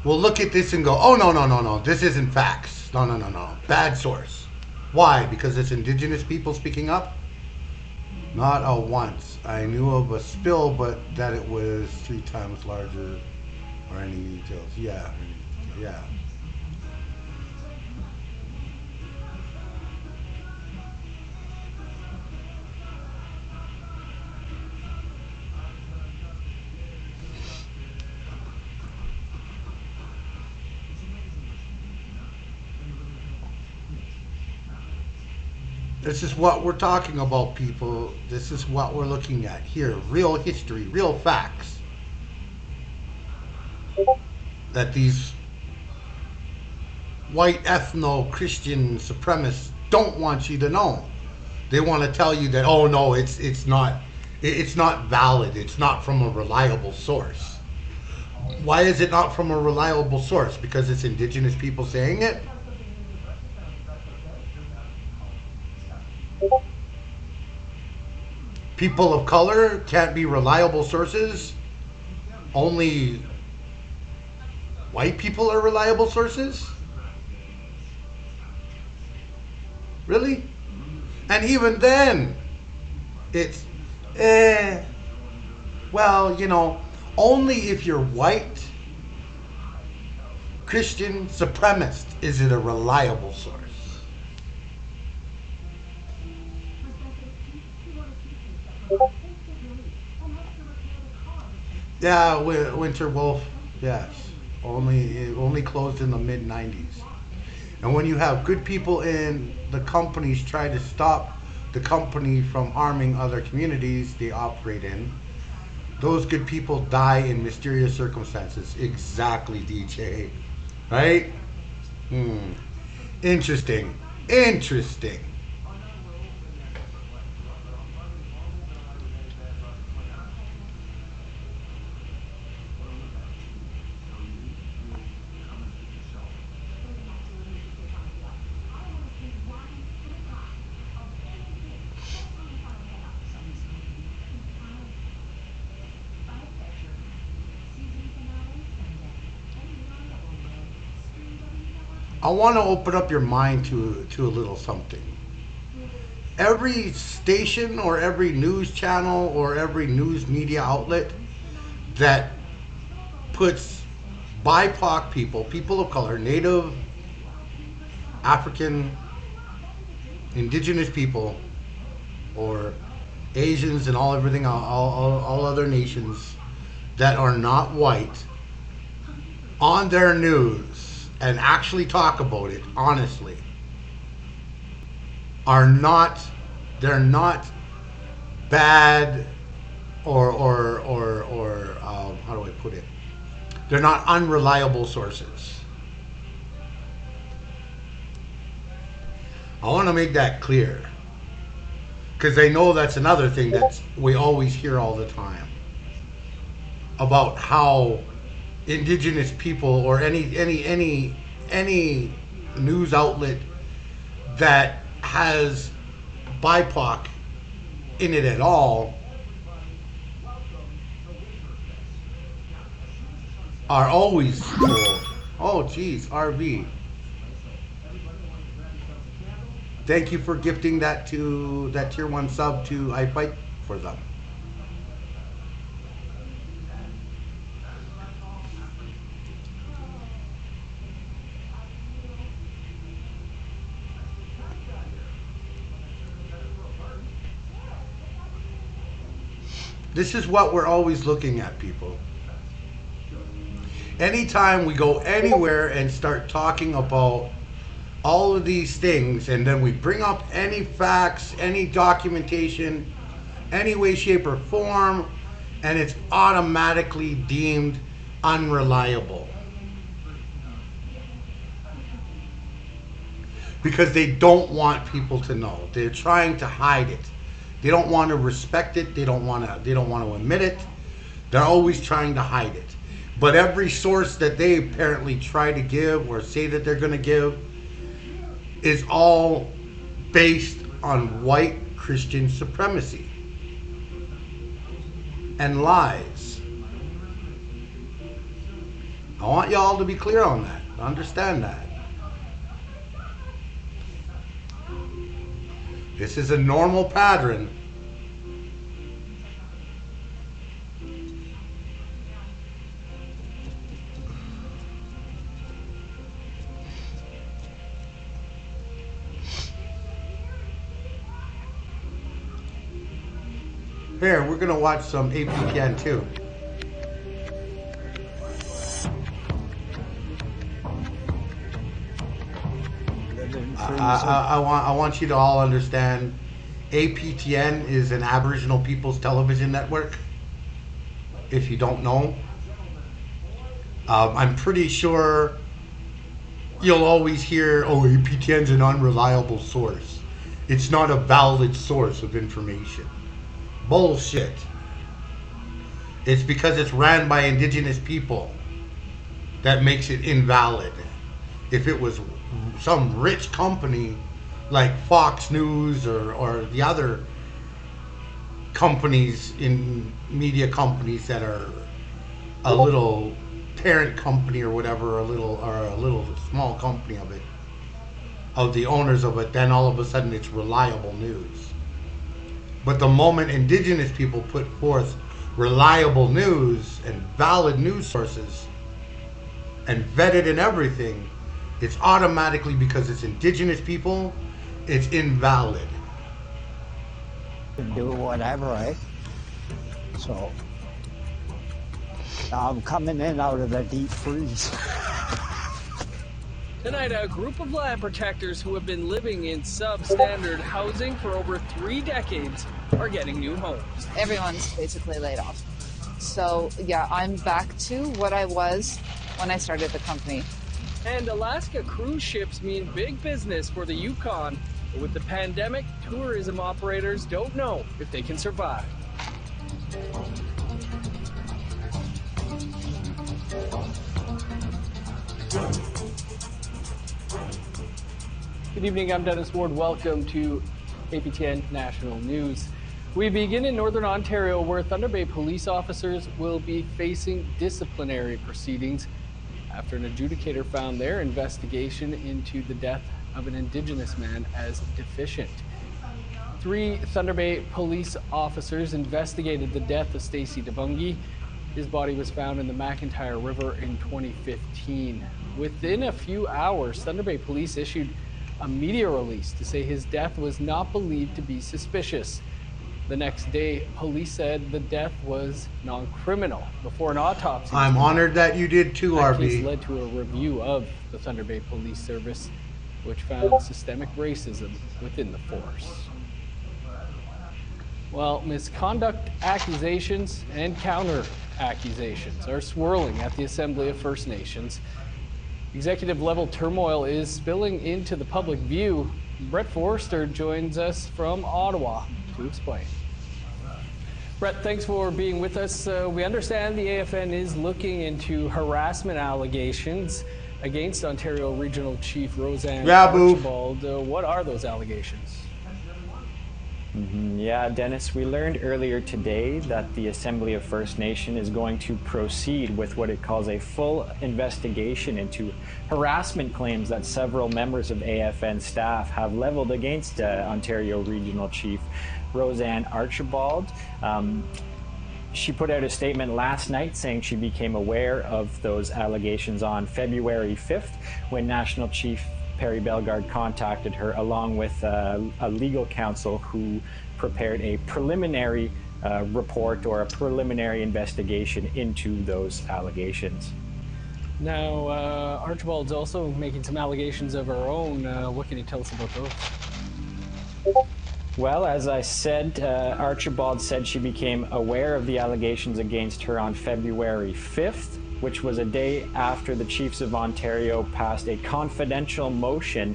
will look at this and go, oh, no, this isn't facts. No. Bad source. Why? Because it's indigenous people speaking up? Not a once. I knew of a spill, but that it was 3 times larger or any details. Yeah. This is what we're talking about, people. This is what we're looking at here. Real history, real facts. That these white ethno-Christian supremacists don't want you to know. They want to tell you that, oh no, it's not valid. It's not from a reliable source. Why is it not from a reliable source? Because it's indigenous people saying it? People of color can't be reliable sources? Only white people are reliable sources? Really? And even then, it's, well, only if you're white, Christian supremacist, is it a reliable source. Yeah, Winter Wolf, yes. Only closed in the mid-90s. And when you have good people in the companies try to stop the company from harming other communities they operate in, those good people die in mysterious circumstances. Exactly, DJ. Right? Interesting. I want to open up your mind to a little something. Every station or every news channel or every news media outlet that puts BIPOC people, people of color, Native, African, indigenous people, or Asians and all other nations that are not white on their news and actually talk about it honestly they're not bad or how do I put it? They're not unreliable sources. I want to make that clear because I know that's another thing that we always hear all the time about how indigenous people or any news outlet that has BIPOC in it at all are always told, oh geez, RV, thank you for gifting that tier 1 sub to I Fight for Them. This is what we're always looking at, people. Anytime we go anywhere and start talking about all of these things, and then we bring up any facts, any documentation, any way, shape, or form, and it's automatically deemed unreliable. Because they don't want people to know. They're trying to hide it. They don't want to respect it. They don't want to admit it. They're always trying to hide it. But every source that they apparently try to give or say that they're going to give is all based on white Christian supremacy and lies. I want y'all to be clear on that. Understand that. This is a normal pattern. Here, we're gonna watch some APTN too. I want you to all understand APTN is an Aboriginal People's Television Network. If you don't know, I'm pretty sure you'll always hear, oh, APTN's an unreliable source. It's not a valid source of information. Bullshit. It's because it's ran by indigenous people that makes it invalid. If it was some rich company like Fox News or the other companies in media companies that are a little parent company or whatever, a little small company of the owners of it, then all of a sudden it's reliable news. But the moment indigenous people put forth reliable news and valid news sources and vetted and everything, it's automatically, because it's indigenous people, it's invalid. Do whatever, right? So now I'm coming in out of the deep freeze. Tonight, a group of land protectors who have been living in substandard housing for over 3 decades are getting new homes. Everyone's basically laid off. So yeah, I'm back to what I was when I started the company. And Alaska cruise ships mean big business for the Yukon. But with the pandemic, tourism operators don't know if they can survive. Good evening, I'm Dennis Ward. Welcome to APTN National News. We begin in Northern Ontario, where Thunder Bay police officers will be facing disciplinary proceedings after an adjudicator found their investigation into the death of an indigenous man as deficient. 3 Thunder Bay police officers investigated the death of Stacey DeBungy. His body was found in the McIntyre River in 2015. Within a few hours, Thunder Bay police issued a media release to say his death was not believed to be suspicious. The next day, police said the death was non-criminal before an autopsy. I'm honored that you did too, that RB. case led to a review of the Thunder Bay Police Service, which found systemic racism within the force. Well, misconduct accusations and counter accusations are swirling at the Assembly of First Nations. Executive level turmoil is spilling into the public view. Brett Forrester joins us from Ottawa to explain. Brett, thanks for being with us. We understand the AFN is looking into harassment allegations against Ontario Regional Chief Roseanne Archibald. What are those allegations? Yeah, Dennis, we learned earlier today that the Assembly of First Nation is going to proceed with what it calls a full investigation into harassment claims that several members of AFN staff have leveled against Ontario Regional Chief Roseanne Archibald. She put out a statement last night saying she became aware of those allegations on February 5th when National Chief Perry Bellegarde contacted her along with a legal counsel who prepared a preliminary report or a preliminary investigation into those allegations. Now, Archibald's also making some allegations of her own. What can you tell us about those? Well, as I said, Archibald said she became aware of the allegations against her on February 5th, which was a day after the Chiefs of Ontario passed a confidential motion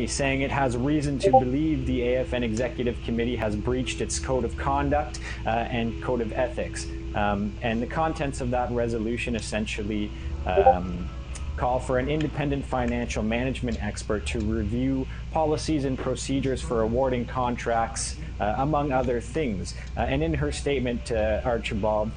saying it has reason to believe the AFN Executive Committee has breached its code of conduct and code of ethics. And the contents of that resolution essentially call for an independent financial management expert to review policies and procedures for awarding contracts, among other things. And in her statement, Archibald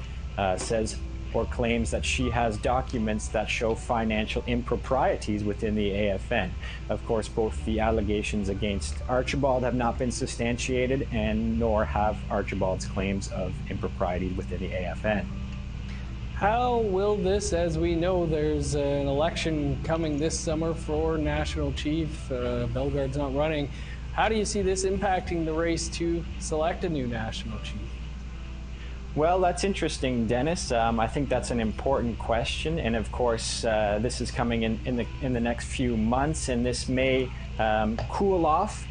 says or claims that she has documents that show financial improprieties within the AFN. Of course, both the allegations against Archibald have not been substantiated, and nor have Archibald's claims of impropriety within the AFN. How will this, as we know, there's an election coming this summer for National Chief. Bellegarde's not running. How do you see this impacting the race to select a new National Chief? Well, that's interesting, Dennis. I think that's an important question, and of course, this is coming in the next few months, and this may cool off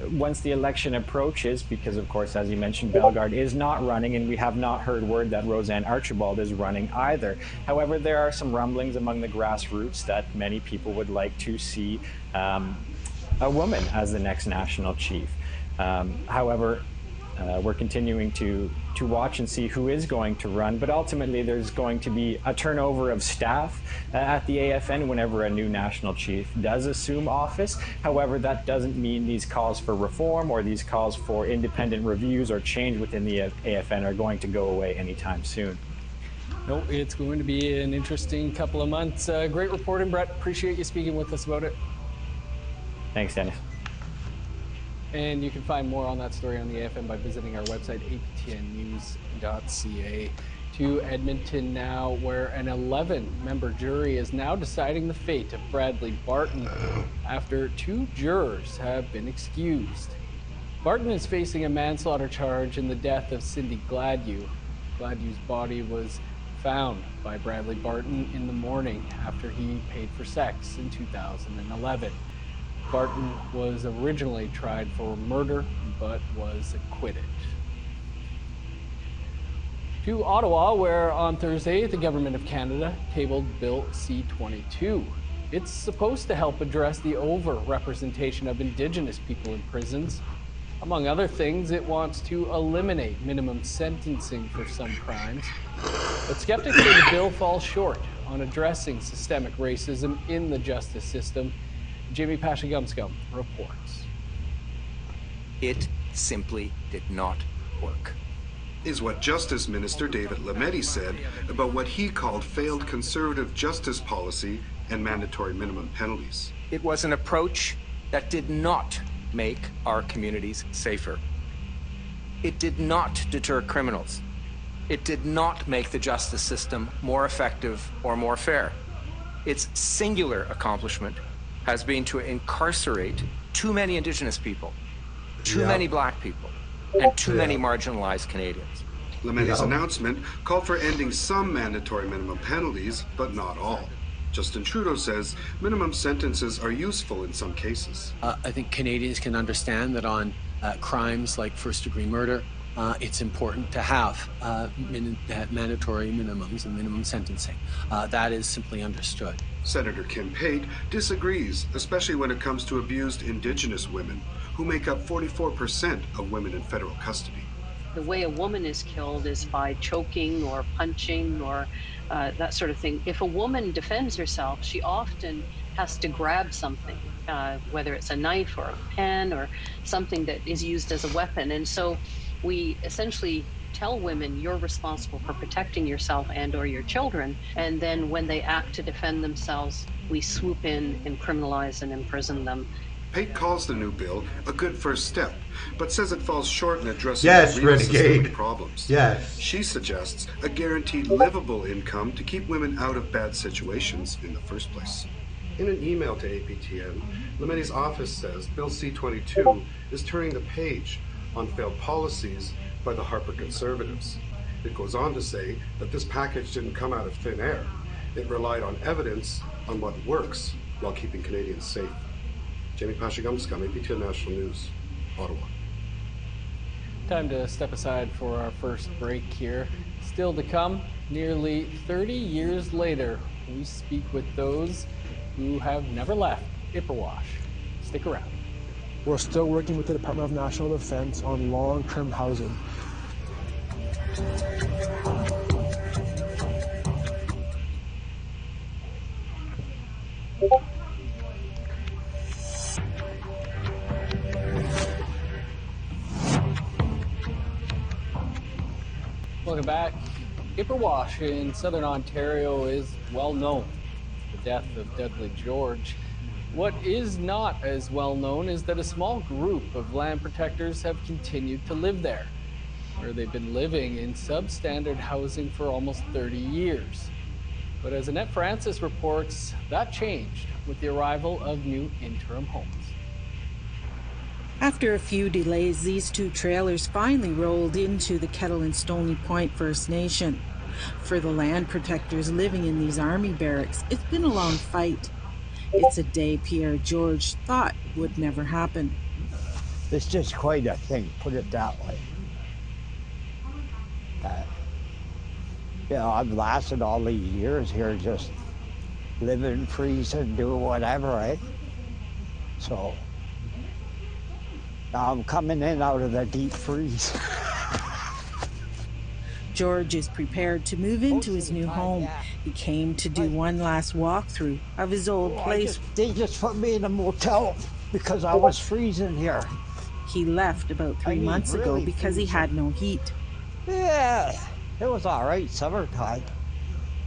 once the election approaches, because of course, as you mentioned, Bellegarde is not running, and we have not heard word that Roseanne Archibald is running either. However, there are some rumblings among the grassroots that many people would like to see a woman as the next National Chief. However, we're continuing to watch and see who is going to run, but ultimately there's going to be a turnover of staff at the AFN whenever a new National Chief does assume office. However, that doesn't mean these calls for reform or these calls for independent reviews or change within the AFN are going to go away anytime soon. No, it's going to be an interesting couple of months. Great reporting, Brett. Appreciate you speaking with us about it. Thanks, Dennis. And you can find more on that story on the AFN by visiting our website, aptnnews.ca. To Edmonton now, where an 11-member jury is now deciding the fate of Bradley Barton after 2 jurors have been excused. Barton is facing a manslaughter charge in the death of Cindy Gladue. Gladue's body was found by Bradley Barton in the morning after he paid for sex in 2011. Barton was originally tried for murder, but was acquitted. To Ottawa, where on Thursday, the Government of Canada tabled Bill C-22. It's supposed to help address the over-representation of Indigenous people in prisons. Among other things, it wants to eliminate minimum sentencing for some crimes. But skeptics say the bill falls short on addressing systemic racism in the justice system. Jamie Pashagumscum reports. It simply did not work. is what Justice Minister David Lametti said about what he called failed conservative justice policy and mandatory minimum penalties. It was an approach that did not make our communities safer. It did not deter criminals. It did not make the justice system more effective or more fair. Its singular accomplishment has been to incarcerate too many Indigenous people, too many Black people, and too many marginalized Canadians. Lametti's announcement called for ending some mandatory minimum penalties, but not all. Justin Trudeau says minimum sentences are useful in some cases. I think Canadians can understand that on crimes like first-degree murder, it's important to have mandatory minimums and minimum sentencing. That is simply understood. Senator Kim Pate disagrees, especially when it comes to abused Indigenous women, who make up 44% of women in federal custody. The way a woman is killed is by choking or punching or that sort of thing. If a woman defends herself, she often has to grab something, whether it's a knife or a pen or something that is used as a weapon. And so we essentially tell women, you're responsible for protecting yourself and or your children. And then when they act to defend themselves, we swoop in and criminalize and imprison them. Pate calls the new bill a good first step, but says it falls short in addressing Yes, real systemic Renegade. problems. Yes. She suggests a guaranteed livable income to keep women out of bad situations in the first place. In an email to APTN, Lametti's office says Bill C-22 is turning the page on failed policies by the Harper Conservatives. It goes on to say that this package didn't come out of thin air. It relied on evidence on what works while keeping Canadians safe. Jamie Pashagumskam, APTN National News, Ottawa. Time to step aside for our first break here. Still to come, nearly 30 years later, we speak with those who have never left Ipperwash. Stick around. We're still working with the Department of National Defense on long-term housing. Welcome back. Ipperwash in southern Ontario is well known for the death of Dudley George. What is not as well known is that a small group of land protectors have continued to live there, where they've been living in substandard housing for almost 30 years. But as Annette Francis reports, that changed with the arrival of new interim homes. After a few delays, these two trailers finally rolled into the Kettle and Stony Point First Nation. For the land protectors living in these army barracks, it's been a long fight. It's a day Pierre George thought would never happen. It's just quite a thing, put it that way. I've lasted all these years here just living, freezing, doing whatever, right? So now I'm coming in out of the deep freeze. George is prepared to move into his new home. He came to do one last walkthrough of his old place. They just put me in a motel because I was freezing here. He left about 3 months ago because he had no heat. Yeah, it was all right, summertime.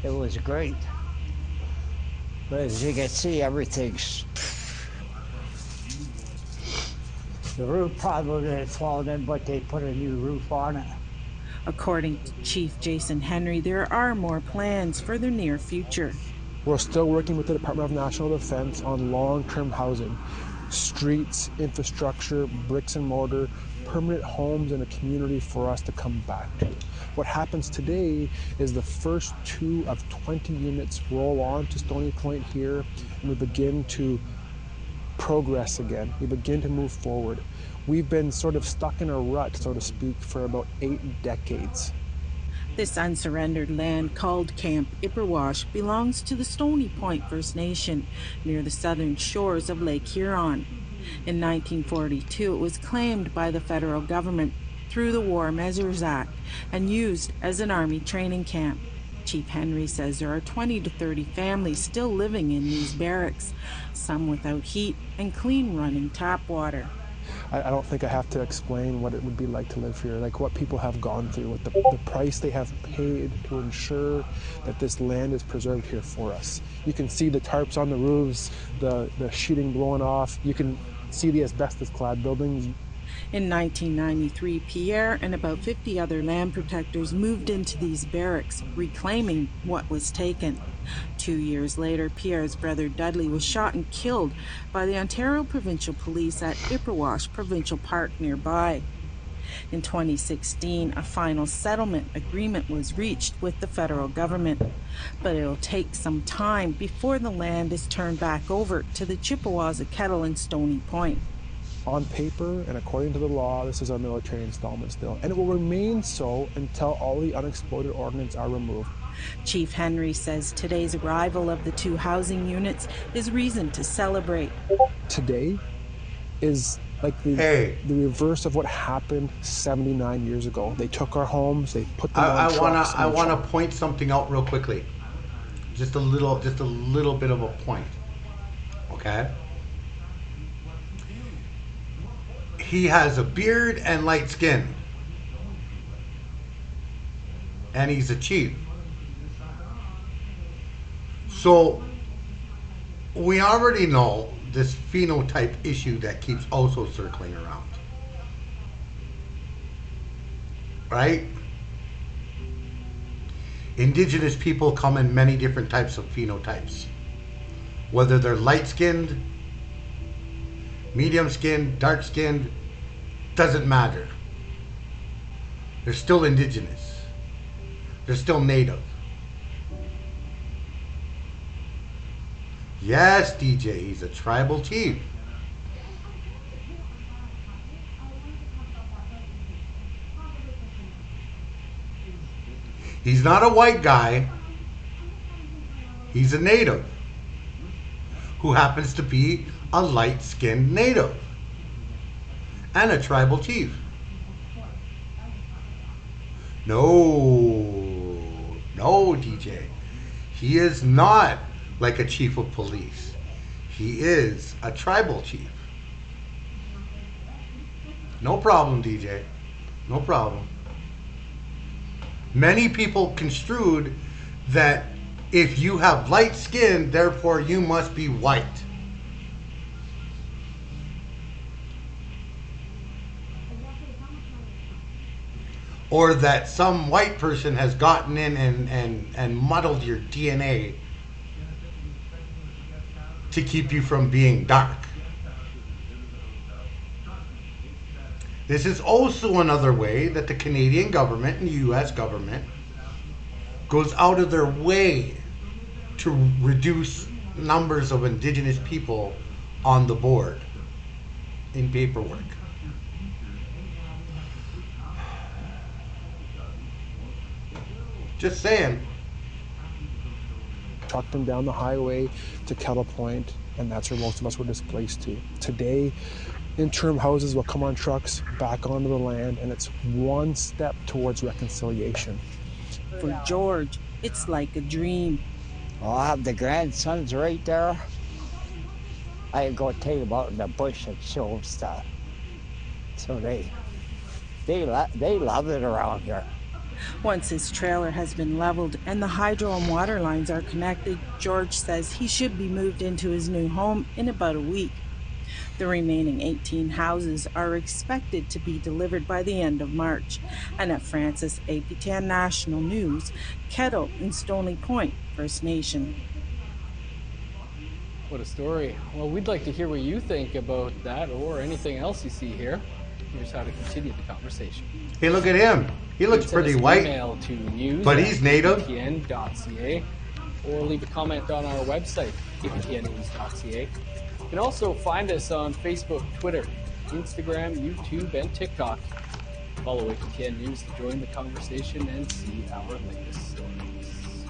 It was great. But as you can see, everything's... The roof probably had fallen in, but they put a new roof on it. According to Chief Jason Henry, there are more plans for the near future. We're still working with the Department of National Defense on long-term housing, streets, infrastructure, bricks and mortar, permanent homes, and a community for us to come back to. What happens today is the first 2 of 20 units roll on to Stony Point here, and we begin to progress again. We begin to move forward. We've been sort of stuck in a rut, so to speak, for about 8 decades. This unsurrendered land called Camp Ipperwash belongs to the Stony Point First Nation near the southern shores of Lake Huron. In 1942, it was claimed by the federal government through the War Measures Act and used as an army training camp. Chief Henry says there are 20 to 30 families still living in these barracks, some without heat and clean running tap water. I don't think I have to explain what it would be like to live here, like what people have gone through, what the price they have paid to ensure that this land is preserved here for us. You can see the tarps on the roofs, the sheeting blowing off. You can see the asbestos-clad buildings. In 1993, Pierre and about 50 other land protectors moved into these barracks, reclaiming what was taken. 2 years later, Pierre's brother Dudley was shot and killed by the Ontario Provincial Police at Ipperwash Provincial Park nearby. In 2016, a final settlement agreement was reached with the federal government, but it'll take some time before the land is turned back over to the Chippewas of Kettle and Stony Point. On paper and according to the law, this is our military installment still, and it will remain so until all the unexploded ordnance are removed. Chief Henry says today's arrival of the 2 housing units is reason to celebrate. Today is like the reverse of what happened 79 years ago. They took our homes, they put them on trucks. I wanna point something out real quickly. Just a little bit of a point. Okay? He has a beard and light skin. And he's a chief. So we already know this phenotype issue that keeps also circling around. Right? Indigenous people come in many different types of phenotypes. Whether they're light-skinned, medium-skinned, dark-skinned, doesn't matter. They're still indigenous. They're still native. Yes, DJ, he's a tribal chief. He's not a white guy. He's a native who happens to be a light-skinned native and a tribal chief. No, DJ. He is not like a chief of police. He is a tribal chief. No problem, DJ. No problem. Many people construed that if you have light skin, therefore you must be white. Or that some white person has gotten in and muddled your DNA to keep you from being dark. This is also another way that the Canadian government and the US government goes out of their way to reduce numbers of Indigenous people on the board in paperwork. Just saying. Trucked them down the highway to Kettle Point, and that's where most of us were displaced to. Today, interim houses will come on trucks back onto the land, and it's one step towards reconciliation. For George, it's like a dream. I'll have the grandsons right there. I can go take them out in the bush and show them stuff. So they love it around here. Once his trailer has been leveled and the hydro and water lines are connected, George says he should be moved into his new home in about a week. The remaining 18 houses are expected to be delivered by the end of March. And at Francis, APTN National News, Kettle and Stony Point First Nation. What a story. Well, we'd like to hear what you think about that or anything else you see here. Here's how to continue the conversation. Hey, look at him. He looks pretty white, email to news but he's native. aptn.ca, or leave a comment on our website, aptnnews.ca. You can also find us on Facebook, Twitter, Instagram, YouTube, and TikTok. Follow APTN News to join the conversation and see our latest stories.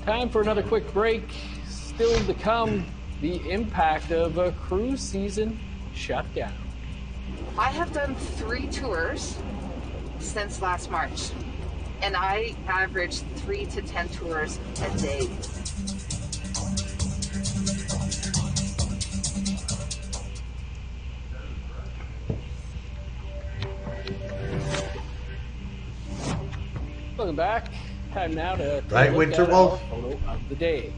Time for another quick break. Still to come, the impact of a cruise season shutdown. I have done 3 tours since last March, and I averaged 3 to 10 tours a day. Welcome back. Time now to take Right, a look Winter at Wolf? our photo of the day.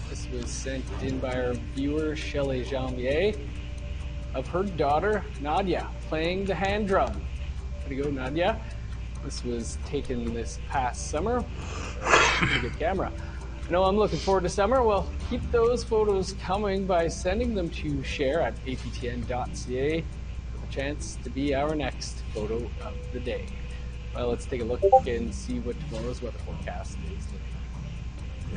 This was sent in by our viewer, Shelley Janvier, of her daughter, Nadia, playing the hand drum. Way to go, Nadia. This was taken this past summer. Pretty good camera. I know I'm looking forward to summer. Well, keep those photos coming by sending them to share@aptn.ca for the chance to be our next photo of the day. Well, let's take a look and see what tomorrow's weather forecast is like.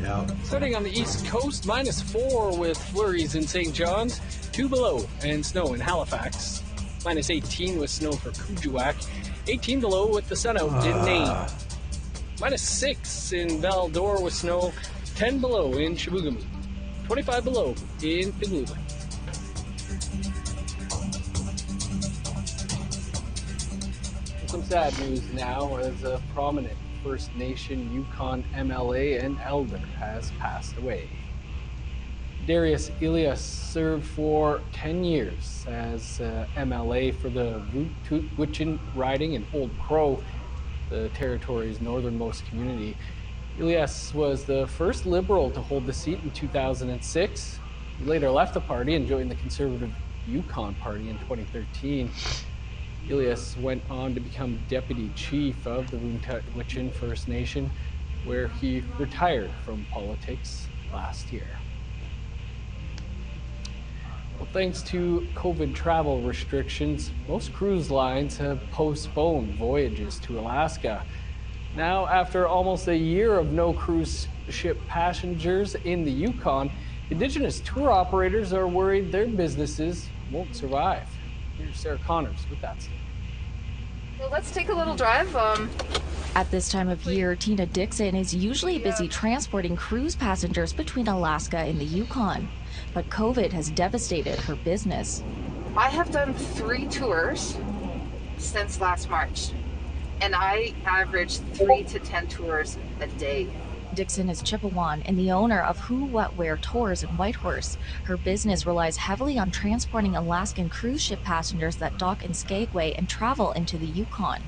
Yeah. Starting on the east coast, -4 with flurries in St. John's, 2 below and snow in Halifax, -18 with snow for Kuujjuaq, 18 below with the sun out in Nain, -6 in Val-d'Or with snow, 10 below in Chibougamau, 25 below in Igloolik. Some sad news now as a prominent First Nation Yukon MLA and elder has passed away. Darius Ilias served for 10 years as MLA for the Witchin riding in Old Crow, the territory's northernmost community. Ilias was the first Liberal to hold the seat in 2006. He later left the party and joined the Conservative Yukon Party in 2013. Ilias went on to become deputy chief of the Witchin First Nation, where he retired from politics last year. Well, thanks to COVID travel restrictions, most cruise lines have postponed voyages to Alaska. Now, after almost a year of no cruise ship passengers in the Yukon, indigenous tour operators are worried their businesses won't survive. Here's Sarah Connors with that story. Well, let's take a little drive. At this time of year, Tina Dixon is usually busy transporting cruise passengers between Alaska and the Yukon. But COVID has devastated her business. I have done 3 tours since last March, and I average 3 to 10 tours a day. Dixon is Chippewan and the owner of Who, What, Where Tours in Whitehorse. Her business relies heavily on transporting Alaskan cruise ship passengers that dock in Skagway and travel into the Yukon.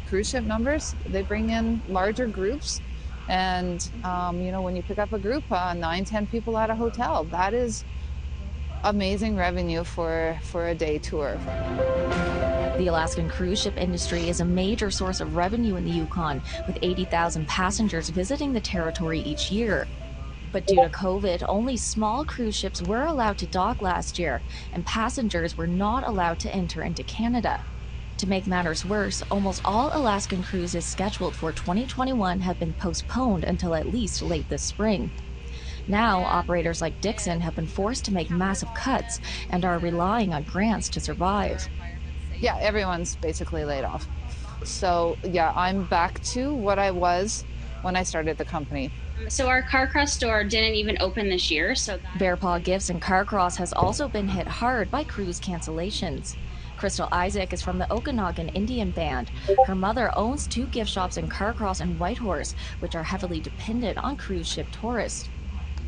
Cruise ship numbers, they bring in larger groups. And, when you pick up a group, 9, 10 people at a hotel, that is amazing revenue for a day tour. The Alaskan cruise ship industry is a major source of revenue in the Yukon, with 80,000 passengers visiting the territory each year. But due to COVID, only small cruise ships were allowed to dock last year, and passengers were not allowed to enter into Canada. To make matters worse, almost all Alaskan cruises scheduled for 2021 have been postponed until at least late this spring. Now, operators like Dixon have been forced to make massive cuts and are relying on grants to survive. Yeah, everyone's basically laid off. So, yeah, I'm back to what I was when I started the company. So our Carcross store didn't even open this year. Bearpaw Gifts in Carcross has also been hit hard by cruise cancellations. Crystal Isaac is from the Okanagan Indian Band. Her mother owns 2 gift shops in Carcross and Whitehorse, which are heavily dependent on cruise ship tourists.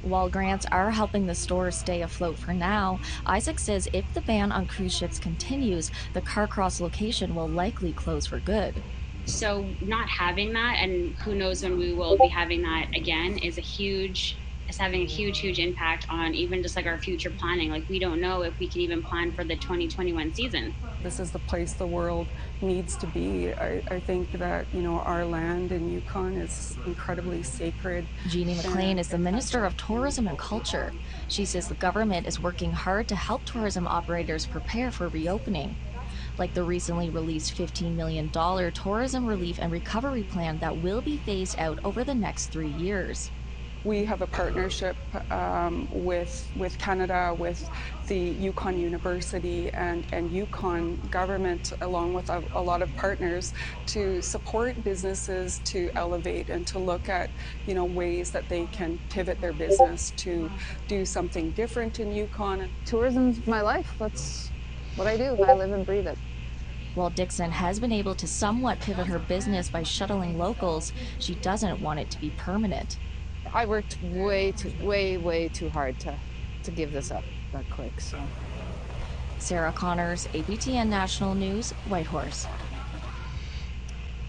While grants are helping the stores stay afloat for now, Isaac says if the ban on cruise ships continues, the Carcross location will likely close for good. So not having that, and who knows when we will be having that again, is having a huge impact on even just like our future planning. Like, we don't know if we can even plan for the 2021 season. This is the place the world needs to be. I think that, our land in Yukon is incredibly sacred. Jeannie McLean is the Minister of Tourism and Culture. She says the government is working hard to help tourism operators prepare for reopening, like the recently released $15 million tourism relief and recovery plan that will be phased out over the next 3 years. We have a partnership with Canada, with the Yukon University and Yukon government, along with a lot of partners, to support businesses to elevate and to look at, ways that they can pivot their business to do something different in Yukon. Tourism's my life. That's what I do. I live and breathe it. While Dixon has been able to somewhat pivot her business by shuttling locals, she doesn't want it to be permanent. I worked way too hard to give this up that quick. So, Sarah Connors, APTN National News, Whitehorse.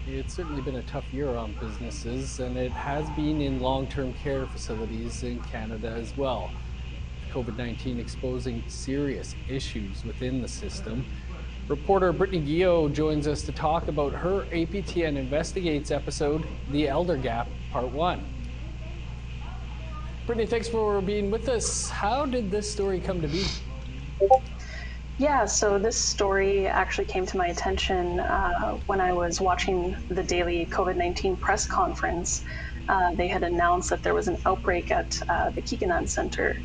It's certainly been a tough year on businesses, and it has been in long term care facilities in Canada as well. With COVID 19 exposing serious issues within the system. Reporter Brittany Guillot joins us to talk about her APTN Investigates episode, The Elder Gap, Part 1. Brittany, thanks for being with us. How did this story come to be? Yeah, so this story actually came to my attention when I was watching the daily COVID-19 press conference. They had announced that there was an outbreak at the Kikanan Center.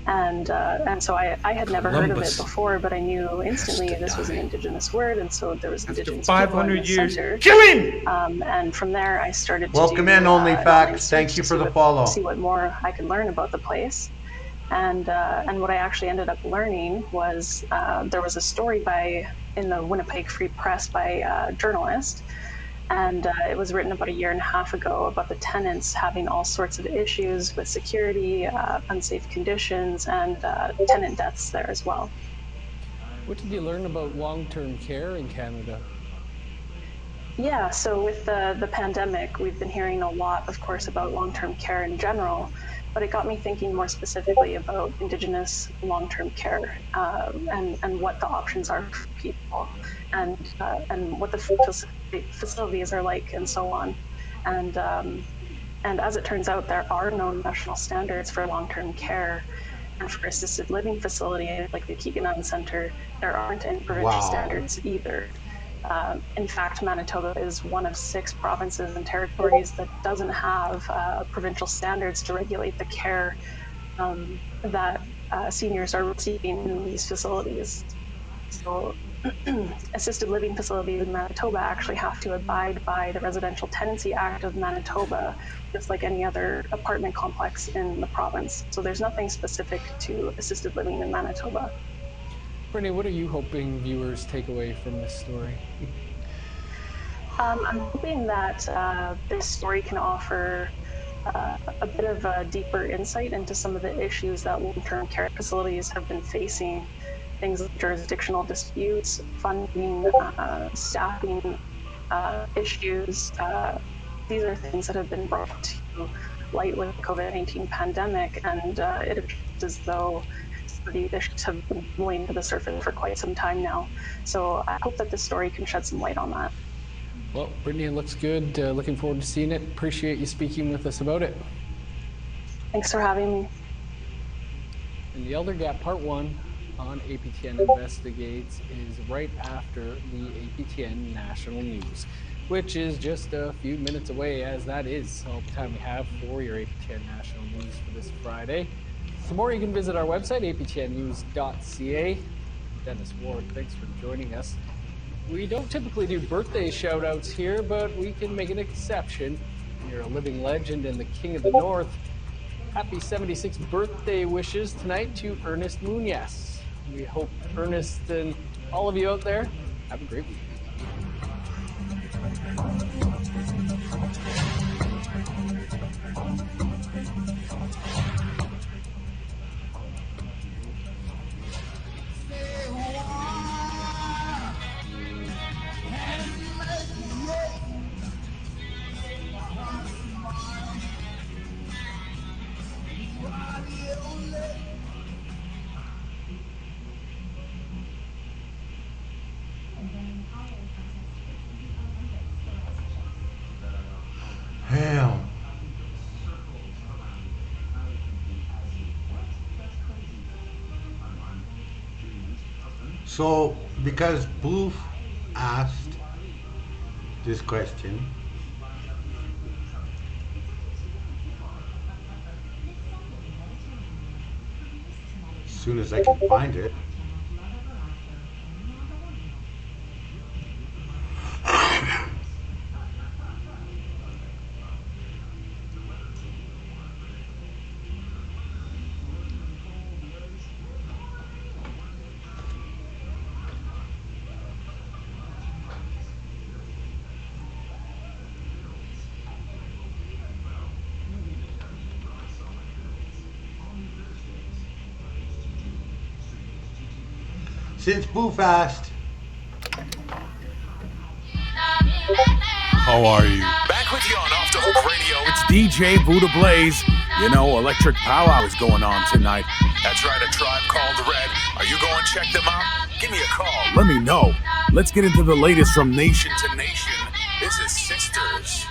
And so I had never heard of it before, but I knew instantly this was an indigenous word, and so there was indigenous people in the center. Kill him! And from there, I started to Welcome do in, Only an online Facts. search Thank you to for the follow. see what more I could learn about the place. And what I actually ended up learning was there was a story in the Winnipeg Free Press by a journalist, and it was written about a year and a half ago about the tenants having all sorts of issues with security, unsafe conditions, and tenant deaths there as well. What did you learn about long-term care in Canada? Yeah, so with the pandemic, we've been hearing a lot, of course, about long-term care in general, but it got me thinking more specifically about Indigenous long-term care and what the options are for people and what the facilities are like and so on. And as it turns out, there are no national standards for long-term care. And for assisted living facilities like the Kikanan Center, there aren't any provincial standards either. In fact, Manitoba is one of 6 provinces and territories that doesn't have provincial standards to regulate the care that seniors are receiving in these facilities. So assisted living facilities in Manitoba actually have to abide by the Residential Tenancy Act of Manitoba, just like any other apartment complex in the province. So there's nothing specific to assisted living in Manitoba. Brittany, what are you hoping viewers take away from this story? I'm hoping that this story can offer a bit of a deeper insight into some of the issues that long-term care facilities have been facing. Things like jurisdictional disputes, funding, staffing issues. These are things that have been brought to light with the COVID-19 pandemic, and it appears as though these issues have been bubbling to the surface for quite some time now. So I hope that this story can shed some light on that. Well, Brittany, it looks good. Looking forward to seeing it. Appreciate you speaking with us about it. Thanks for having me. And the Elder Gap Part 1 on APTN Investigates is right after the APTN National News, which is just a few minutes away, as that is all the time we have for your APTN National News for this Friday. For more, you can visit our website, aptnnews.ca. Dennis Ward, thanks for joining us. We don't typically do birthday shout-outs here, but we can make an exception. You're a living legend and the king of the north. Happy 76th birthday wishes tonight to Ernest Munoz. We hope Ernest and all of you out there have a great week. Hell. So, because Booth asked this question, as soon as I can find it. Since Booth asked, How are you? Back with you on Off the Hook Radio. It's DJ Buddha Blaze. You know, Electric Powwow is going on tonight. That's right, A Tribe Called Red. Are you going to check them out? Give me a call. Let me know. Let's get into the latest from nation to nation. This is Sisters.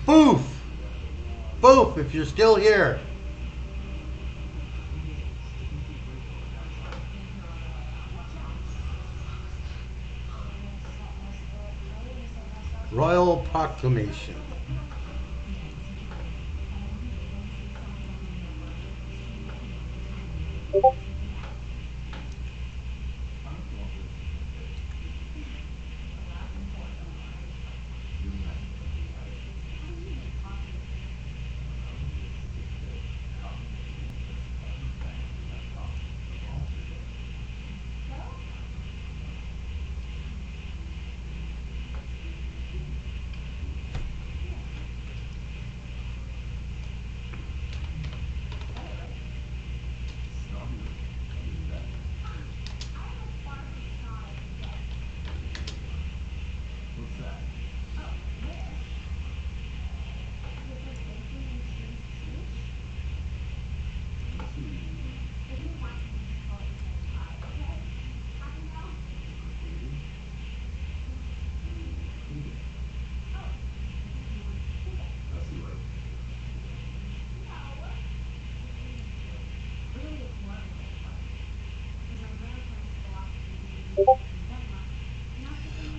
Boof! Boof, if you're still here. Royal Proclamation.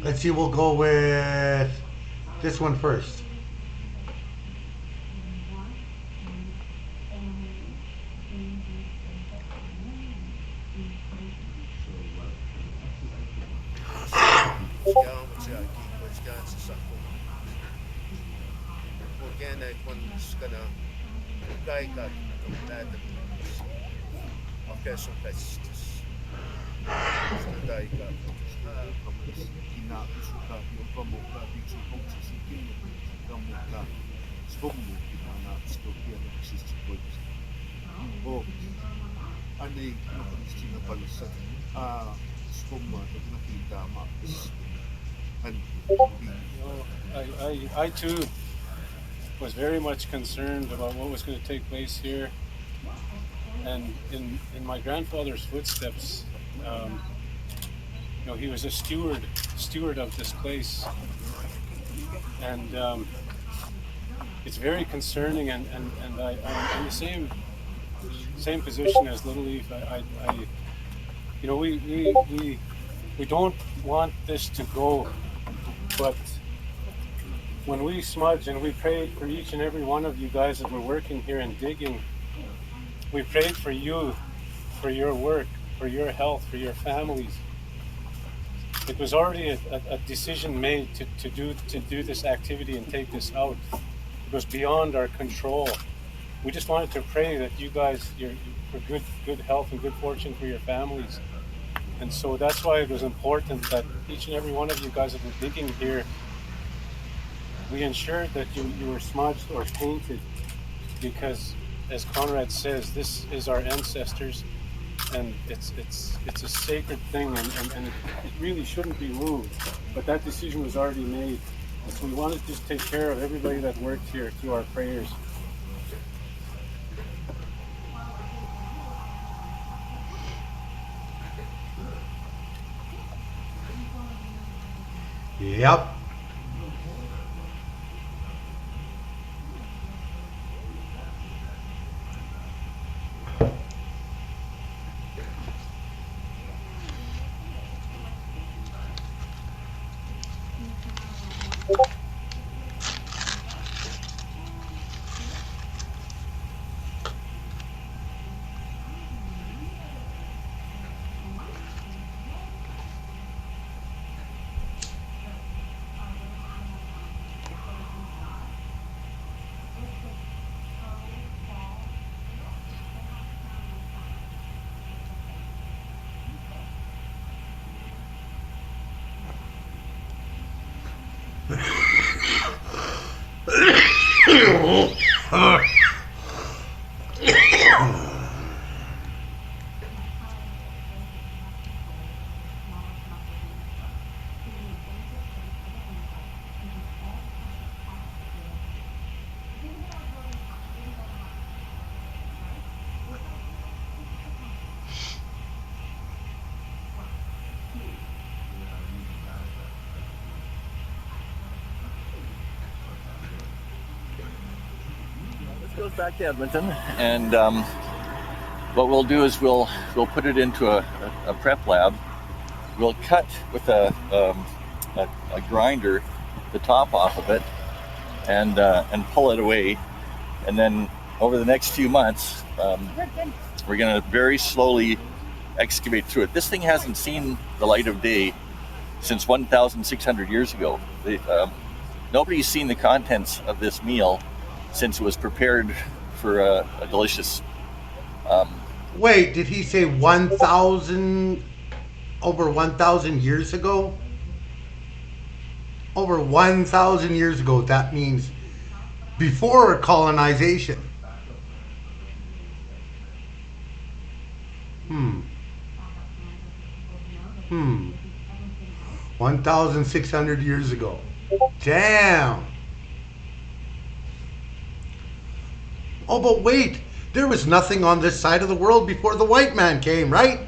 Let's see, we'll go with this one first. and I was gonna guy got bad after some festus. Dai ka kamas kina suka yo kamu ka bichu ponchi sukin kamu ka spomu kina stopia na sisi points. Oh, ani no Palestina palisa spomu to nakita maapis and I too was very much concerned about what was going to take place here, and in my grandfather's footsteps, he was a steward of this place, and it's very concerning. And I'm in the same position as Little Leaf. We don't want this to go, but when we smudge and we prayed for each and every one of you guys that were working here and digging, we prayed for you, for your work, for your health, for your families. It was already a decision made to do this activity and take this out. It was beyond our control. We just wanted to pray that you guys, for good health and good fortune for your families. And so that's why it was important that each and every one of you guys that were digging here, we ensured that you were smudged or painted, because, as Conrad says, this is our ancestors, and it's a sacred thing, and it really shouldn't be moved. But that decision was already made, and so we wanted to just take care of everybody that worked here through our prayers. Yep. Goes back to Edmonton, and what we'll do is we'll put it into a prep lab. We'll cut with a grinder the top off of it and pull it away, and then over the next few months we're going to very slowly excavate through it. This thing hasn't seen the light of day since 1,600 years ago. Nobody's seen the contents of this meal since it was prepared for a delicious... Wait, did he say 1,000, over 1,000 years ago? Over 1,000 years ago, that means before colonization. 1,600 years ago. Damn. Oh, but wait, there was nothing on this side of the world before the white man came, right?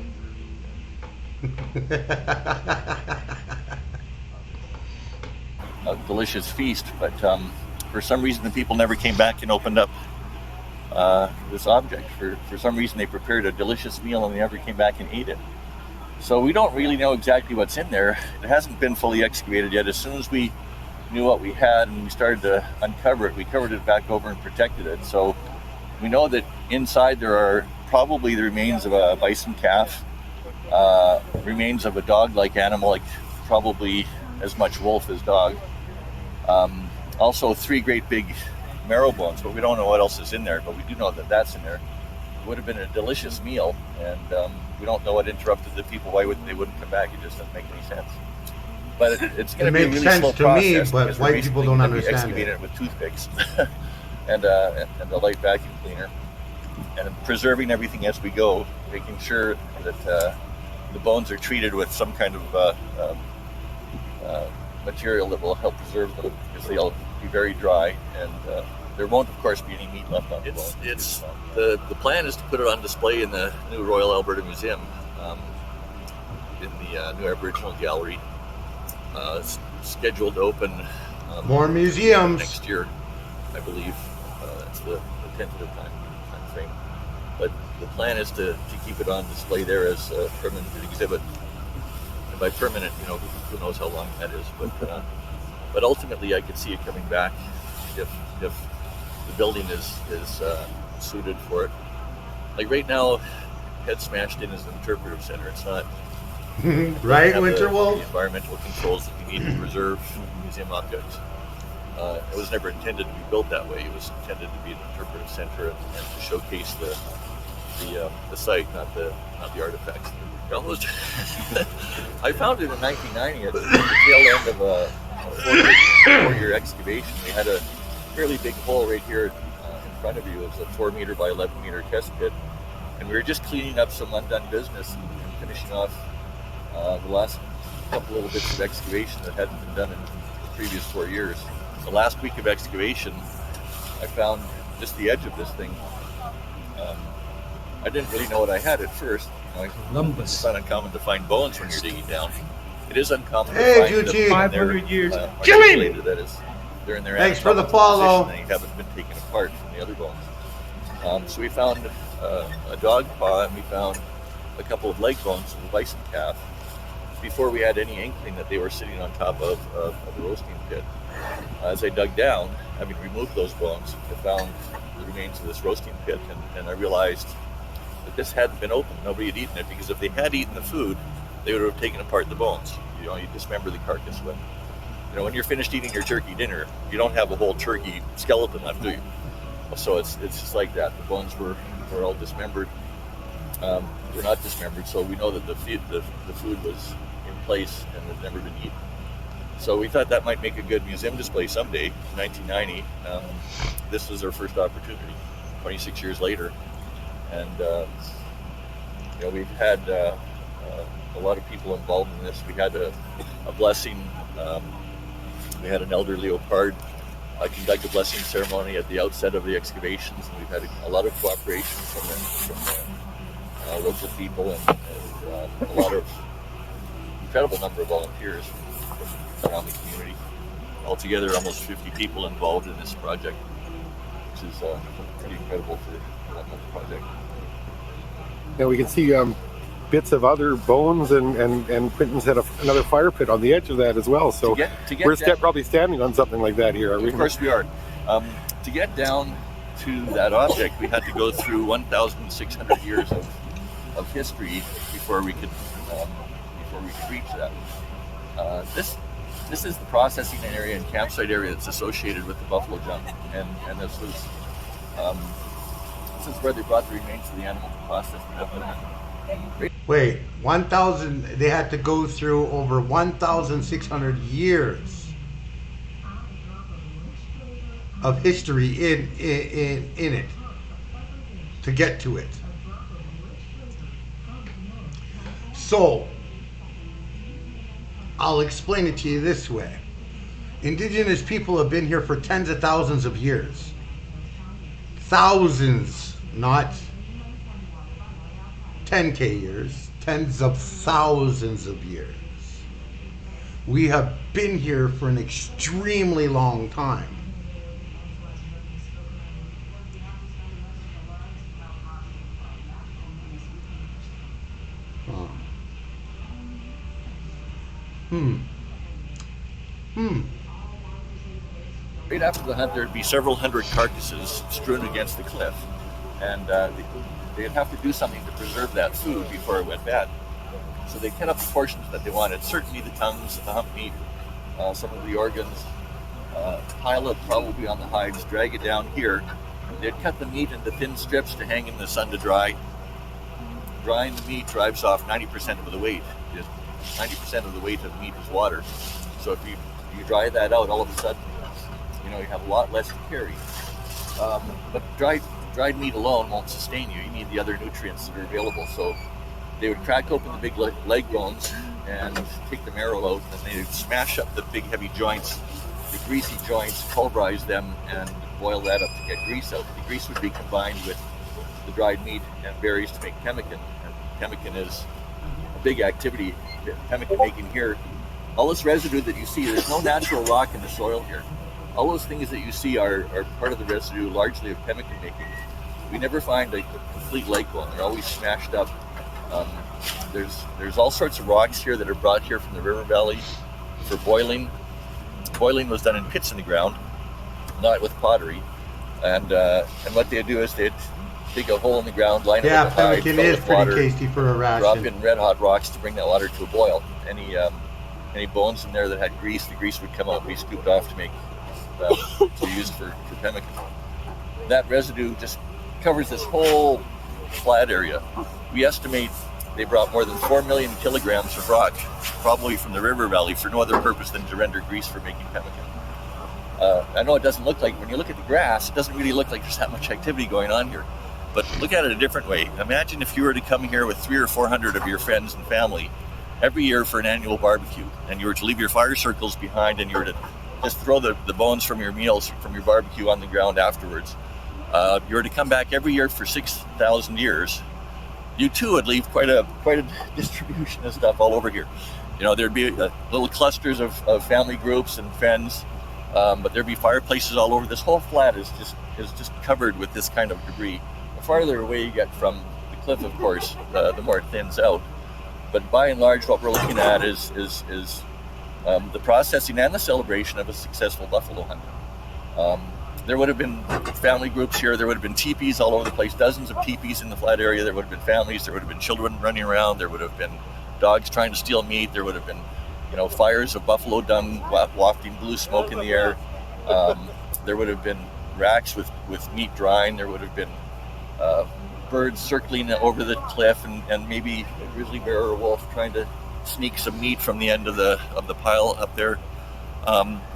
A delicious feast, but for some reason the people never came back and opened up this object. For some reason they prepared a delicious meal and they never came back and ate it. So we don't really know exactly what's in there. It hasn't been fully excavated yet. As soon as we knew what we had and we started to uncover it, we covered it back over and protected it. So we know that inside there are probably the remains of a bison calf, remains of a dog-like animal, like probably as much wolf as dog. Also 3 great big marrow bones, but we don't know what else is in there, but we do know that that's in there. It would have been a delicious meal, and we don't know what interrupted the people. Why they wouldn't come back? It just doesn't make any sense. But it's going to be a really slow process. But white people don't understand it. It with toothpicks and a light vacuum cleaner, and preserving everything as we go, making sure that the bones are treated with some kind of material that will help preserve them, because they'll be very dry, and there won't, of course, be any meat left on the bones. The plan is to put it on display in the new Royal Alberta Museum, in the new Aboriginal Gallery. It's scheduled to open more museums next year, I believe. That's the tentative time frame. But the plan is to keep it on display there as a permanent exhibit. And by permanent, who knows how long that is. But ultimately, I could see it coming back if the building is suited for it. Like right now, Head Smashed In is an interpretive center. It's not. Right, Winterwolf? The environmental controls that we need to preserve museum objects. It was never intended to be built that way. It was intended to be an interpretive center and to showcase the site, not the artifacts. Almost. I found it in 1990 at the tail end of a four-year excavation. We had a fairly big hole right here in front of you. It was a 4-meter by 11-meter test pit, and we were just cleaning up some undone business and finishing off the last couple little bits of excavation that hadn't been done in the previous 4 years. The last week of excavation, I found just the edge of this thing. I didn't really know what I had at first. It's not uncommon to find bones when you're digging down. It is uncommon to find them 500 years. Jimmy! That is, they're in their Thanks for the follow. They haven't been taken apart from the other bones. So we found a dog paw, and we found a couple of leg bones of a bison calf before we had any inkling that they were sitting on top of the roasting pit. As I dug down, having removed those bones, I found the remains of this roasting pit, and I realized that this hadn't been opened. Nobody had eaten it, because if they had eaten the food, they would have taken apart the bones. You dismember the carcass when you're finished eating your turkey dinner, you don't have a whole turkey skeleton left, do you? So it's just like that. The bones were all dismembered. Were not dismembered, so we know that the food was in place and had never been eaten. So we thought that might make a good museum display someday. 1990, this was our first opportunity. 26 years later, and we've had a lot of people involved in this. We had a blessing. We had an elder leopard conduct a blessing ceremony at the outset of the excavations, and we've had a lot of cooperation from the local people and a lot of incredible number of volunteers from around the community. Altogether, almost 50 people involved in this project, which is pretty incredible for that kind of project. Yeah, we can see bits of other bones, and Quentin's had another fire pit on the edge of that as well. So to get we're down, probably standing on something like that here, are we? Of course we are. To get down to that object, we had to go through 1,600 years of history before we could reach that. This is the processing area and campsite area that's associated with the buffalo jump, and this is where they brought the remains of the animal to process them. Wait, 1,000? They had to go through over 1,600 years of history in it to get to it. So, I'll explain it to you this way. Indigenous people have been here for tens of thousands of years. Thousands, not 10K years, tens of thousands of years. We have been here for an extremely long time. Right after the hunt, there'd be several hundred carcasses strewn against the cliff, and they'd have to do something to preserve that food before it went bad. So they cut up the portions that they wanted. Certainly the tongues, the hump meat, some of the organs, pile it probably on the hides, drag it down here. They'd cut the meat into thin strips to hang in the sun to dry. Drying the meat drives off 90% of the weight. 90% of the weight of meat is water. So if you dry that out, all of a sudden, you have a lot less to carry. But dried meat alone won't sustain you. You need the other nutrients that are available. So they would crack open the big leg bones and take the marrow out, and they would smash up the big heavy joints, the greasy joints, pulverize them, and boil that up to get grease out. The grease would be combined with the dried meat and berries to make pemmican. And pemmican is a big activity. Pemmican making here, all this residue that you see, there's no natural rock in the soil here. All those things that you see are part of the residue largely of pemmican making. We never find a complete leg bone. They're always smashed up. There's all sorts of rocks here that are brought here from the river valley for boiling. Boiling was done in pits in the ground, not with pottery. And what they'd do is they'd dig a hole in the ground, line it with a hide, pemmican fill it is with pretty water, tasty for a ration. drop in red hot rocks to bring that water to a boil. Any bones in there that had grease, the grease would come out and be scooped off to make to use for pemmican. That residue just covers this whole flat area. We estimate they brought more than 4 million kilograms of rock, probably from the river valley, for no other purpose than to render grease for making pemmican. I know it doesn't look like, when you look at the grass, it doesn't really look like there's that much activity going on here. But look at it a different way. Imagine if you were to come here with 300 or 400 of your friends and family every year for an annual barbecue, and you were to leave your fire circles behind, and you were to just throw the bones from your meals, from your barbecue on the ground afterwards. You were to come back every year for 6,000 years. You too would leave quite a distribution of stuff all over here. There'd be little clusters of family groups and friends, but there'd be fireplaces all over. This whole flat is just covered with this kind of debris. The farther away you get from the cliff, of course, the more it thins out. But by and large, what we're looking at is the processing and the celebration of a successful buffalo hunt. There would have been family groups here. There would have been teepees all over the place, dozens of teepees in the flat area. There would have been families. There would have been children running around. There would have been dogs trying to steal meat. There would have been, fires of buffalo dung wafting blue smoke in the air. There would have been racks with meat drying. There would have been birds circling over the cliff, and maybe a grizzly bear or a wolf trying to sneak some meat from the end of the pile up there.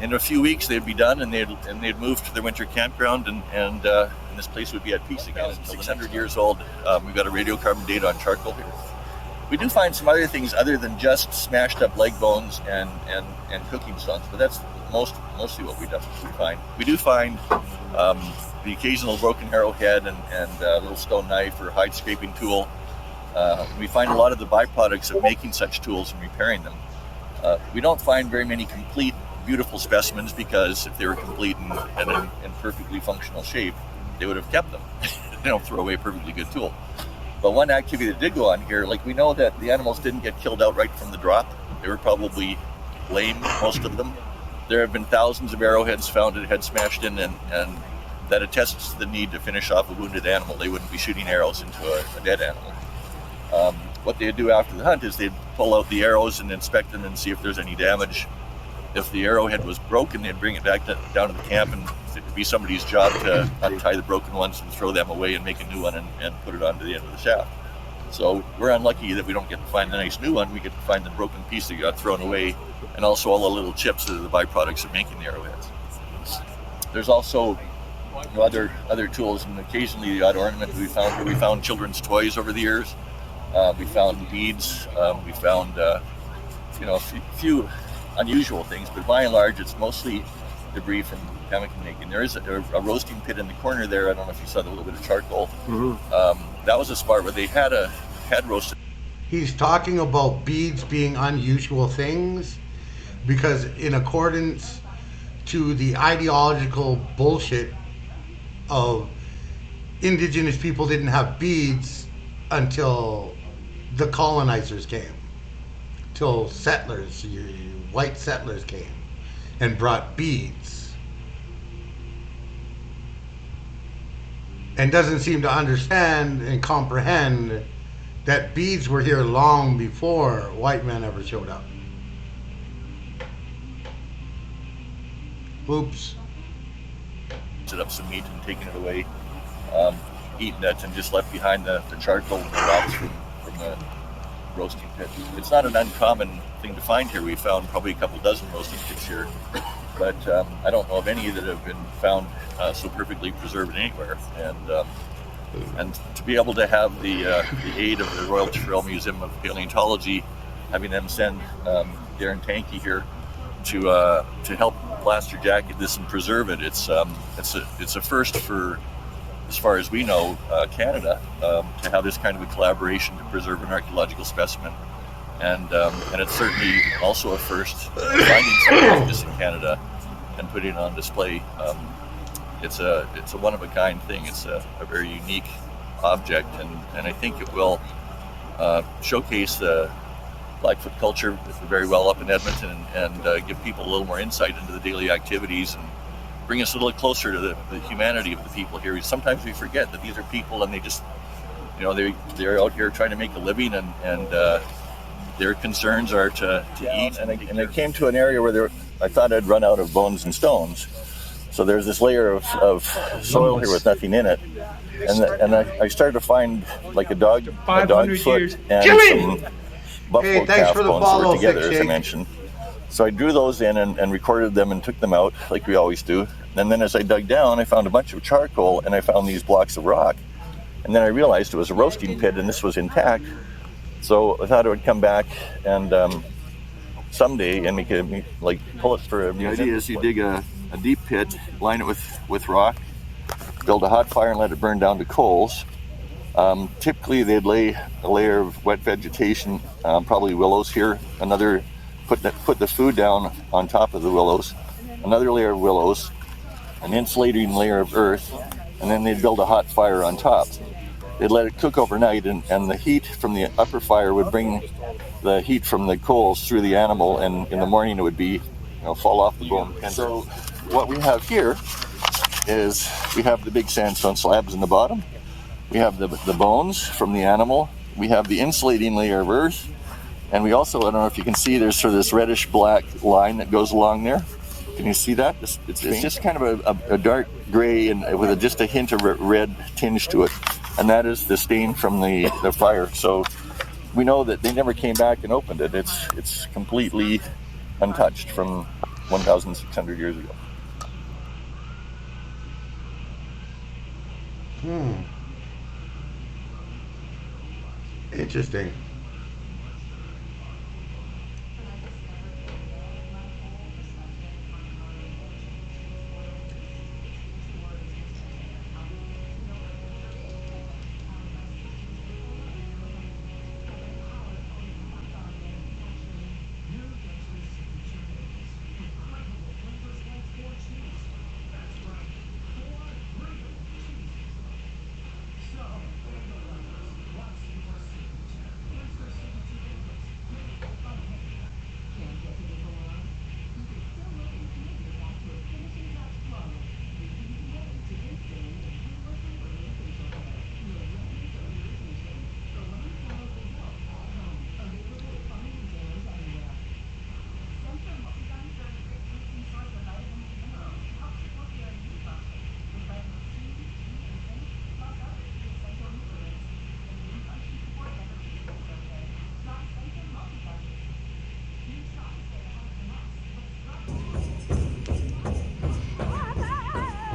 In a few weeks they'd be done, and they'd move to their winter campground, and this place would be at peace again. 600 years old. We've got a radiocarbon date on charcoal here. We do find some other things other than just smashed up leg bones and cooking stones, but that's mostly what we find. We do find the occasional broken arrowhead and a little stone knife or hide scraping tool. We find a lot of the byproducts of making such tools and repairing them. We don't find very many complete, beautiful specimens, because if they were complete and in perfectly functional shape, they would have kept them. They don't throw away a perfectly good tool. But one activity that did go on here, we know that the animals didn't get killed outright from the drop. They were probably lame, most of them. There have been thousands of arrowheads found that had smashed in, and that attests to the need to finish off a wounded animal. They wouldn't be shooting arrows into a dead animal. What they'd do after the hunt is they'd pull out the arrows and inspect them and see if there's any damage. If the arrowhead was broken, they'd bring it back down to the camp, and it'd be somebody's job to untie the broken ones and throw them away and make a new one and put it onto the end of the shaft. So we're unlucky that we don't get to find the nice new one. We get to find the broken piece that got thrown away, and also all the little chips that are the byproducts of making the arrowheads. There's also other tools, and occasionally the odd ornament we found. We found children's toys over the years. We found beads. We found a few unusual things, but by and large, it's mostly debris from pemmican making. There is a roasting pit in the corner there. I don't know if you saw the little bit of charcoal. Mm-hmm. That was a spot where they had roasted. He's talking about beads being unusual things because, in accordance to the ideological bullshit of indigenous people, didn't have beads until the colonizers came, till settlers, white settlers came and brought beads, and doesn't seem to understand and comprehend that beads were here long before white men ever showed up. Oops. Set up some meat and taken it away, eaten it, and just left behind the charcoal and the rocks from the roasting pit. It's not an uncommon thing to find here. We found probably a couple dozen roasting pits here, but I don't know of any that have been found so perfectly preserved anywhere. And to be able to have the aid of the Royal Trail Museum of Paleontology, having them send Darren Tanky here to help plaster jacket this and preserve it, it's a first for, as far as we know, Canada, to have this kind of a collaboration to preserve an archaeological specimen, and it's certainly also a first finding something like this in Canada and putting it on display. It's a one-of-a-kind thing. It's a very unique object, and I think it will showcase the Blackfoot culture very well up in Edmonton, and give people a little more insight into the daily activities and bring us a little closer to the humanity of the people here. Sometimes we forget that these are people, and they just, they're out here trying to make a living, and their concerns are to eat. And I came to an area where I thought I'd run out of bones and stones. So there's this layer of soil here with nothing in it, and I started to find like a dog foot and some buffalo calf bones that were together, as I mentioned. So I drew those in and recorded them and took them out like we always do. And then as I dug down, I found a bunch of charcoal, and I found these blocks of rock. And then I realized it was a roasting pit, and this was intact. So I thought I would come back and someday and pull it for a museum. The idea is you dig a deep pit, line it with rock, build a hot fire and let it burn down to coals. Typically they'd lay a layer of wet vegetation, probably willows here, put the food down on top of the willows, another layer of willows, an insulating layer of earth, and then they'd build a hot fire on top. They'd let it cook overnight, and the heat from the upper fire would bring the heat from the coals through the animal, and in the morning it would be, fall off the bone. And so what we have here is we have the big sandstone slabs in the bottom. We have the bones from the animal. We have the insulating layer of earth. And we also, I don't know if you can see, there's sort of this reddish black line that goes along there. Can you see that? It's just kind of a dark gray and with just a hint of a red tinge to it. And that is the stain from the fire. So we know that they never came back and opened it. It's completely untouched from 1,600 years ago. Interesting.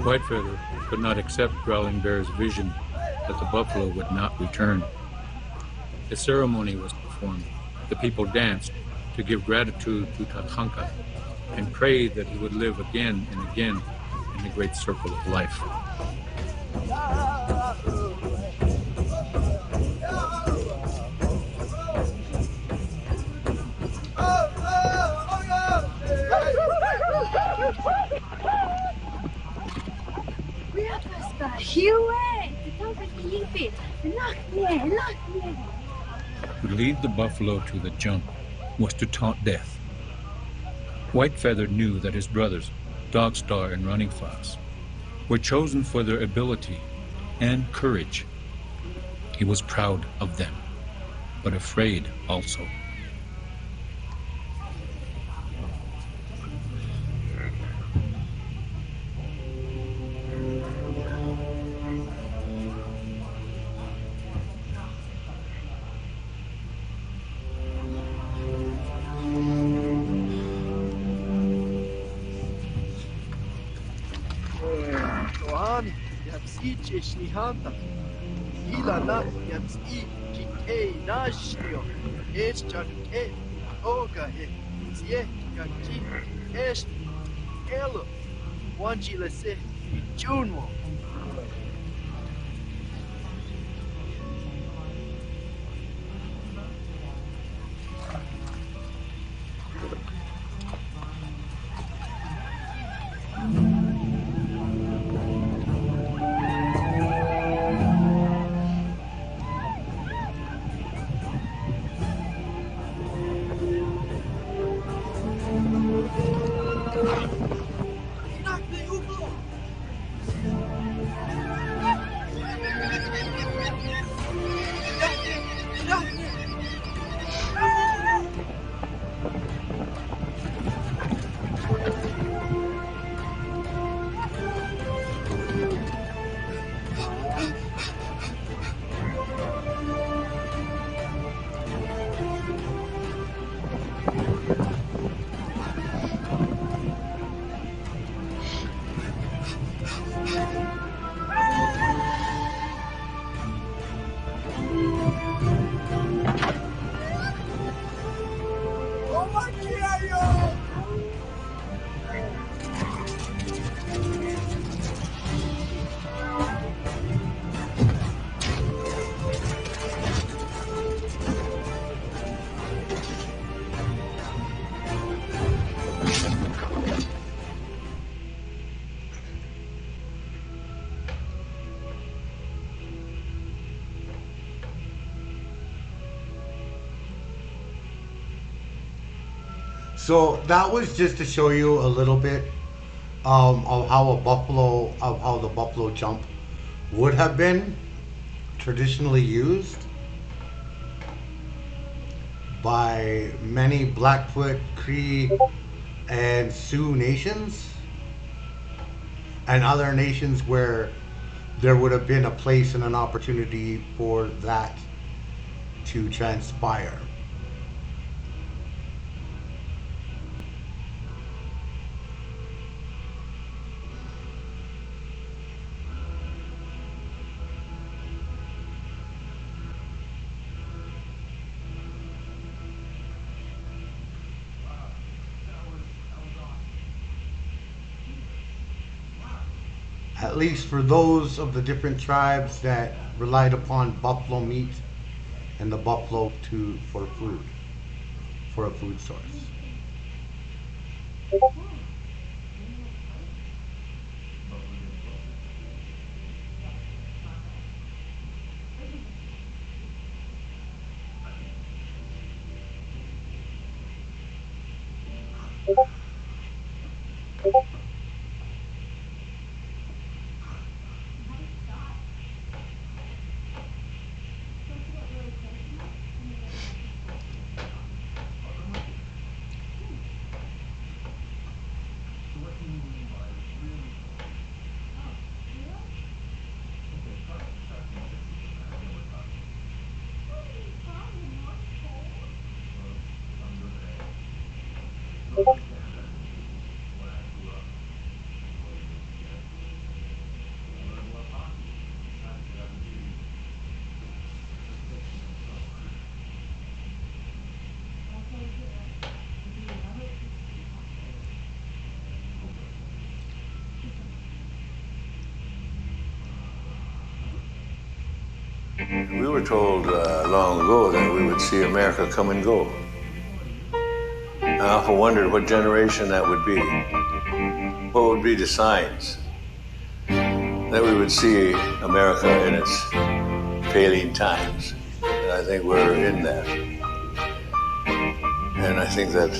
Whitefeather could not accept Growling Bear's vision that the buffalo would not return. A ceremony was performed. The people danced to give gratitude to Tatanka and prayed that he would live again and again in the great circle of life. To lead the buffalo to the jump was to taunt death. Whitefeather knew that his brothers, Dogstar and Running Fox, were chosen for their ability and courage. He was proud of them, but afraid also. kiche shnihanta. Hila na yats I kike na shnio. Chan ke oga he. Sie yaki esh elo. Wanchi lese junwo. So that was just to show you a little bit of how the buffalo jump would have been traditionally used by many Blackfoot, Cree, and Sioux nations, and other nations where there would have been a place and an opportunity for that to transpire. At least for those of the different tribes that relied upon buffalo meat and the buffalo for food, for a food source. We were told long ago that we would see America come and go. I often wondered what generation that would be. What would be the signs that we would see America in its failing times? And I think we're in that. And I think that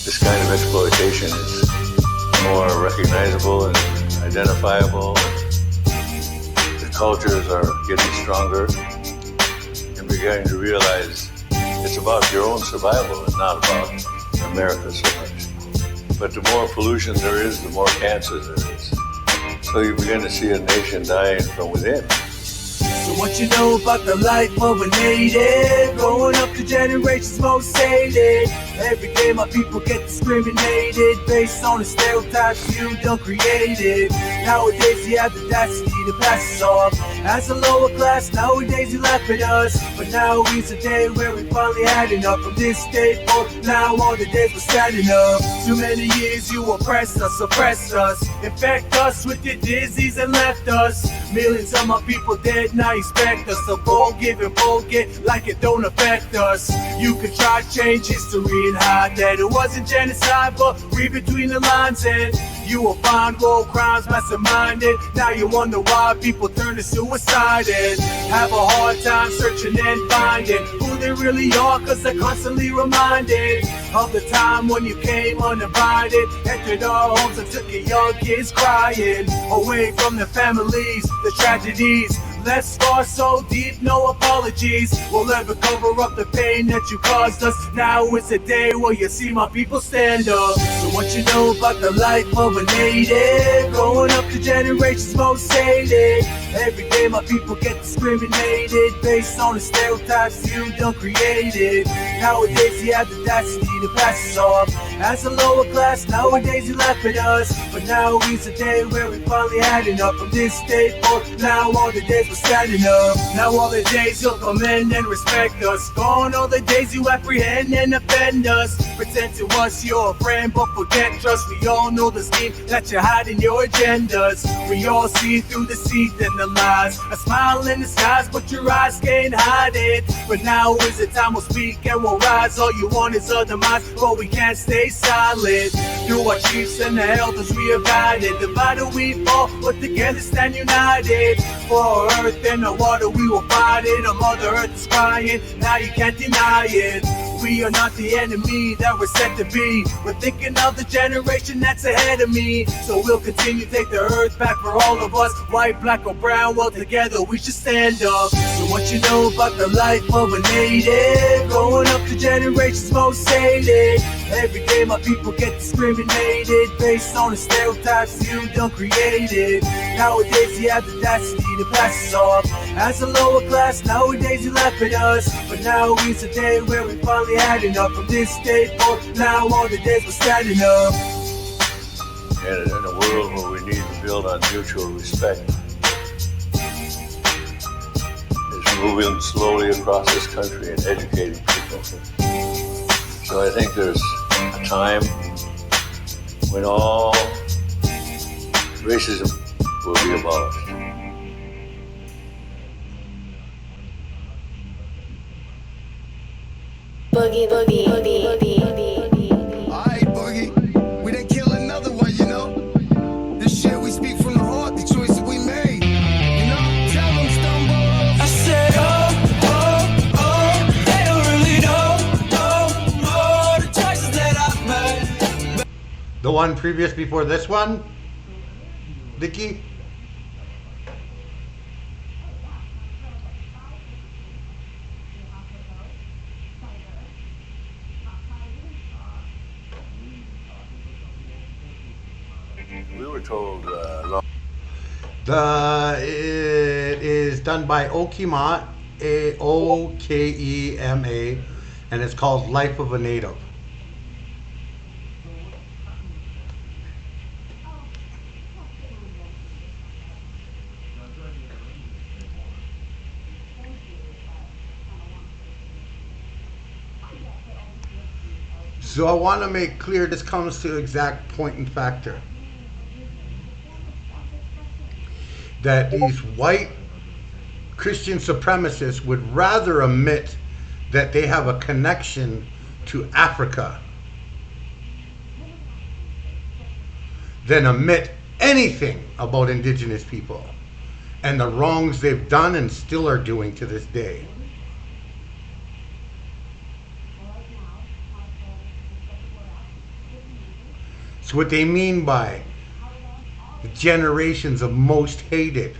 this kind of exploitation is more recognizable and identifiable. Cultures are getting stronger and beginning to realize it's about your own survival and not about America so much. But the more pollution there is, the more cancer there is. So you begin to see a nation dying from within. So what you know about the life of a native? Growing up the generations most hated. Every day my people get discriminated based on the stereotypes you done created. Nowadays you have the audacity to pass us off as a lower class. Nowadays you laugh at us, but now is a day where we finally had enough of this state. Now all the days we're standing up. Too many years you oppressed us, suppressed us, infect us with your disease and left us. Millions of my people dead, now expect us to forgive and forget like it don't affect us. You could try to change history and hide that it wasn't genocide, but read between the lines and you will find war crimes masterminded. Now you wonder why people turn to suicide and have a hard time searching and finding who they really are, cause they're constantly reminded of the time when you came uninvited, entered our homes and took your young kids crying away from their families, the tragedies left scars so deep, no apologies will ever cover up the pain that you caused us. Now is the day where you see my people stand up. So what you know about the life of a native, growing up the generations most hated. Every day my people get discriminated based on the stereotypes you done created. Nowadays you have the audacity to pass us off as a lower class. Nowadays you laugh at us, but now is the day where we finally had enough of this state. Now all the days we're standing up. Now all the days you'll commend and respect us. Gone all the days you apprehend and offend us. Pretend to us you're a friend, but forget trust. We all know the scheme that you're hiding your agendas. We all see through the deceit and the lies. A smile in the skies, but your eyes can't hide it. But now is the time we'll speak and we'll rise. All you want is our demise, but we can't stay silent. Through our chiefs and the elders we have guided. Divided we fall, but together stand united. For our earth and the water we will fight it. Our mother earth is crying, now you can't deny it. We are not the enemy that we're set to be. We're thinking of the generation that's ahead of me. So we'll continue to take the earth back for all of us. White, black or brown, well together we should stand up. So what you know about the life of a native, growing up the generations most hated. Every day my people get discriminated based on the stereotypes you done created. Nowadays you have the audacity to pass us off as a lower class. Nowadays you laugh at us, but now is the day where we finally had enough of this state. Now all the days we're standing up. And in a world where we need to build on mutual respect, is moving slowly across this country and educating people. So I think there's a time when all racism will be abolished. Boogie, boogie, boogie, boogie. Alright, Boogie. We done kill another one, you know. This shit we speak from the heart, the choices we made. You know, tell them Stumbo. I said, they don't really know the choices that I've made. The one previous before this one, Dickie? We were told It is done by Okema, Okema, and it's called Life of a Native. So I want to make clear this comes to exact point and factor. That these white Christian supremacists would rather admit that they have a connection to Africa than admit anything about indigenous people and the wrongs they've done and still are doing to this day. It's what they mean by the generations of most hated.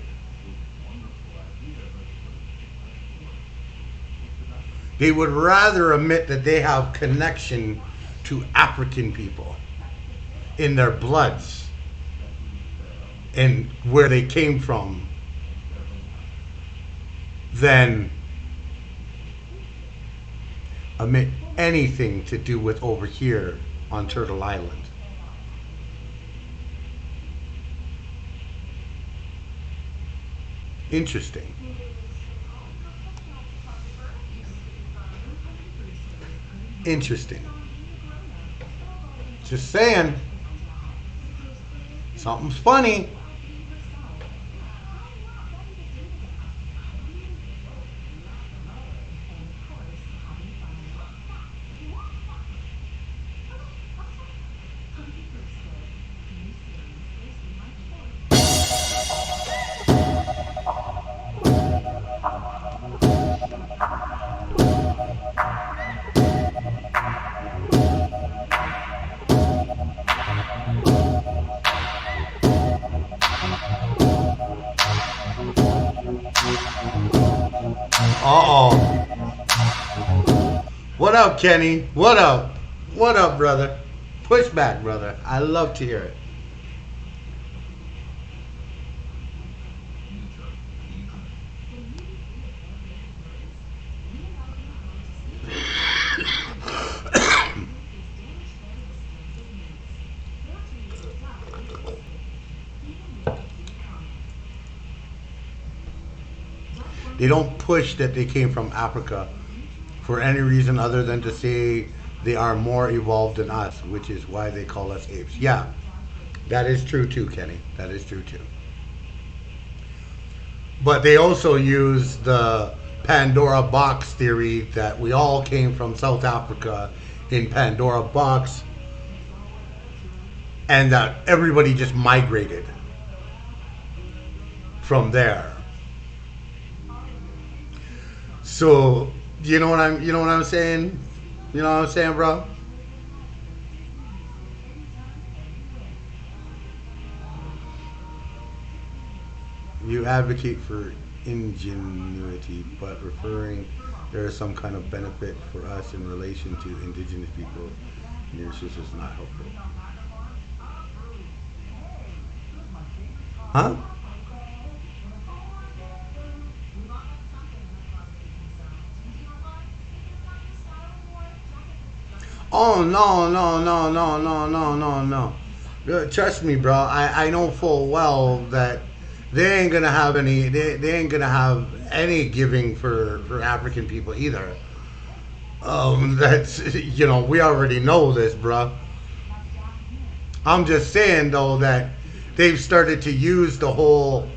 They would rather admit that they have connection to African people in their bloods and where they came from than admit anything to do with over here on Turtle Island. Interesting. Interesting. Just saying. Something's funny. Uh-oh. What up, Kenny? What up? What up, brother? Push back, brother. I love to hear it. They don't push that they came from Africa for any reason other than to say they are more evolved than us, which is why they call us apes. Yeah, that is true too, Kenny. That is true too. But they also use the Pandora box theory that we all came from South Africa in Pandora box and that everybody just migrated from there. So, you know what I'm saying? You know what I'm saying, bro? You advocate for ingenuity, but referring there is some kind of benefit for us in relation to indigenous people. Your sister is not helpful. Huh? Oh no. Trust me, bro. I know full well that they ain't gonna have any. They ain't gonna have any giving for African people either. That's we already know this, bro. I'm just saying though that they've started to use the whole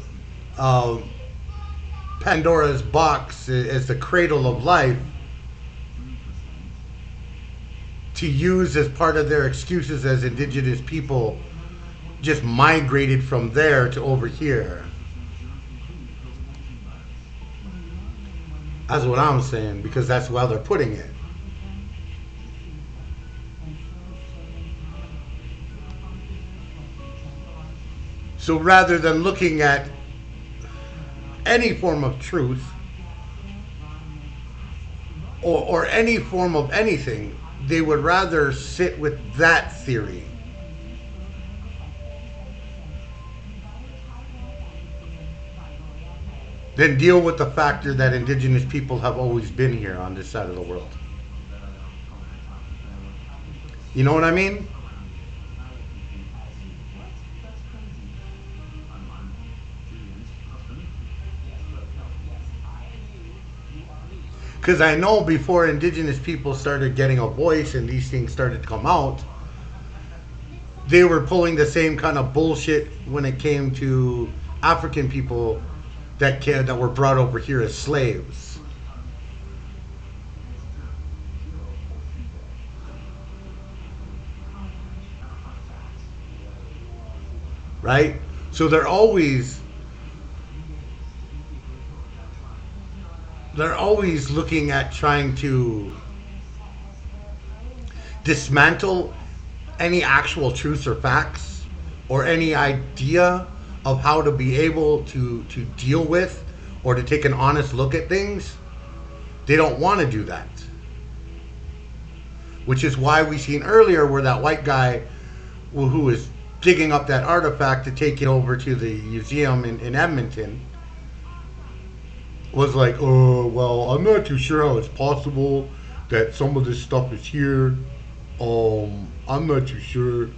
Pandora's box as the cradle of life to use as part of their excuses as indigenous people just migrated from there to over here. That's what I'm saying, because that's how they're putting it. So rather than looking at any form of truth or any form of anything, they would rather sit with that theory. Than deal with the factor that indigenous people have always been here on this side of the world. You know what I mean? Because I know before indigenous people started getting a voice and these things started to come out, they were pulling the same kind of bullshit when it came to African people that were brought over here as slaves. Right? So they're always looking at trying to dismantle any actual truths or facts or any idea of how to be able to deal with or to take an honest look at things. They don't want to do that. Which is why we seen earlier where that white guy who was digging up that artifact to take it over to the museum in Edmonton was like, oh, well, I'm not too sure how it's possible that some of this stuff is here. I'm not too sure.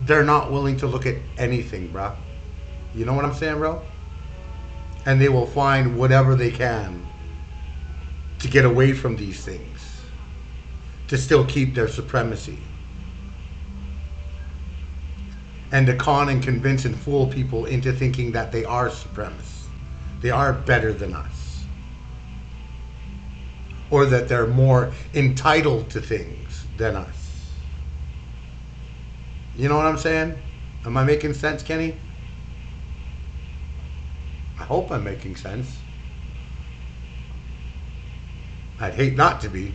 They're not willing to look at anything, bruh. You know what I'm saying, bro? And they will find whatever they can to get away from these things, to still keep their supremacy, and to con and convince and fool people into thinking that they are supremacists. They are better than us. Or that they're more entitled to things than us. You know what I'm saying? Am I making sense, Kenny? I hope I'm making sense. I'd hate not to be.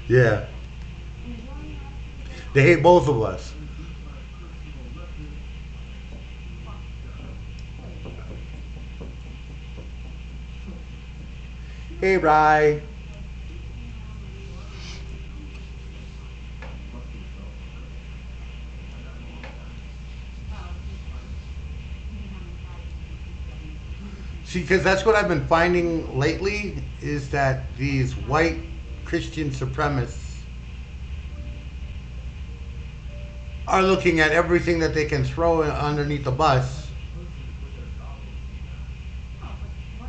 Yeah. They hate both of us. Hey, Rye. See, because that's what I've been finding lately is that these white Christian supremacists are looking at everything that they can throw underneath the bus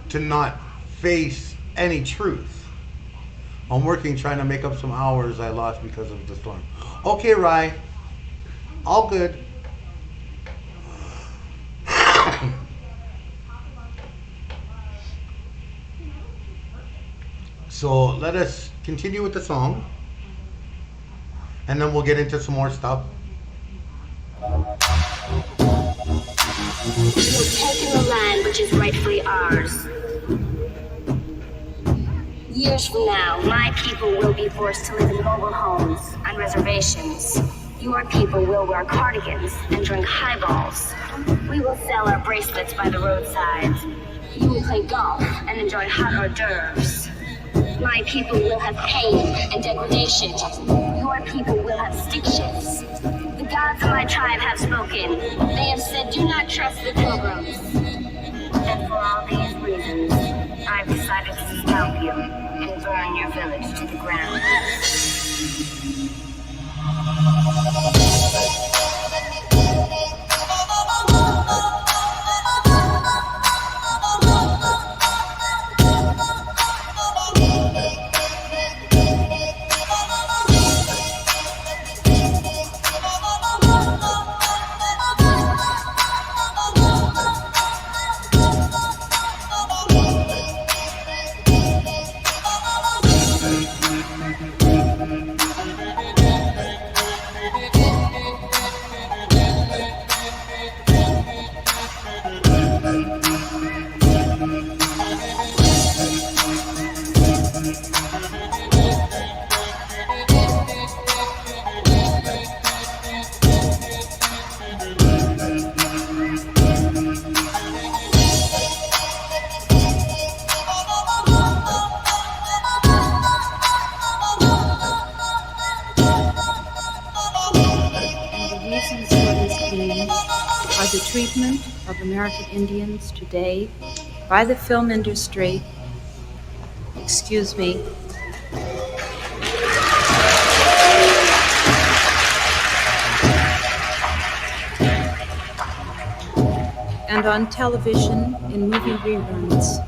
to not face any truth. I'm working trying to make up some hours I lost because of the storm. Okay, Rye. All good. So let us continue with the song, and then we'll get into some more stuff. We've taken the land which is rightfully ours. Years from now, my people will be forced to live in mobile homes on reservations. Your people will wear cardigans and drink highballs. We will sell our bracelets by the roadside. You will play golf and enjoy hot hors d'oeuvres. My people will have pain and degradation. Your people will have stick shifts. The gods of my tribe have spoken. They have said, do not trust the pilgrims. And for all these reasons, I've decided to scalp you and burn your village to the ground. The treatment of American Indians today by the film industry, and on television in movie reruns,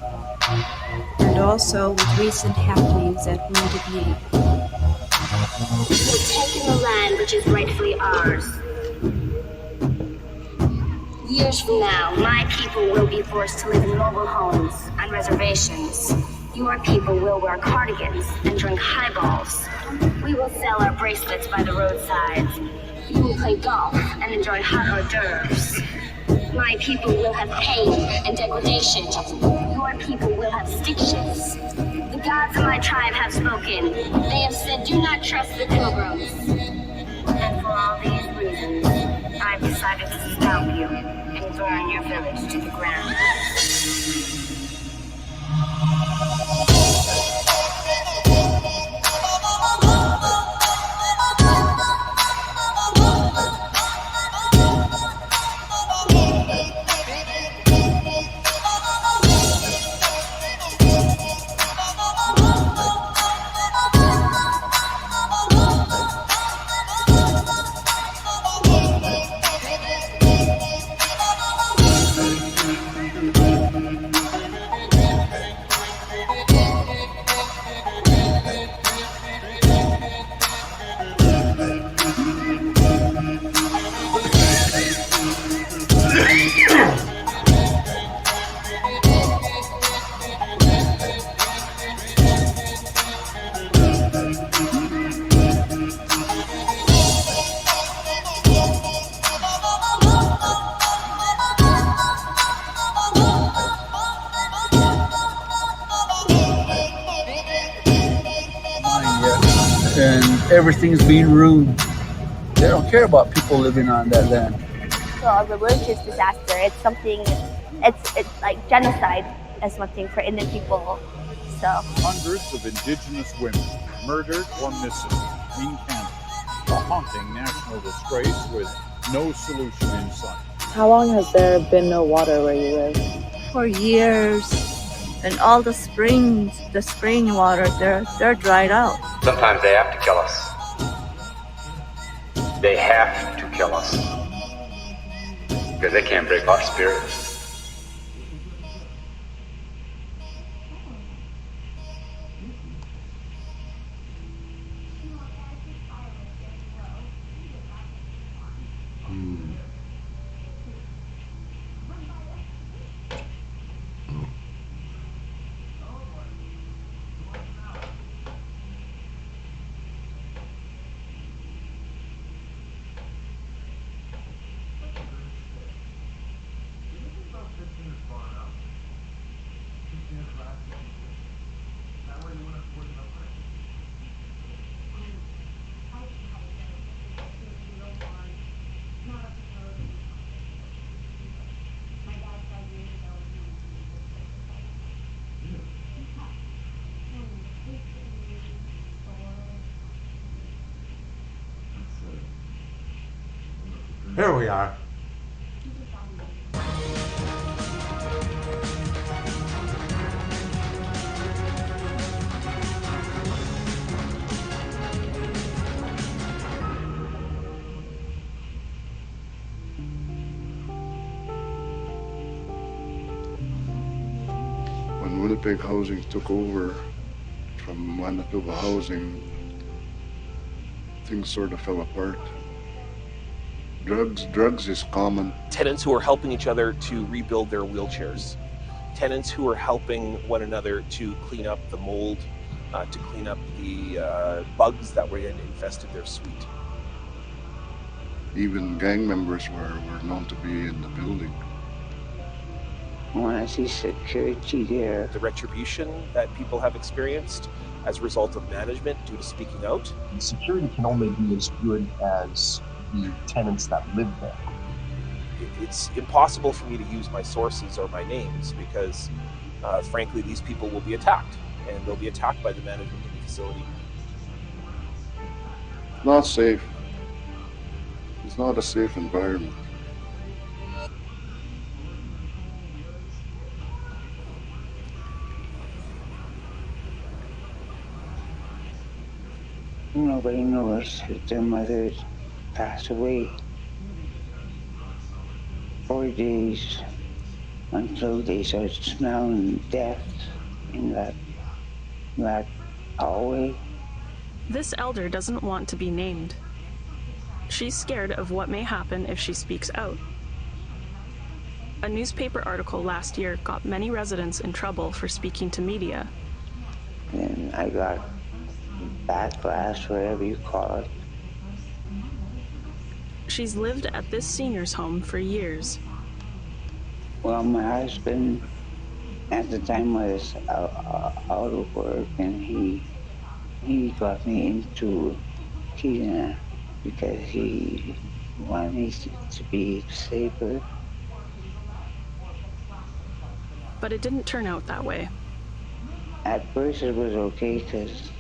and also with recent happenings at Wounded Knee. We've taken the land which is rightfully ours. Years from now, my people will be forced to live in mobile homes on reservations. Your people will wear cardigans and drink highballs. We will sell our bracelets by the roadside. You will play golf and enjoy hot hors d'oeuvres. My people will have pain and degradation. Your people will have stick shifts. The gods of my tribe have spoken. They have said, do not trust the pilgrims. And for all these reasons, I've decided to scalp you and burn your village to the ground. everything's being ruined. They don't care about people living on that land. So a religious disaster, it's something, it's like genocide is one thing for Indian people. So hundreds of indigenous women murdered or missing in Canada. A haunting national disgrace with no solution in sight. How long has there been no water where you live? For years. And all the spring water, they're dried out. Sometimes they have to kill us. They have to kill us. Because they can't break our spirit. Here we are. When Winnipeg Housing took over from Manitoba Housing, things sort of fell apart. Drugs is common. Tenants who are helping each other to rebuild their wheelchairs. Tenants who are helping one another to clean up the mold, to clean up the bugs that were infested their suite. Even gang members were known to be in the building. When I see security there. The retribution that people have experienced as a result of management due to speaking out. Security can only be as good as the tenants that live there. It's impossible for me to use my sources or my names because, frankly, these people will be attacked, and they'll be attacked by the management of the facility. It's not safe. It's not a safe environment. Nobody knows if their mother passed away. 4 days until they start smelling death in that hallway. This elder doesn't want to be named. She's scared of what may happen if she speaks out. A newspaper article last year got many residents in trouble for speaking to media. And I got backlash, whatever you call it. She's lived at this senior's home for years. Well, my husband at the time was out of work, and he got me into Kina because he wanted me to be safer. But it didn't turn out that way. At first it was okay because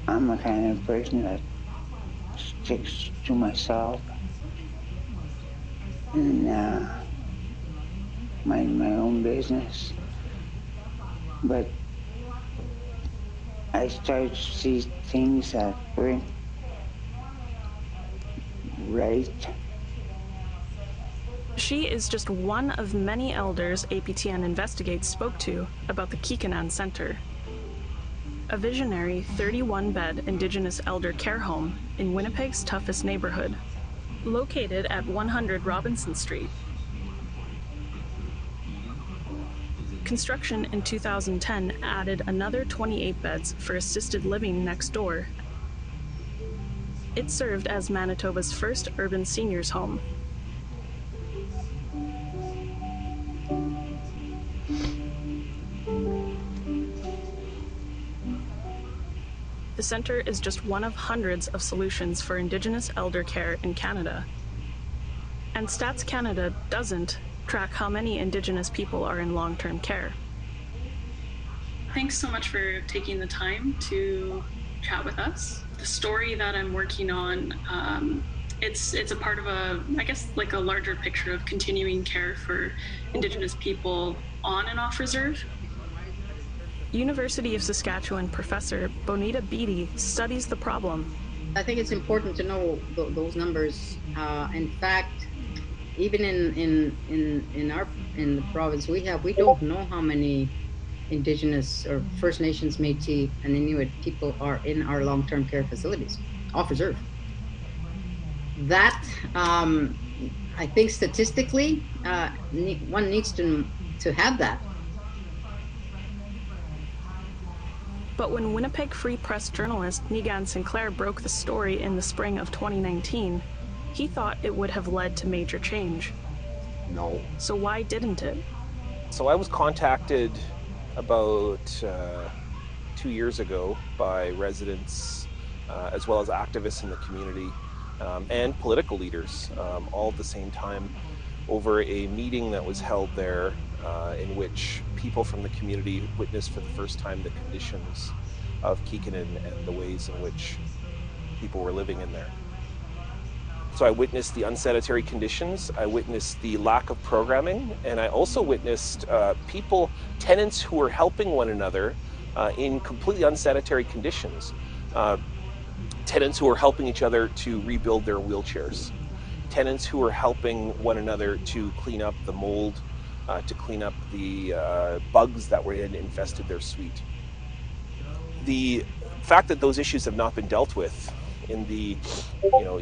I'm the kind of person that sticks to myself and mind my own business. But I started to see things that weren't right. She is just one of many elders APTN Investigates spoke to about the Kikanan Center, a visionary 31-bed Indigenous elder care home in Winnipeg's toughest neighborhood, located at 100 Robinson Street. Construction in 2010 added another 28 beds for assisted living next door. It served as Manitoba's first urban seniors home. The The center is just one of hundreds of solutions for Indigenous elder care in Canada. And Stats Canada doesn't track how many Indigenous people are in long-term care. Thanks so much for taking the time to chat with us. The story that I'm working on, it's a part of I guess like a larger picture of continuing care for Indigenous people on and off reserve. University of Saskatchewan professor Bonita Beatty studies the problem. I think it's important to know those numbers. In fact, even in the province we don't know how many Indigenous or First Nations, Métis, and Inuit people are in our long-term care facilities off reserve. That I think statistically, one needs to have that. But when Winnipeg Free Press journalist Megan Sinclair broke the story in the spring of 2019, he thought it would have led to major change. No. So why didn't it? So I was contacted about 2 years ago by residents as well as activists in the community and political leaders all at the same time over a meeting that was held there in which people from the community witnessed for the first time the conditions of Kikinin and the ways in which people were living in there. So I witnessed the unsanitary conditions, I witnessed the lack of programming, and I also witnessed tenants who were helping one another in completely unsanitary conditions. Tenants who were helping each other to rebuild their wheelchairs. Tenants who were helping one another to clean up the mold, to clean up the bugs that were infested their suite. The fact that those issues have not been dealt with in the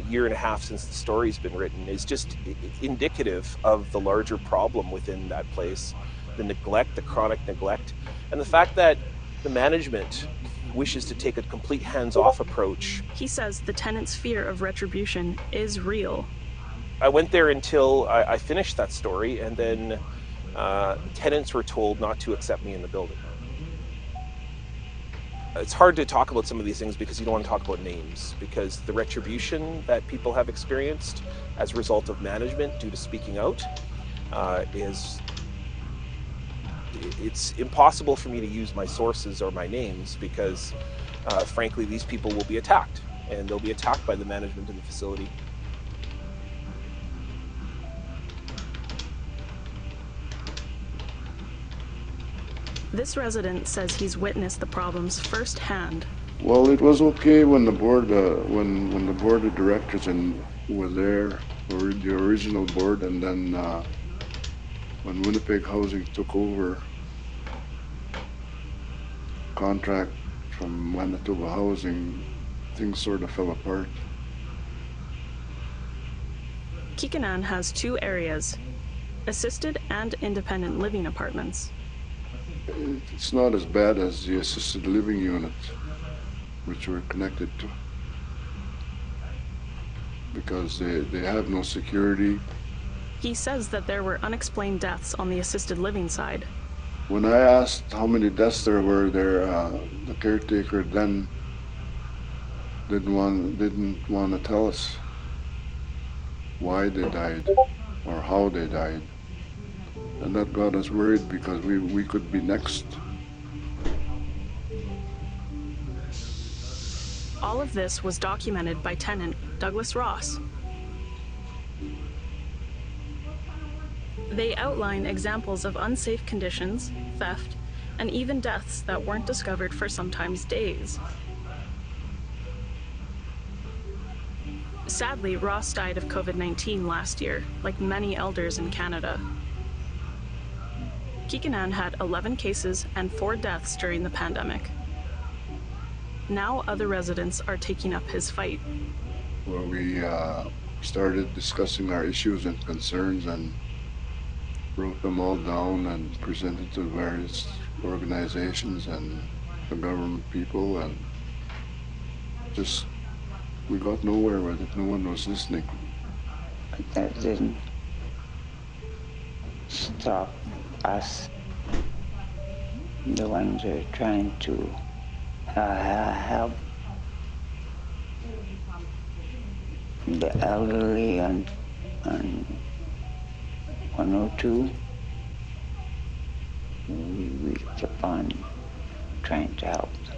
year and a half since the story's been written is just indicative of the larger problem within that place, the neglect, the chronic neglect, and the fact that the management wishes to take a complete hands-off approach. He says the tenants' fear of retribution is real. I went there until I finished that story, and then tenants were told not to accept me in the building. It's hard to talk about some of these things because you don't want to talk about names, because the retribution that people have experienced as a result of management due to speaking out it's impossible for me to use my sources or my names because frankly these people will be attacked, and they'll be attacked by the management of the facility. This resident says he's witnessed the problems firsthand. Well, it was okay when the board, when the board of directors were there, or the original board, and then when Winnipeg Housing took over contract from Manitoba Housing, things sort of fell apart. Kikinin has 2 areas, assisted and independent living apartments. It's not as bad as the assisted living unit, which we're connected to, because they have no security. He says that there were unexplained deaths on the assisted living side. When I asked how many deaths there were there, the caretaker then didn't want to tell us why they died or how they died. And that got us worried because we could be next. All of this was documented by tenant Douglas Ross. They outline examples of unsafe conditions, theft, and even deaths that weren't discovered for sometimes days. Sadly, Ross died of COVID-19 last year, like many elders in Canada. Kikinin had 11 cases and 4 deaths during the pandemic. Now other residents are taking up his fight. Well, we started discussing our issues and concerns and wrote them all down and presented to various organizations and the government people, and just we got nowhere with it. No one was listening. But that didn't stop us, the ones who are trying to help the elderly on 102, we kept on trying to help them.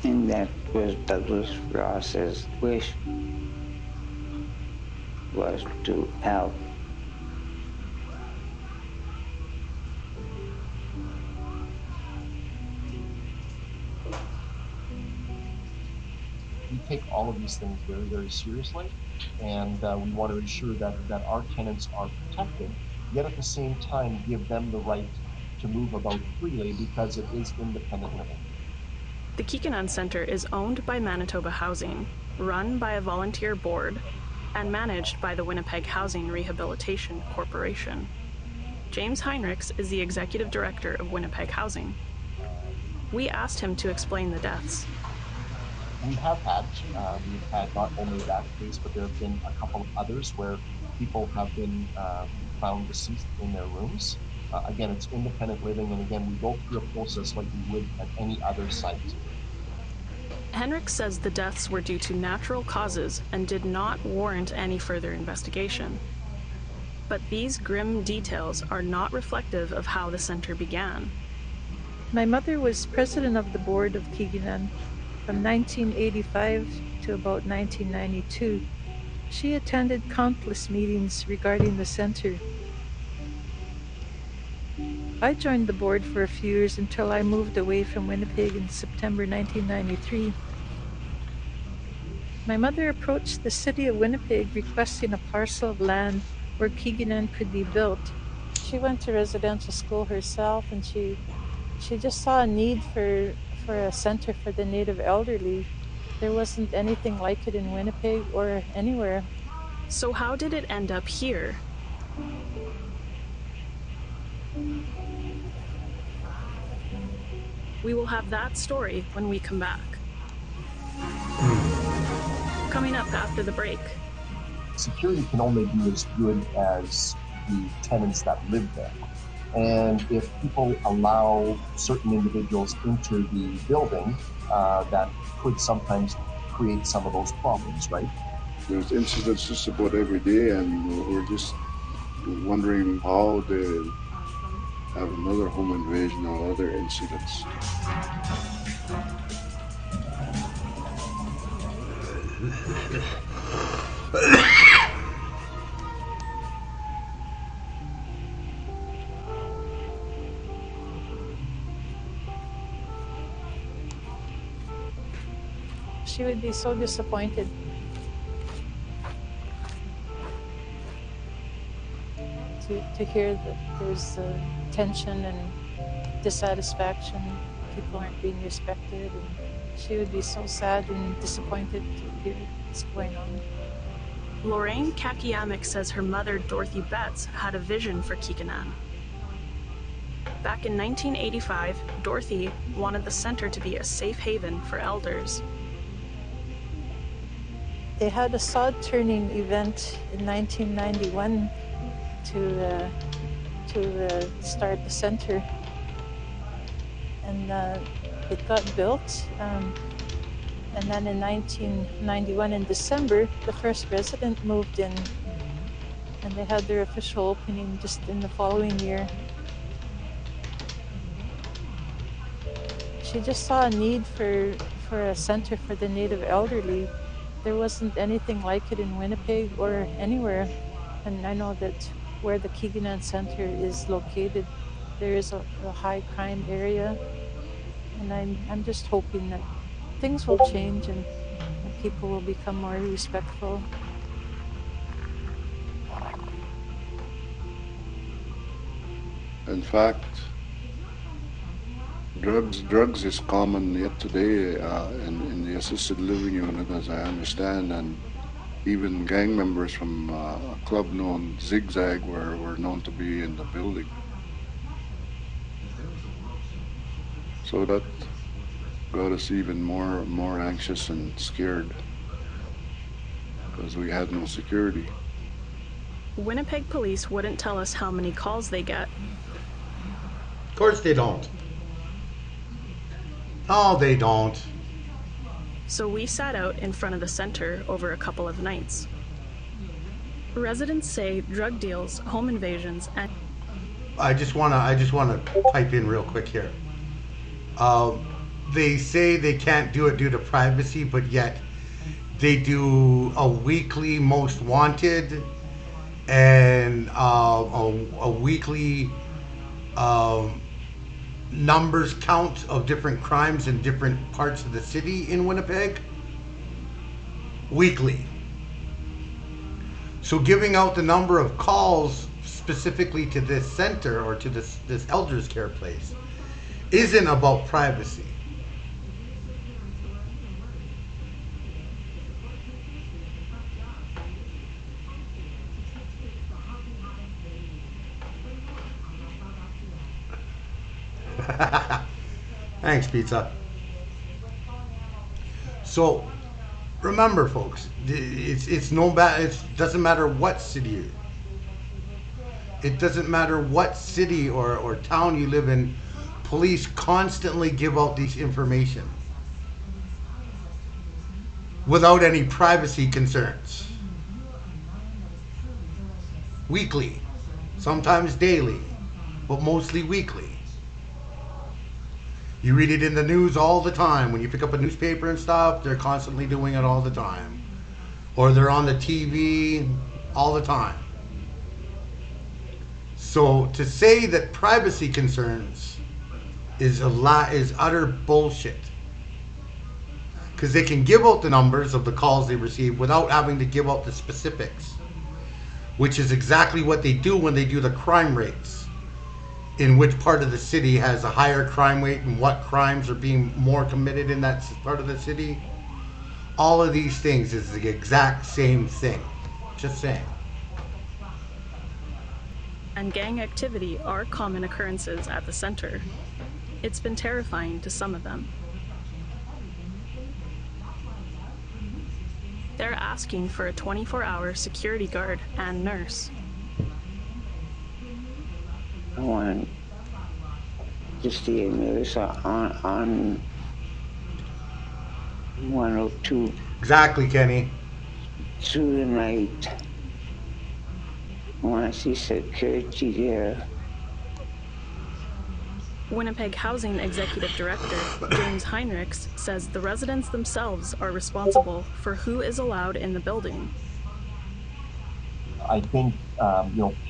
And that was Douglas Ross's wish, was to help. We take all of these things very, very seriously, and we want to ensure that our tenants are protected, yet at the same time give them the right to move about freely because it is independent living. The Kikanan Center is owned by Manitoba Housing, run by a volunteer board, and managed by the Winnipeg Housing Rehabilitation Corporation. James Heinrichs is the executive director of Winnipeg Housing. We asked him to explain the deaths. We've had not only that case, but there have been a couple of others where people have been found deceased in their rooms. Again, it's independent living, and again, we go through a process like we would at any other site. Henrik says the deaths were due to natural causes and did not warrant any further investigation. But these grim details are not reflective of how the center began. My mother was president of the board of Kikanan from 1985 to about 1992. She attended countless meetings regarding the center. I joined the board for a few years until I moved away from Winnipeg in September 1993. My mother approached the city of Winnipeg requesting a parcel of land where Kikanan could be built. She went to residential school herself, and she just saw a need for a center for the Native elderly. There wasn't anything like it in Winnipeg or anywhere. So how did it end up here? We will have that story when we come back. Coming up after the break. Security can only be as good as the tenants that live there. And if people allow certain individuals into the building, that could sometimes create some of those problems, right? There's incidents just about every day, and we're just wondering how they have another home invasion or other incidents. She would be so disappointed. To hear that there's tension and dissatisfaction, people aren't being respected, and she would be so sad and disappointed to hear what's going on. Lorraine Kakiamic says her mother, Dorothy Betts, had a vision for Kikanan. Back in 1985, Dorothy wanted the center to be a safe haven for elders. They had a sod turning event in 1991 to start the center, and it got built. And then in 1991, in December, the first resident moved in, and they had their official opening just in the following year. She just saw a need for a center for the Native elderly. There wasn't anything like it in Winnipeg or anywhere. And I know that where the Kikanan Center is located, there is a high crime area. And I'm just hoping that things will change and people will become more respectful. In fact, drugs is common yet today in the assisted living unit, as I understand, and even gang members from a club known Zigzag were known to be in the building. So that got us even more anxious and scared because we had no security. Winnipeg police wouldn't tell us how many calls they get. Of course they don't. Oh, they don't. So we sat out in front of the center over a couple of nights. Residents say drug deals, home invasions, and I just wanna pipe in real quick here. They say they can't do it due to privacy, but yet they do a weekly most wanted and a weekly um, numbers count of different crimes in different parts of the city in Winnipeg weekly. So giving out the number of calls specifically to this center or to this elders care place isn't about privacy. Thanks, pizza. So remember, folks, it's no bad. It doesn't matter what city. It doesn't matter what city or town you live in. Police constantly give out these information without any privacy concerns. Weekly, sometimes daily, but mostly weekly. You read it in the news all the time. When you pick up a newspaper and stuff, they're constantly doing it all the time. Or they're on the TV all the time. So to say that privacy concerns is utter bullshit. Because they can give out the numbers of the calls they receive without having to give out the specifics, which is exactly what they do when they do the crime rates. In which part of the city has a higher crime rate and what crimes are being more committed in that part of the city. All of these things is the exact same thing. Just saying. gang activity are common occurrences at the center. It's been terrifying to some of them. They're asking for a 24-hour security guard and nurse. I want to stay a nurse on 102. Exactly, Kenny. Through the night. I want to see security there. Winnipeg Housing Executive Director James Heinrichs says the residents themselves are responsible for who is allowed in the building. I think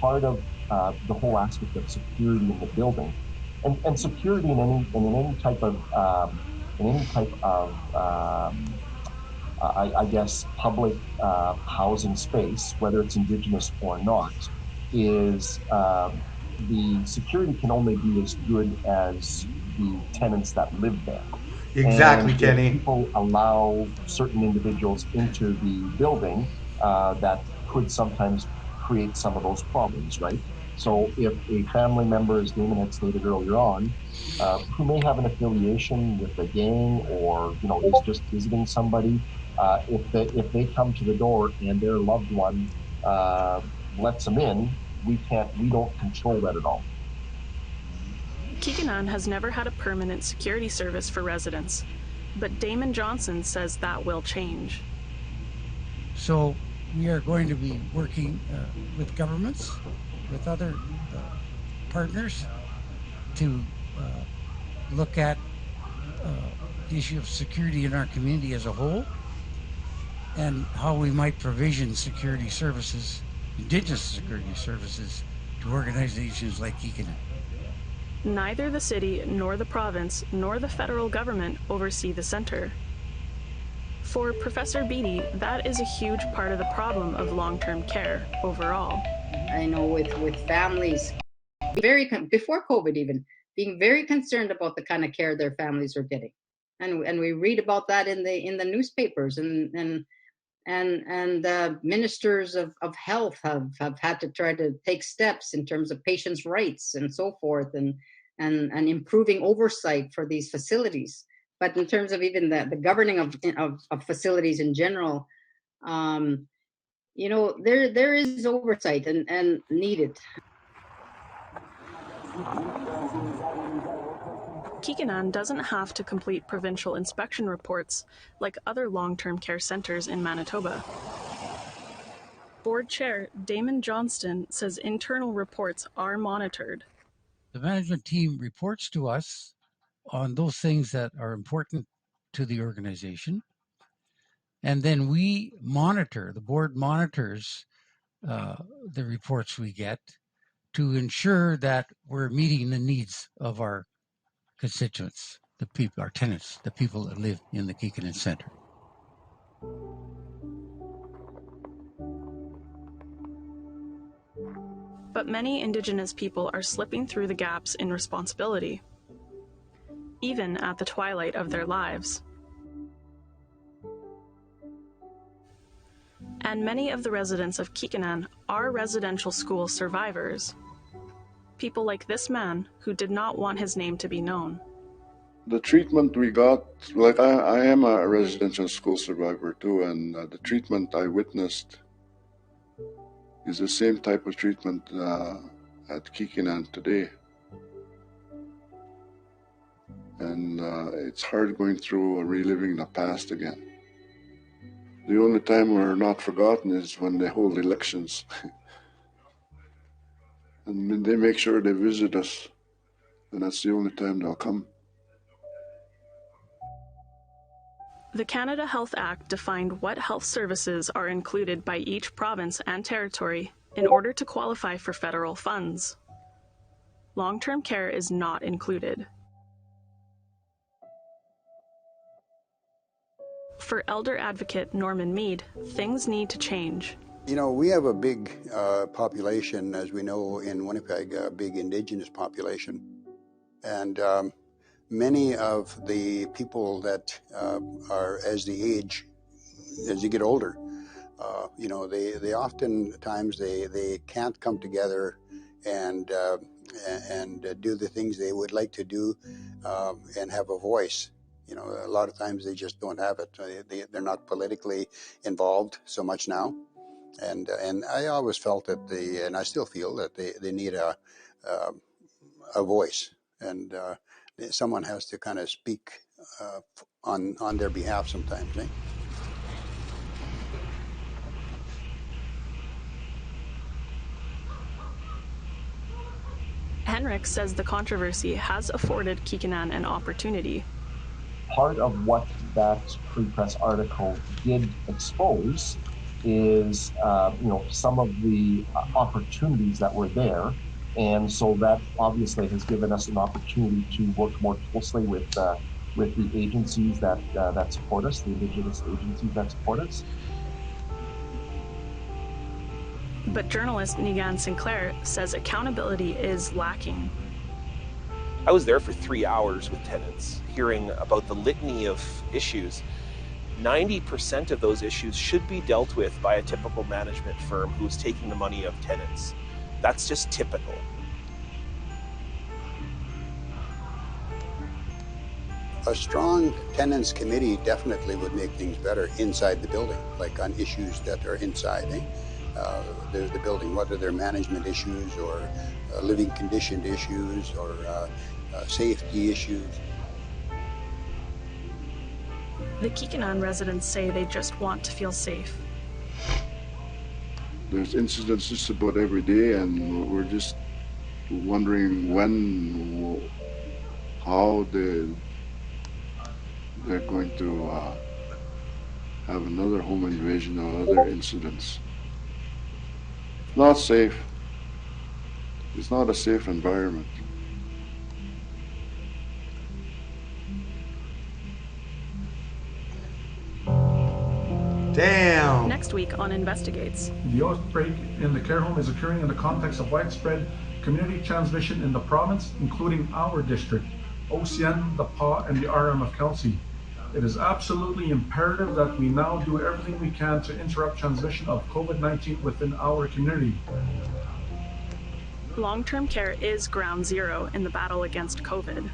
part of the whole aspect of security in the building, and security in any type of I guess public housing space, whether it's indigenous or not, is the security can only be as good as the tenants that live there. Exactly, And if Kenny. people allow certain individuals into the building, that could sometimes create some of those problems, right? So if a family member, as Damon had stated earlier on, who may have an affiliation with a gang or is just visiting somebody, if they come to the door and their loved one lets them in, we don't control that at all. Kikanan has never had a permanent security service for residents, but Damon Johnson says that will change. So we are going to be working with governments, with other partners to look at the issue of security in our community as a whole and how we might provision security services, indigenous security services, to organizations like Kikanan. Neither the city nor the province nor the federal government oversee the center. For Professor Beatty, that is a huge part of the problem of long-term care overall. I know with families, before COVID even, being very concerned about the kind of care their families are getting, and we read about that in the newspapers, and ministers of health have had to try to take steps in terms of patients' rights and so forth, and improving oversight for these facilities. But in terms of even the governing of facilities in general, there is oversight and needed. Kikanan doesn't have to complete provincial inspection reports like other long-term care centers in Manitoba. Board Chair Damon Johnston says internal reports are monitored. The management team reports to us on those things that are important to the organization. And then we monitor, the board monitors the reports we get to ensure that we're meeting the needs of our constituents, the people, our tenants, the people that live in the Kikanan Center. But many Indigenous people are slipping through the gaps in responsibility, even at the twilight of their lives. And many of the residents of Kikanan are residential school survivors. People like this man who did not want his name to be known. The treatment we got, like I am a residential school survivor too, and the treatment I witnessed is the same type of treatment at Kikanan today. And it's hard going through reliving the past again. The only time we're not forgotten is when they hold elections. And they make sure they visit us, and that's the only time they'll come. The Canada Health Act defined what health services are included by each province and territory in order to qualify for federal funds. Long-term care is not included. For elder advocate Norman Mead, things need to change. You know, we have a big population, as we know, in Winnipeg, a big Indigenous population. And many of the people that are as you get older, you know, they oftentimes they can't come together and do the things they would like to do and have a voice. You know, a lot of times they just don't have it. They're not politically involved so much now. And I always felt that and I still feel that they need a voice, and someone has to kind of speak on their behalf sometimes. Eh? Henrik says the controversy has afforded Kikanan an opportunity. Part of what that Free Press article did expose is, you know, some of the opportunities that were there. And so that obviously has given us an opportunity to work more closely with the agencies that support us, the Indigenous agencies that support us. But journalist Negan Sinclair says accountability is lacking. I was there for 3 hours with tenants, hearing about the litany of issues. 90% of those issues should be dealt with by a typical management firm who's taking the money of tenants. That's just typical. A strong tenants committee definitely would make things better inside the building, like on issues that are inside. The building, whether they're management issues or living condition issues or safety issues. The Kikanan residents say they just want to feel safe. There's incidents just about every day, and we're just wondering how they're going to have another home invasion or other incidents. Not safe. It's not a safe environment. Damn. Next week on Investigates. The outbreak in the care home is occurring in the context of widespread community transmission in the province, including our district, OCN, the PA, and the RM of Kelsey. It is absolutely imperative that we now do everything we can to interrupt transmission of COVID-19 within our community. Long-term care is ground zero in the battle against COVID.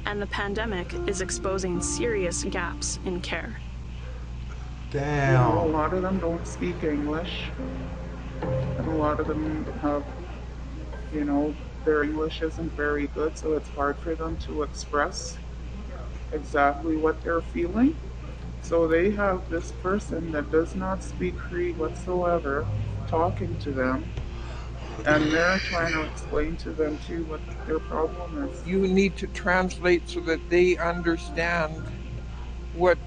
And the pandemic is exposing serious gaps in care. Damn. You know, a lot of them don't speak English. And a lot of them have, you know, their English isn't very good, so it's hard for them to express exactly what they're feeling. So they have this person that does not speak Cree whatsoever talking to them, and they're trying to explain to them too what their problem is. You need to translate so that they understand what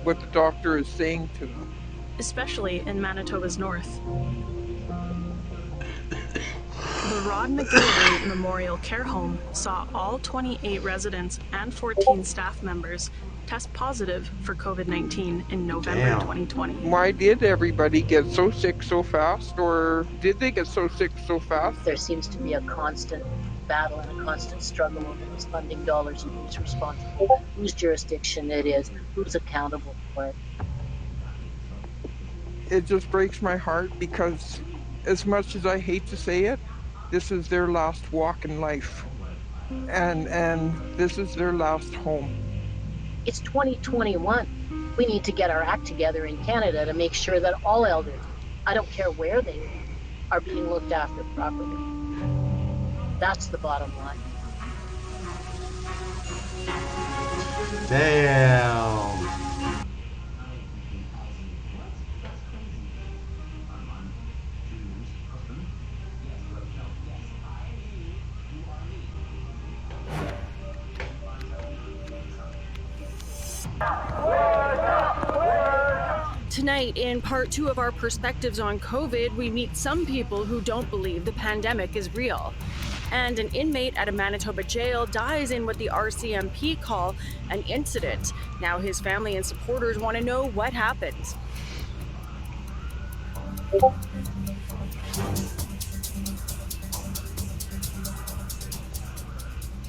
the doctor is saying to them. Especially in Manitoba's north. The Rod McGillivray Memorial Care Home saw all 28 residents and 14 staff members test positive for COVID-19 in November 2020. Why did everybody get so sick so fast, or did they get so sick so fast? There seems to be a constant battle and a constant struggle over those funding dollars and who's responsible, whose jurisdiction it is, who's accountable for it. It just breaks my heart because, as much as I hate to say it, this is their last walk in life, and this is their last home. It's 2021. We need to get our act together in Canada to make sure that all elders, I don't care where they live, are being looked after properly. That's the bottom line. Damn. Tonight, in part 2 of our perspectives on COVID, we meet some people who don't believe the pandemic is real. And an inmate at a Manitoba jail dies in what the RCMP call an incident. Now his family and supporters want to know what happened. Good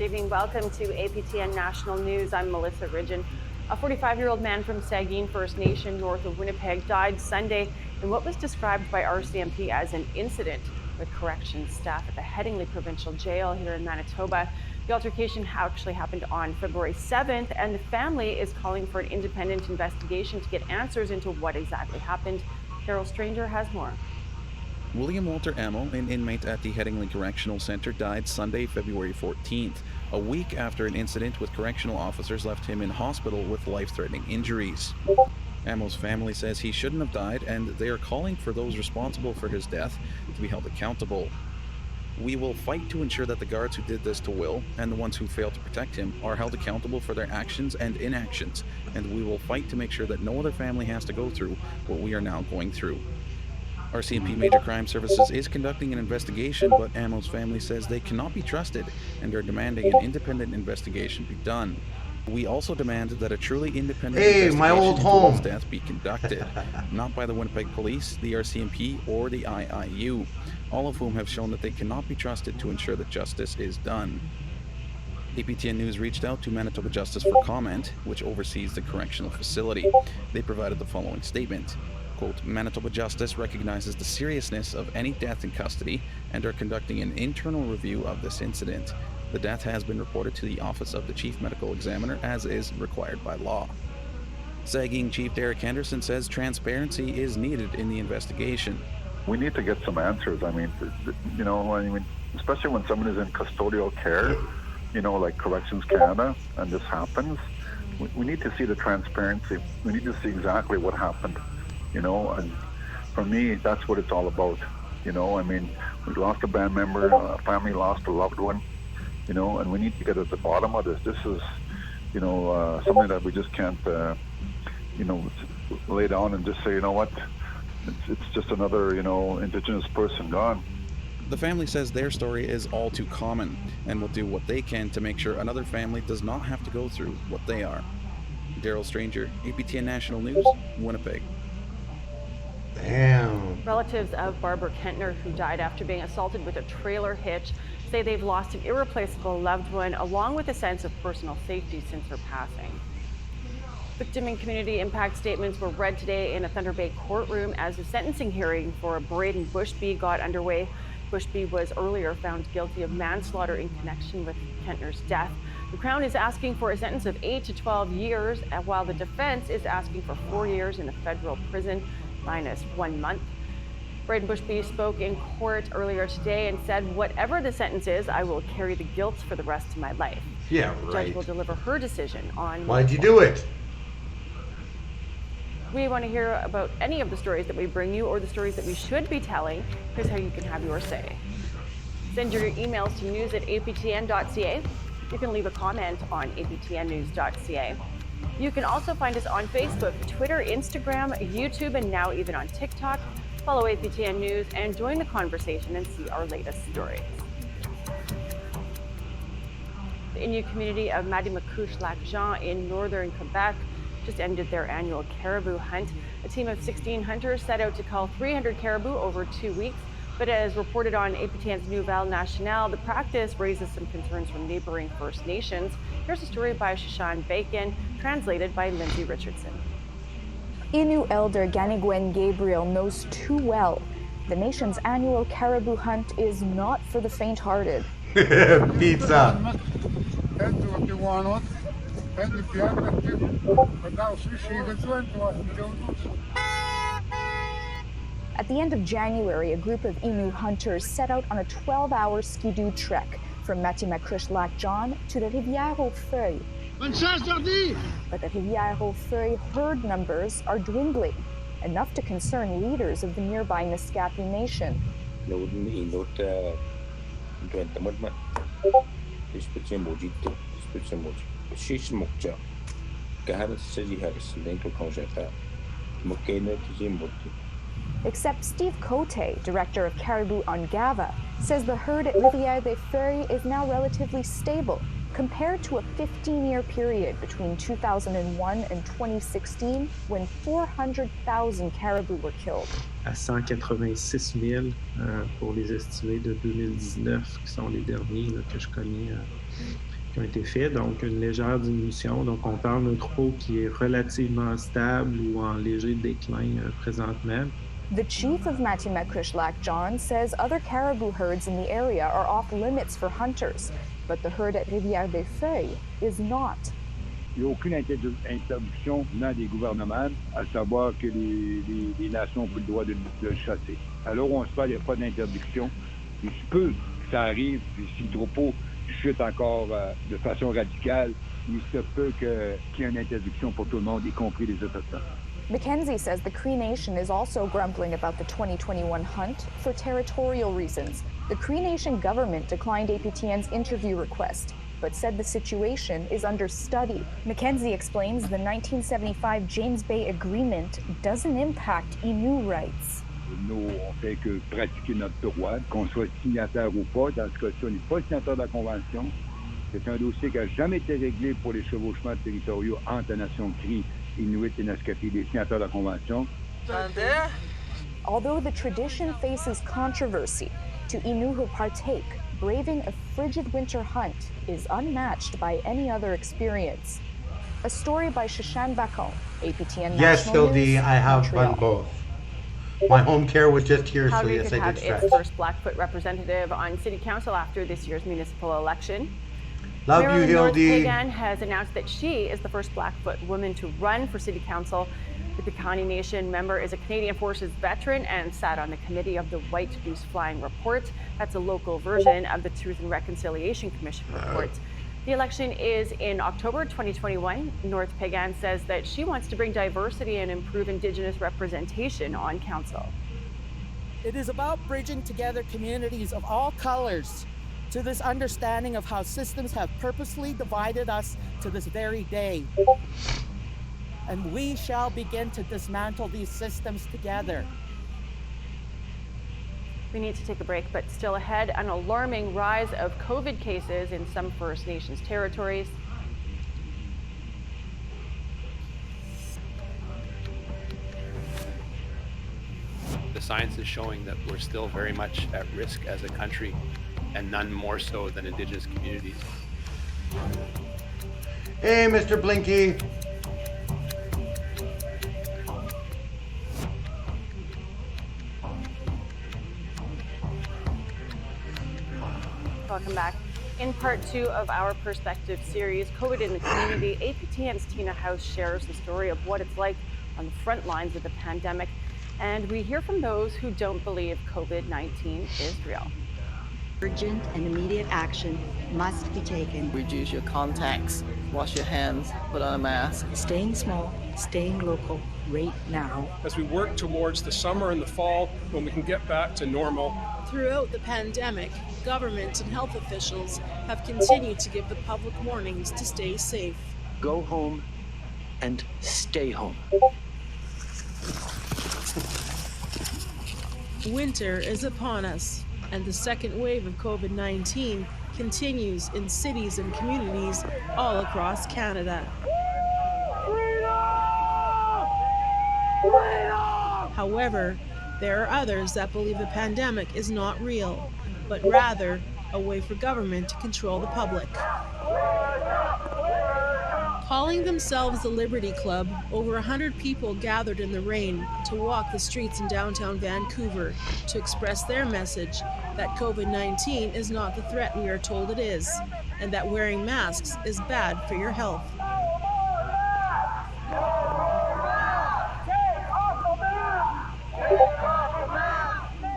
evening, welcome to APTN National News. I'm Melissa Ridgen. A 45-year-old man from Saugeen First Nation north of Winnipeg died Sunday in what was described by RCMP as an incident with corrections staff at the Headingley Provincial Jail here in Manitoba. The altercation actually happened on February 7th, and the family is calling for an independent investigation to get answers into what exactly happened. Carol Stranger has more. William Walter Amo, an inmate at the Headingley Correctional Centre, died Sunday, February 14th, a week after an incident with correctional officers left him in hospital with life-threatening injuries. Amo's family says he shouldn't have died, and they are calling for those responsible for his death to be held accountable. We will fight to ensure that the guards who did this to Will, and the ones who failed to protect him, are held accountable for their actions and inactions, and we will fight to make sure that no other family has to go through what we are now going through. RCMP Major Crime Services is conducting an investigation, but Amo's family says they cannot be trusted and are demanding an independent investigation be done. We also demand that a truly independent investigation into Will's death be conducted, not by the Winnipeg Police, the RCMP, or the IIU, all of whom have shown that they cannot be trusted to ensure that justice is done. APTN News reached out to Manitoba Justice for comment, which oversees the correctional facility. They provided the following statement. Quote, Manitoba Justice recognizes the seriousness of any death in custody and are conducting an internal review of this incident. The death has been reported to the Office of the Chief Medical Examiner as is required by law. Saugeen Chief Derek Henderson says transparency is needed in the investigation. We need to get some answers. I mean, especially when someone is in custodial care, like Corrections Canada, and this happens, we need to see the transparency. We need to see exactly what happened. And for me, that's what it's all about. We lost a band member, a family lost a loved one, and we need to get at the bottom of this. This is, something that we just can't, lay down and just say, you know what, it's just another, Indigenous person gone. The family says their story is all too common and will do what they can to make sure another family does not have to go through what they are. Daryl Stranger, APTN National News, Winnipeg. Damn. Relatives of Barbara Kentner, who died after being assaulted with a trailer hitch, say they've lost an irreplaceable loved one, along with a sense of personal safety since her passing. Victim and community impact statements were read today in a Thunder Bay courtroom as the sentencing hearing for Braden Bushby got underway. Bushby was earlier found guilty of manslaughter in connection with Kentner's death. The Crown is asking for a sentence of 8 to 12 years, while the defense is asking for 4 years in a federal prison minus 1 month. Braden Bushby spoke in court earlier today and said, whatever the sentence is, I will carry the guilt for the rest of my life. Yeah, The right. judge will deliver her decision on Why'd you do it? We want to hear about any of the stories that we bring you or the stories that we should be telling. Here's how you can have your say. Send your emails to news@aptn.ca. You can leave a comment on aptnnews.ca. You can also find us on Facebook, Twitter, Instagram, YouTube, and now even on TikTok. Follow APTN News and join the conversation and see our latest stories. The Innu community of Mati-Makouche-Lac-Jean in northern Quebec just ended their annual caribou hunt. A team of 16 hunters set out to cull 300 caribou over 2 weeks. But as reported on APTN's Nouvelle Nationale, the practice raises some concerns from neighboring First Nations. Here's a story by Shashan Bacon, translated by Lindsay Richardson. Innu elder Ganigwen Gabriel knows too well the nation's annual caribou hunt is not for the faint-hearted. Pizza. At the end of January, a group of Innu hunters set out on a 12-hour skidoo trek from Mati-Makouche-Lac-Jean to the Rivière-aux-Feuilles. But the Rivière-aux-Feuilles herd numbers are dwindling, enough to concern leaders of the nearby Naskapi Nation. Except Steve Cote, director of Caribou on Gava, says the herd at Rivière-des-Feuilles is now relatively stable compared to a 15-year period between 2001 and 2016 when 400,000 caribou were killed. À 186 000 pour les estimés de 2019, qui sont les derniers là, que je connais, qui ont été faits. Donc, une légère diminution. Donc, on parle d'un troupeau qui est relativement stable ou en léger déclin présentement. The chief of Mati-Makouche-Lac-Jean says other caribou herds in the area are off limits for hunters, but the herd at Rivière-des-Feuilles is not. Il n'y a aucune interdiction venant des gouvernements, à savoir que les nations ont le droit de chasser. Alors on se parle, il n'y a pas d'interdiction. Il se peut que ça arrive, puis si le troupeau chute encore de façon radicale, il se peut qu'il y ait une interdiction pour tout le monde, y compris les Autochtones. Mackenzie says the Cree Nation is also grumbling about the 2021 hunt for territorial reasons. The Cree Nation government declined APTN's interview request, but said the situation is under study. Mackenzie explains the 1975 James Bay Agreement doesn't impact Innu rights. Nous, on fait que pratiquer notre droit, qu'on soit signataire ou pas. Dans ce cas-ci, on n'est pas signataire de la Convention. C'est un dossier qui n'a jamais été réglé pour les chevauchements territoriaux entre la nation Cree, Inuit et Naskapi, les signataires de la Convention. Although the tradition faces controversy, to Innu who partake, braving a frigid winter hunt is unmatched by any other experience. A story by Shashan Bacon, APTN Yes, National Hildy, News, I have Montreal. done both. My home care was just here, so Calgary yes, could I have did stretch. its first Blackfoot representative on City Council after this year's municipal election. Love Marilyn you, Hildy. North-Pagan has announced that she is the first Blackfoot woman to run for City Council. The Piikani Nation member is a Canadian Forces veteran and sat on the committee of the White Goose Flying Report. That's a local version of the Truth and Reconciliation Commission report. The election is in October 2021. North Pagan says that she wants to bring diversity and improve Indigenous representation on council. It is about bridging together communities of all colors to this understanding of how systems have purposely divided us to this very day. And we shall begin to dismantle these systems together. We need to take a break, but still ahead, an alarming rise of COVID cases in some First Nations territories. The science is showing that we're still very much at risk as a country, and none more so than Indigenous communities. Hey, Mr. Blinky. Welcome back. In part 2 of our Perspective series, COVID in the Community, APTN's Tina House shares the story of what it's like on the front lines of the pandemic. And we hear from those who don't believe COVID-19 is real. Urgent and immediate action must be taken. Reduce your contacts, wash your hands, put on a mask. Staying small, staying local right now. As we work towards the summer and the fall when we can get back to normal. Throughout the pandemic, government and health officials have continued to give the public warnings to stay safe. Go home and stay home. Winter is upon us, and the second wave of COVID-19 continues in cities and communities all across Canada. However, there are others that believe the pandemic is not real, but rather a way for government to control the public. Calling themselves the Liberty Club, over 100 people gathered in the rain to walk the streets in downtown Vancouver to express their message that COVID-19 is not the threat we are told it is, and that wearing masks is bad for your health.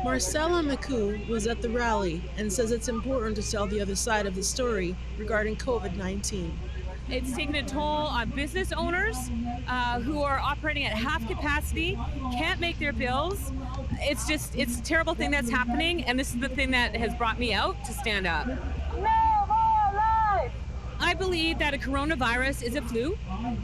Marcella McCoo was at the rally and says it's important to tell the other side of the story regarding COVID-19. It's taken a toll on business owners who are operating at half capacity, can't make their bills. It's a terrible thing that's happening, and this is the thing that has brought me out to stand up. I believe that a coronavirus is a flu.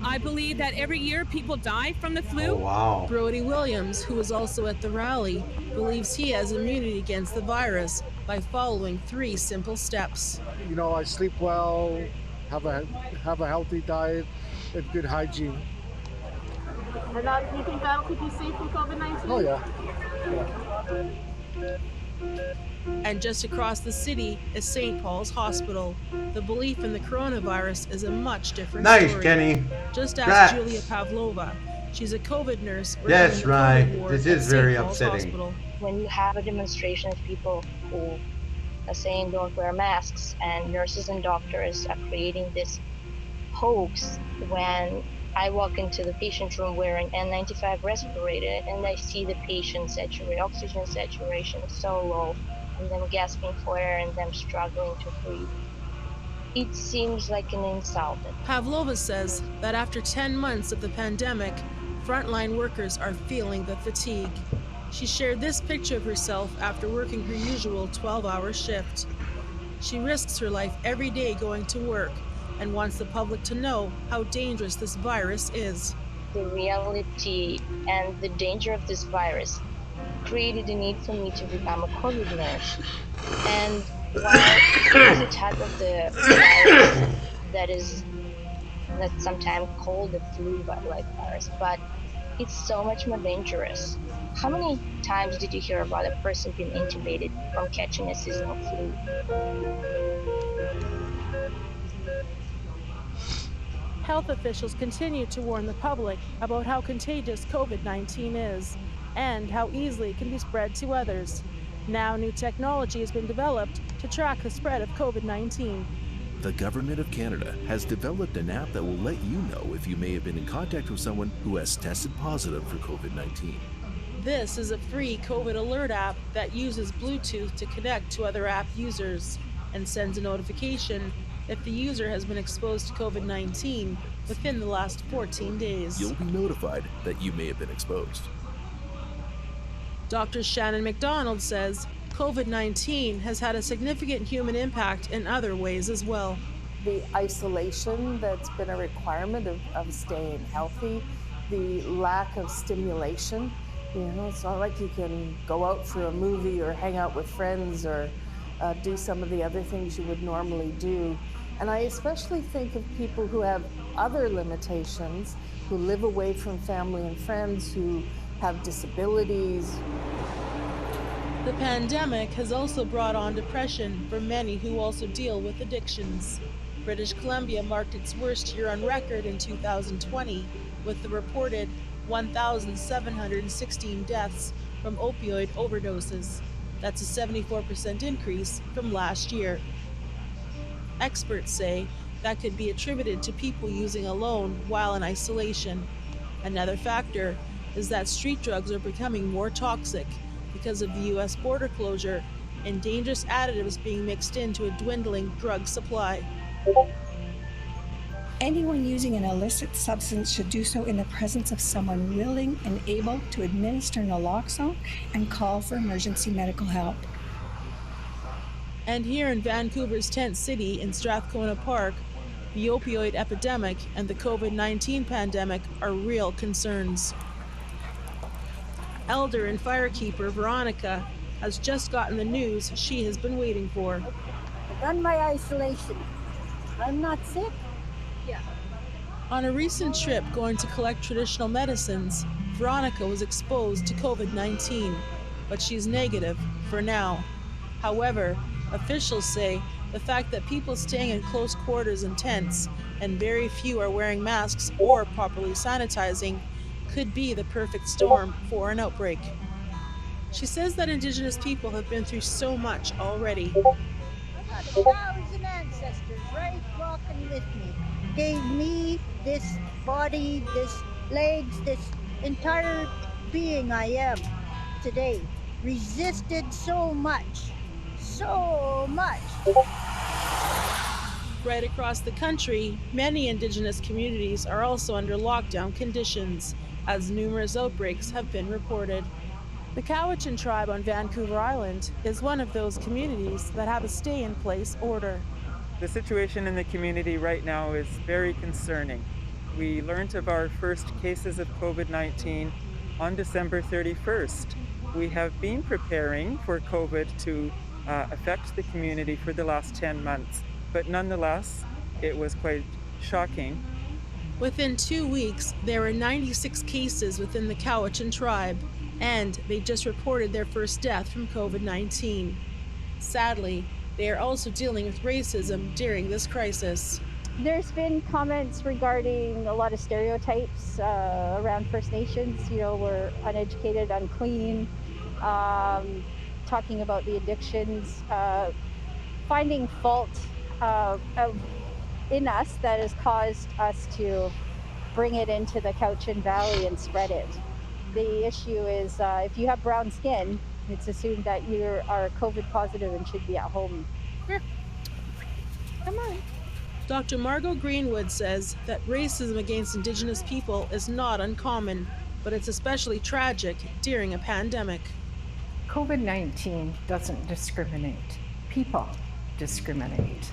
I believe that every year people die from the flu. Oh, wow. Brody Williams, who was also at the rally, believes he has immunity against the virus by following 3 simple steps. You know, I sleep well, have a healthy diet, and good hygiene. And do you think that'll keep you safe from COVID-19? Oh, yeah. And just across the city is St. Paul's Hospital. The belief in the coronavirus is a much different story. Nice, Kenny. Just ask Congrats. Julia Pavlova. She's a COVID nurse. Yes, working in the right. COVID ward This at is very St. Paul's upsetting. Hospital. When you have a demonstration of people who are saying don't wear masks, and nurses and doctors are creating this hoax, when I walk into the patient room wearing N95 respirator and I see the patient oxygen saturation is so low, and them gasping for air and them struggling to breathe, it seems like an insult. Pavlova says that after 10 months of the pandemic, frontline workers are feeling the fatigue. She shared this picture of herself after working her usual 12-hour shift. She risks her life every day going to work and wants the public to know how dangerous this virus is. The reality and the danger of this virus created a need for me to become a COVID nurse. And while it is a type of the virus that's sometimes called the flu-like virus, but it's so much more dangerous. How many times did you hear about a person being intubated from catching a seasonal flu? Health officials continue to warn the public about how contagious COVID-19 is and how easily it can be spread to others. Now, new technology has been developed to track the spread of COVID-19. The Government of Canada has developed an app that will let you know if you may have been in contact with someone who has tested positive for COVID-19. This is a free COVID alert app that uses Bluetooth to connect to other app users and sends a notification if the user has been exposed to COVID-19 within the last 14 days. You'll be notified that you may have been exposed. Dr. Shannon McDonald says COVID-19 has had a significant human impact in other ways as well. The isolation that's been a requirement of staying healthy, the lack of stimulation. You know, it's not like you can go out for a movie or hang out with friends or do some of the other things you would normally do. And I especially think of people who have other limitations, who live away from family and friends, who have disabilities. The pandemic has also brought on depression for many who also deal with addictions. British Columbia marked its worst year on record in 2020 with the reported 1,716 deaths from opioid overdoses. That's a 74% increase from last year. Experts say that could be attributed to people using alone while in isolation. Another factor is that street drugs are becoming more toxic because of the U.S. border closure and dangerous additives being mixed into a dwindling drug supply. Anyone using an illicit substance should do so in the presence of someone willing and able to administer naloxone and call for emergency medical help. And here in Vancouver's tent city in Strathcona Park, the opioid epidemic and the COVID-19 pandemic are real concerns. Elder and firekeeper Veronica has just gotten the news she has been waiting for. I've done my isolation. I'm not sick. Yeah. On a recent trip going to collect traditional medicines, Veronica was exposed to COVID-19, but she's negative for now. However, officials say the fact that people staying in close quarters in tents and very few are wearing masks or properly sanitizing could be the perfect storm for an outbreak. She says that Indigenous people have been through so much already. I've got 1,000 ancestors right walking with me. Gave me this body, this legs, this entire being I am today. Resisted so much. So much. Right across the country, many Indigenous communities are also under lockdown conditions, as numerous outbreaks have been reported. The Cowichan tribe on Vancouver Island is one of those communities that have a stay-in-place order. The situation in the community right now is very concerning. We learned of our first cases of COVID-19 on December 31st. We have been preparing for COVID to affect the community for the last 10 months, but nonetheless, it was quite shocking. Within 2 weeks, there were 96 cases within the Cowichan tribe, and they just reported their first death from COVID-19. Sadly, they are also dealing with racism during this crisis. There's been comments regarding a lot of stereotypes around First Nations. You know, we're uneducated, unclean, talking about the addictions, finding fault in us that has caused us to bring it into the Cowichan Valley and spread it. The issue is if you have brown skin, it's assumed that you are COVID positive and should be at home. Come on. Dr. Margot Greenwood says that racism against Indigenous people is not uncommon, but it's especially tragic during a pandemic. COVID-19 doesn't discriminate. People discriminate.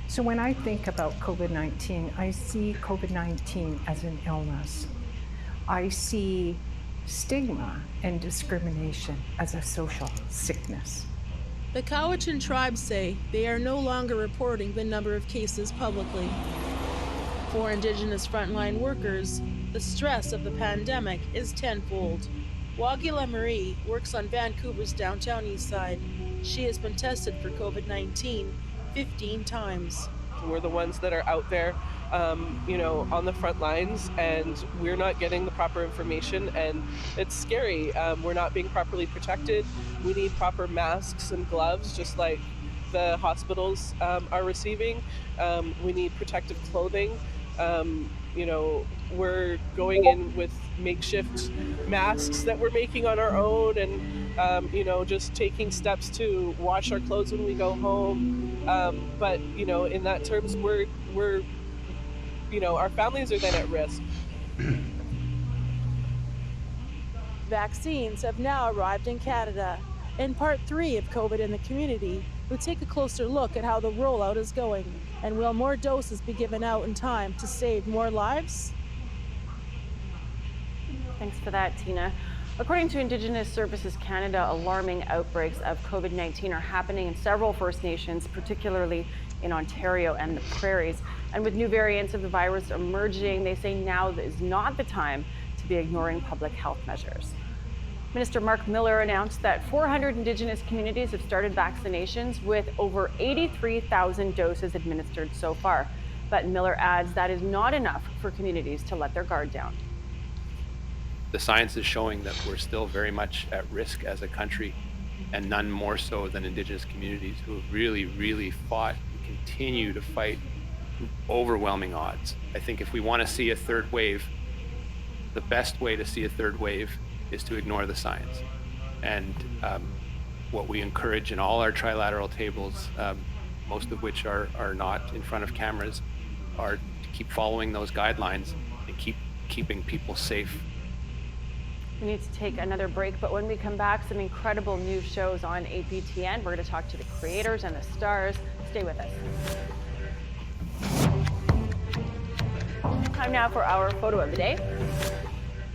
So when I think about COVID-19, I see COVID-19 as an illness. I see stigma and discrimination as a social sickness. The Cowichan tribe say they are no longer reporting the number of cases publicly. For Indigenous frontline workers, the stress of the pandemic is tenfold. Wagila Marie works on Vancouver's downtown east side. She has been tested for COVID-19 15 times. We're the ones that are out there, on the front lines, and we're not getting the proper information, and it's scary. We're not being properly protected. We need proper masks and gloves, just like the hospitals are receiving. We need protective clothing. We're going in with makeshift masks that we're making on our own, and just taking steps to wash our clothes when we go home. But in that terms, we're our families are then at risk. Vaccines have now arrived in Canada. In part 3 of COVID in the Community, we take a closer look at how the rollout is going, and will more doses be given out in time to save more lives? Thanks for that, Tina. According to Indigenous Services Canada, alarming outbreaks of COVID-19 are happening in several First Nations, particularly in Ontario and the Prairies. And with new variants of the virus emerging, they say now is not the time to be ignoring public health measures. Minister Mark Miller announced that 400 Indigenous communities have started vaccinations with over 83,000 doses administered so far. But Miller adds that is not enough for communities to let their guard down. The science is showing that we're still very much at risk as a country, and none more so than Indigenous communities who have really, really fought and continue to fight overwhelming odds. I think if we want to see a third wave, the best way to see a third wave is to ignore the science. And what we encourage in all our trilateral tables, most of which are not in front of cameras, are to keep following those guidelines and keeping people safe. We need to take another break, but when we come back, some incredible new shows on APTN. We're going to talk to the creators and the stars. Stay with us. Time now for our photo of the day.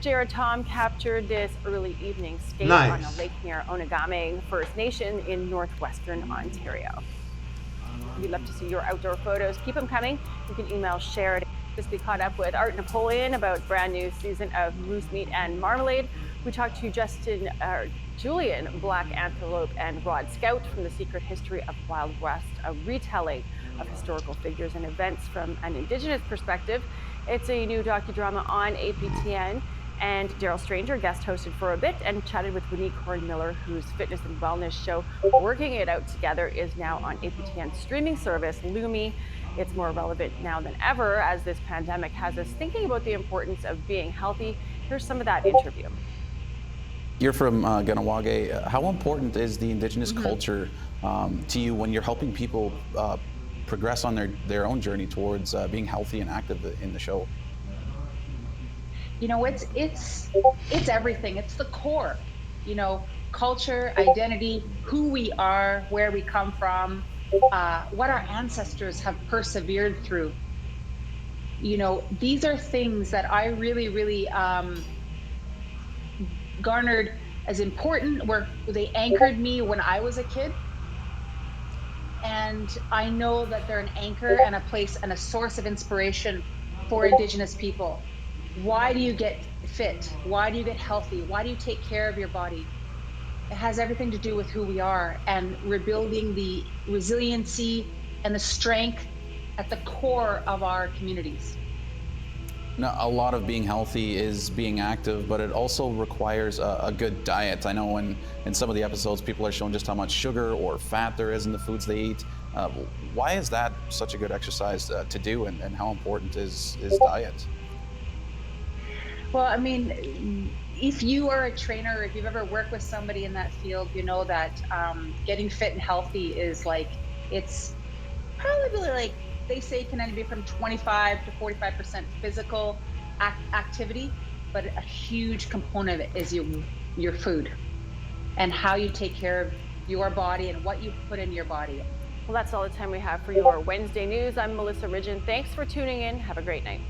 Jared Tom captured this early evening skate on a lake near Onegame First Nation in northwestern Ontario. We'd love to see your outdoor photos. Keep them coming. You can email share. Just be caught up with Art Napoleon about brand new season of Moose Meat and Marmalade. We talked to Julian Black Antelope and Rod Scout from The Secret History of Wild West, a retelling of historical figures and events from an Indigenous perspective. It's a new docudrama on APTN. And Daryl Stranger guest hosted for a bit and chatted with Winnie Corn-Miller, whose fitness and wellness show, Working It Out Together, is now on APTN's streaming service, Lumi. It's more relevant now than ever as this pandemic has us thinking about the importance of being healthy. Here's some of that interview. You're from Ganawage. How important is the Indigenous culture to you when you're helping people progress on their own journey towards being healthy and active in the show? You know, it's everything. It's the core, you know, culture, identity, who we are, where we come from, what our ancestors have persevered through. You know, these are things that I really, really garnered as important, where they anchored me when I was a kid. And I know that they're an anchor and a place and a source of inspiration for Indigenous people. Why do you get fit? Why do you get healthy? Why do you take care of your body? It has everything to do with who we are and rebuilding the resiliency and the strength at the core of our communities. Now, a lot of being healthy is being active, but it also requires a good diet. I know in some of the episodes, people are showing just how much sugar or fat there is in the foods they eat. Why is that such a good exercise to do, and how important is diet? Well, I mean, if you are a trainer, if you've ever worked with somebody in that field, you know that getting fit and healthy is like, it's probably like, they say it can only be from 25 to 45% physical activity, but a huge component of it is your food and how you take care of your body and what you put in your body. Well, that's all the time we have for your Wednesday news. I'm Melissa Ridgen. Thanks for tuning in. Have a great night.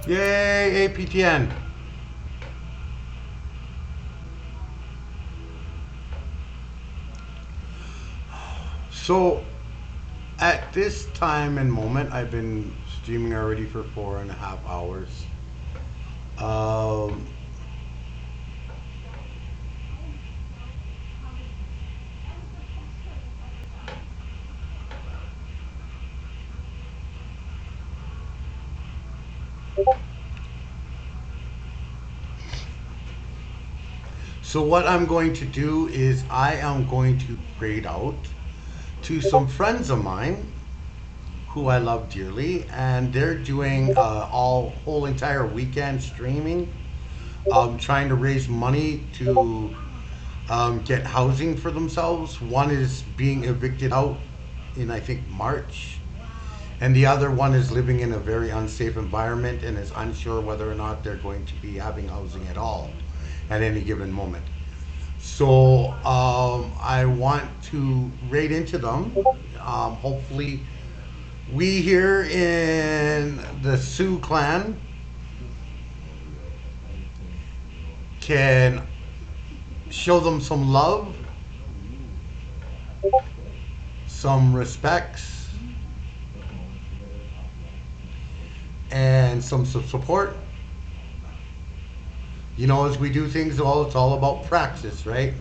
Yay, APTN. So, at this time and moment, I've been streaming already for 4.5 hours. So what I'm going to do is I am going to grade out to some friends of mine who I love dearly, and they're doing whole entire weekend streaming, trying to raise money to get housing for themselves. One is being evicted out in, I think, March, and the other one is living in a very unsafe environment and is unsure whether or not they're going to be having housing at all at any given moment. So I want to raid into them. Hopefully we here in the Sioux clan can show them some love, some respects, and some support. You know, as we do things, it's all about praxis, right?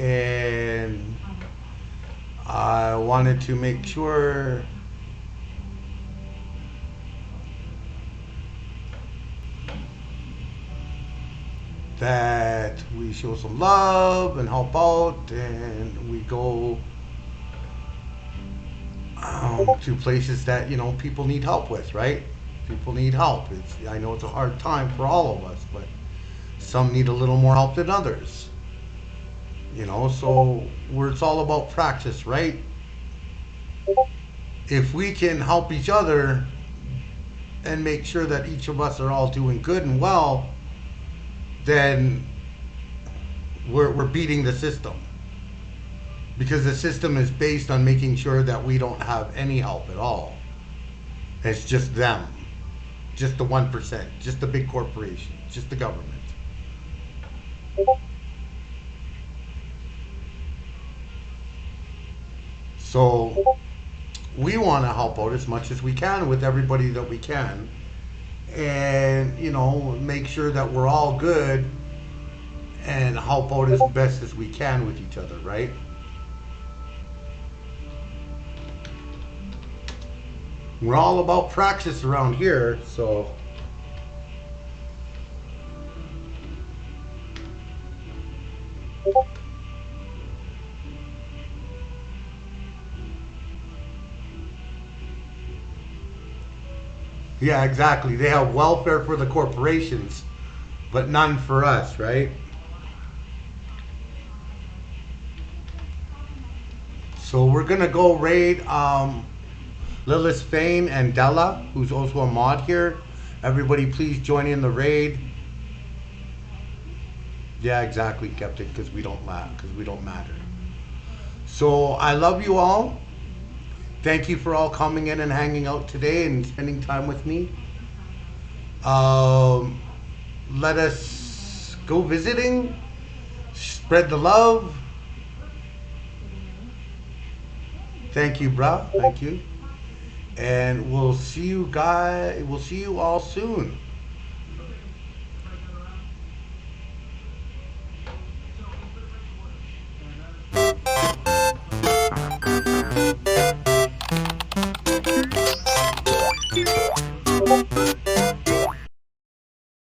and I wanted to make sure that we show some love and help out, and we go to places that people need help with, right? People need help. I know it's a hard time for all of us, but some need a little more help than others. So where it's all about practice, right? If we can help each other and make sure that each of us are all doing good and well, then we're beating the system. Because the system is based on making sure that we don't have any help at all. It's just them. Just the 1%. Just the big corporations. Just the government. So we want to help out as much as we can with everybody that we can. And, make sure that we're all good and help out as best as we can with each other, right? We're all about practice around here, so yeah, exactly. They have welfare for the corporations, but none for us, right? So we're gonna go raid Lilith Fane and Della, who's also a mod here. Everybody please join in the raid. Yeah, exactly, Skeptic, because we don't matter. So I love you all. Thank you for all coming in and hanging out today and spending time with me. Let us go visiting. Spread the love. Thank you, bruh. Thank you. And we'll see you all soon.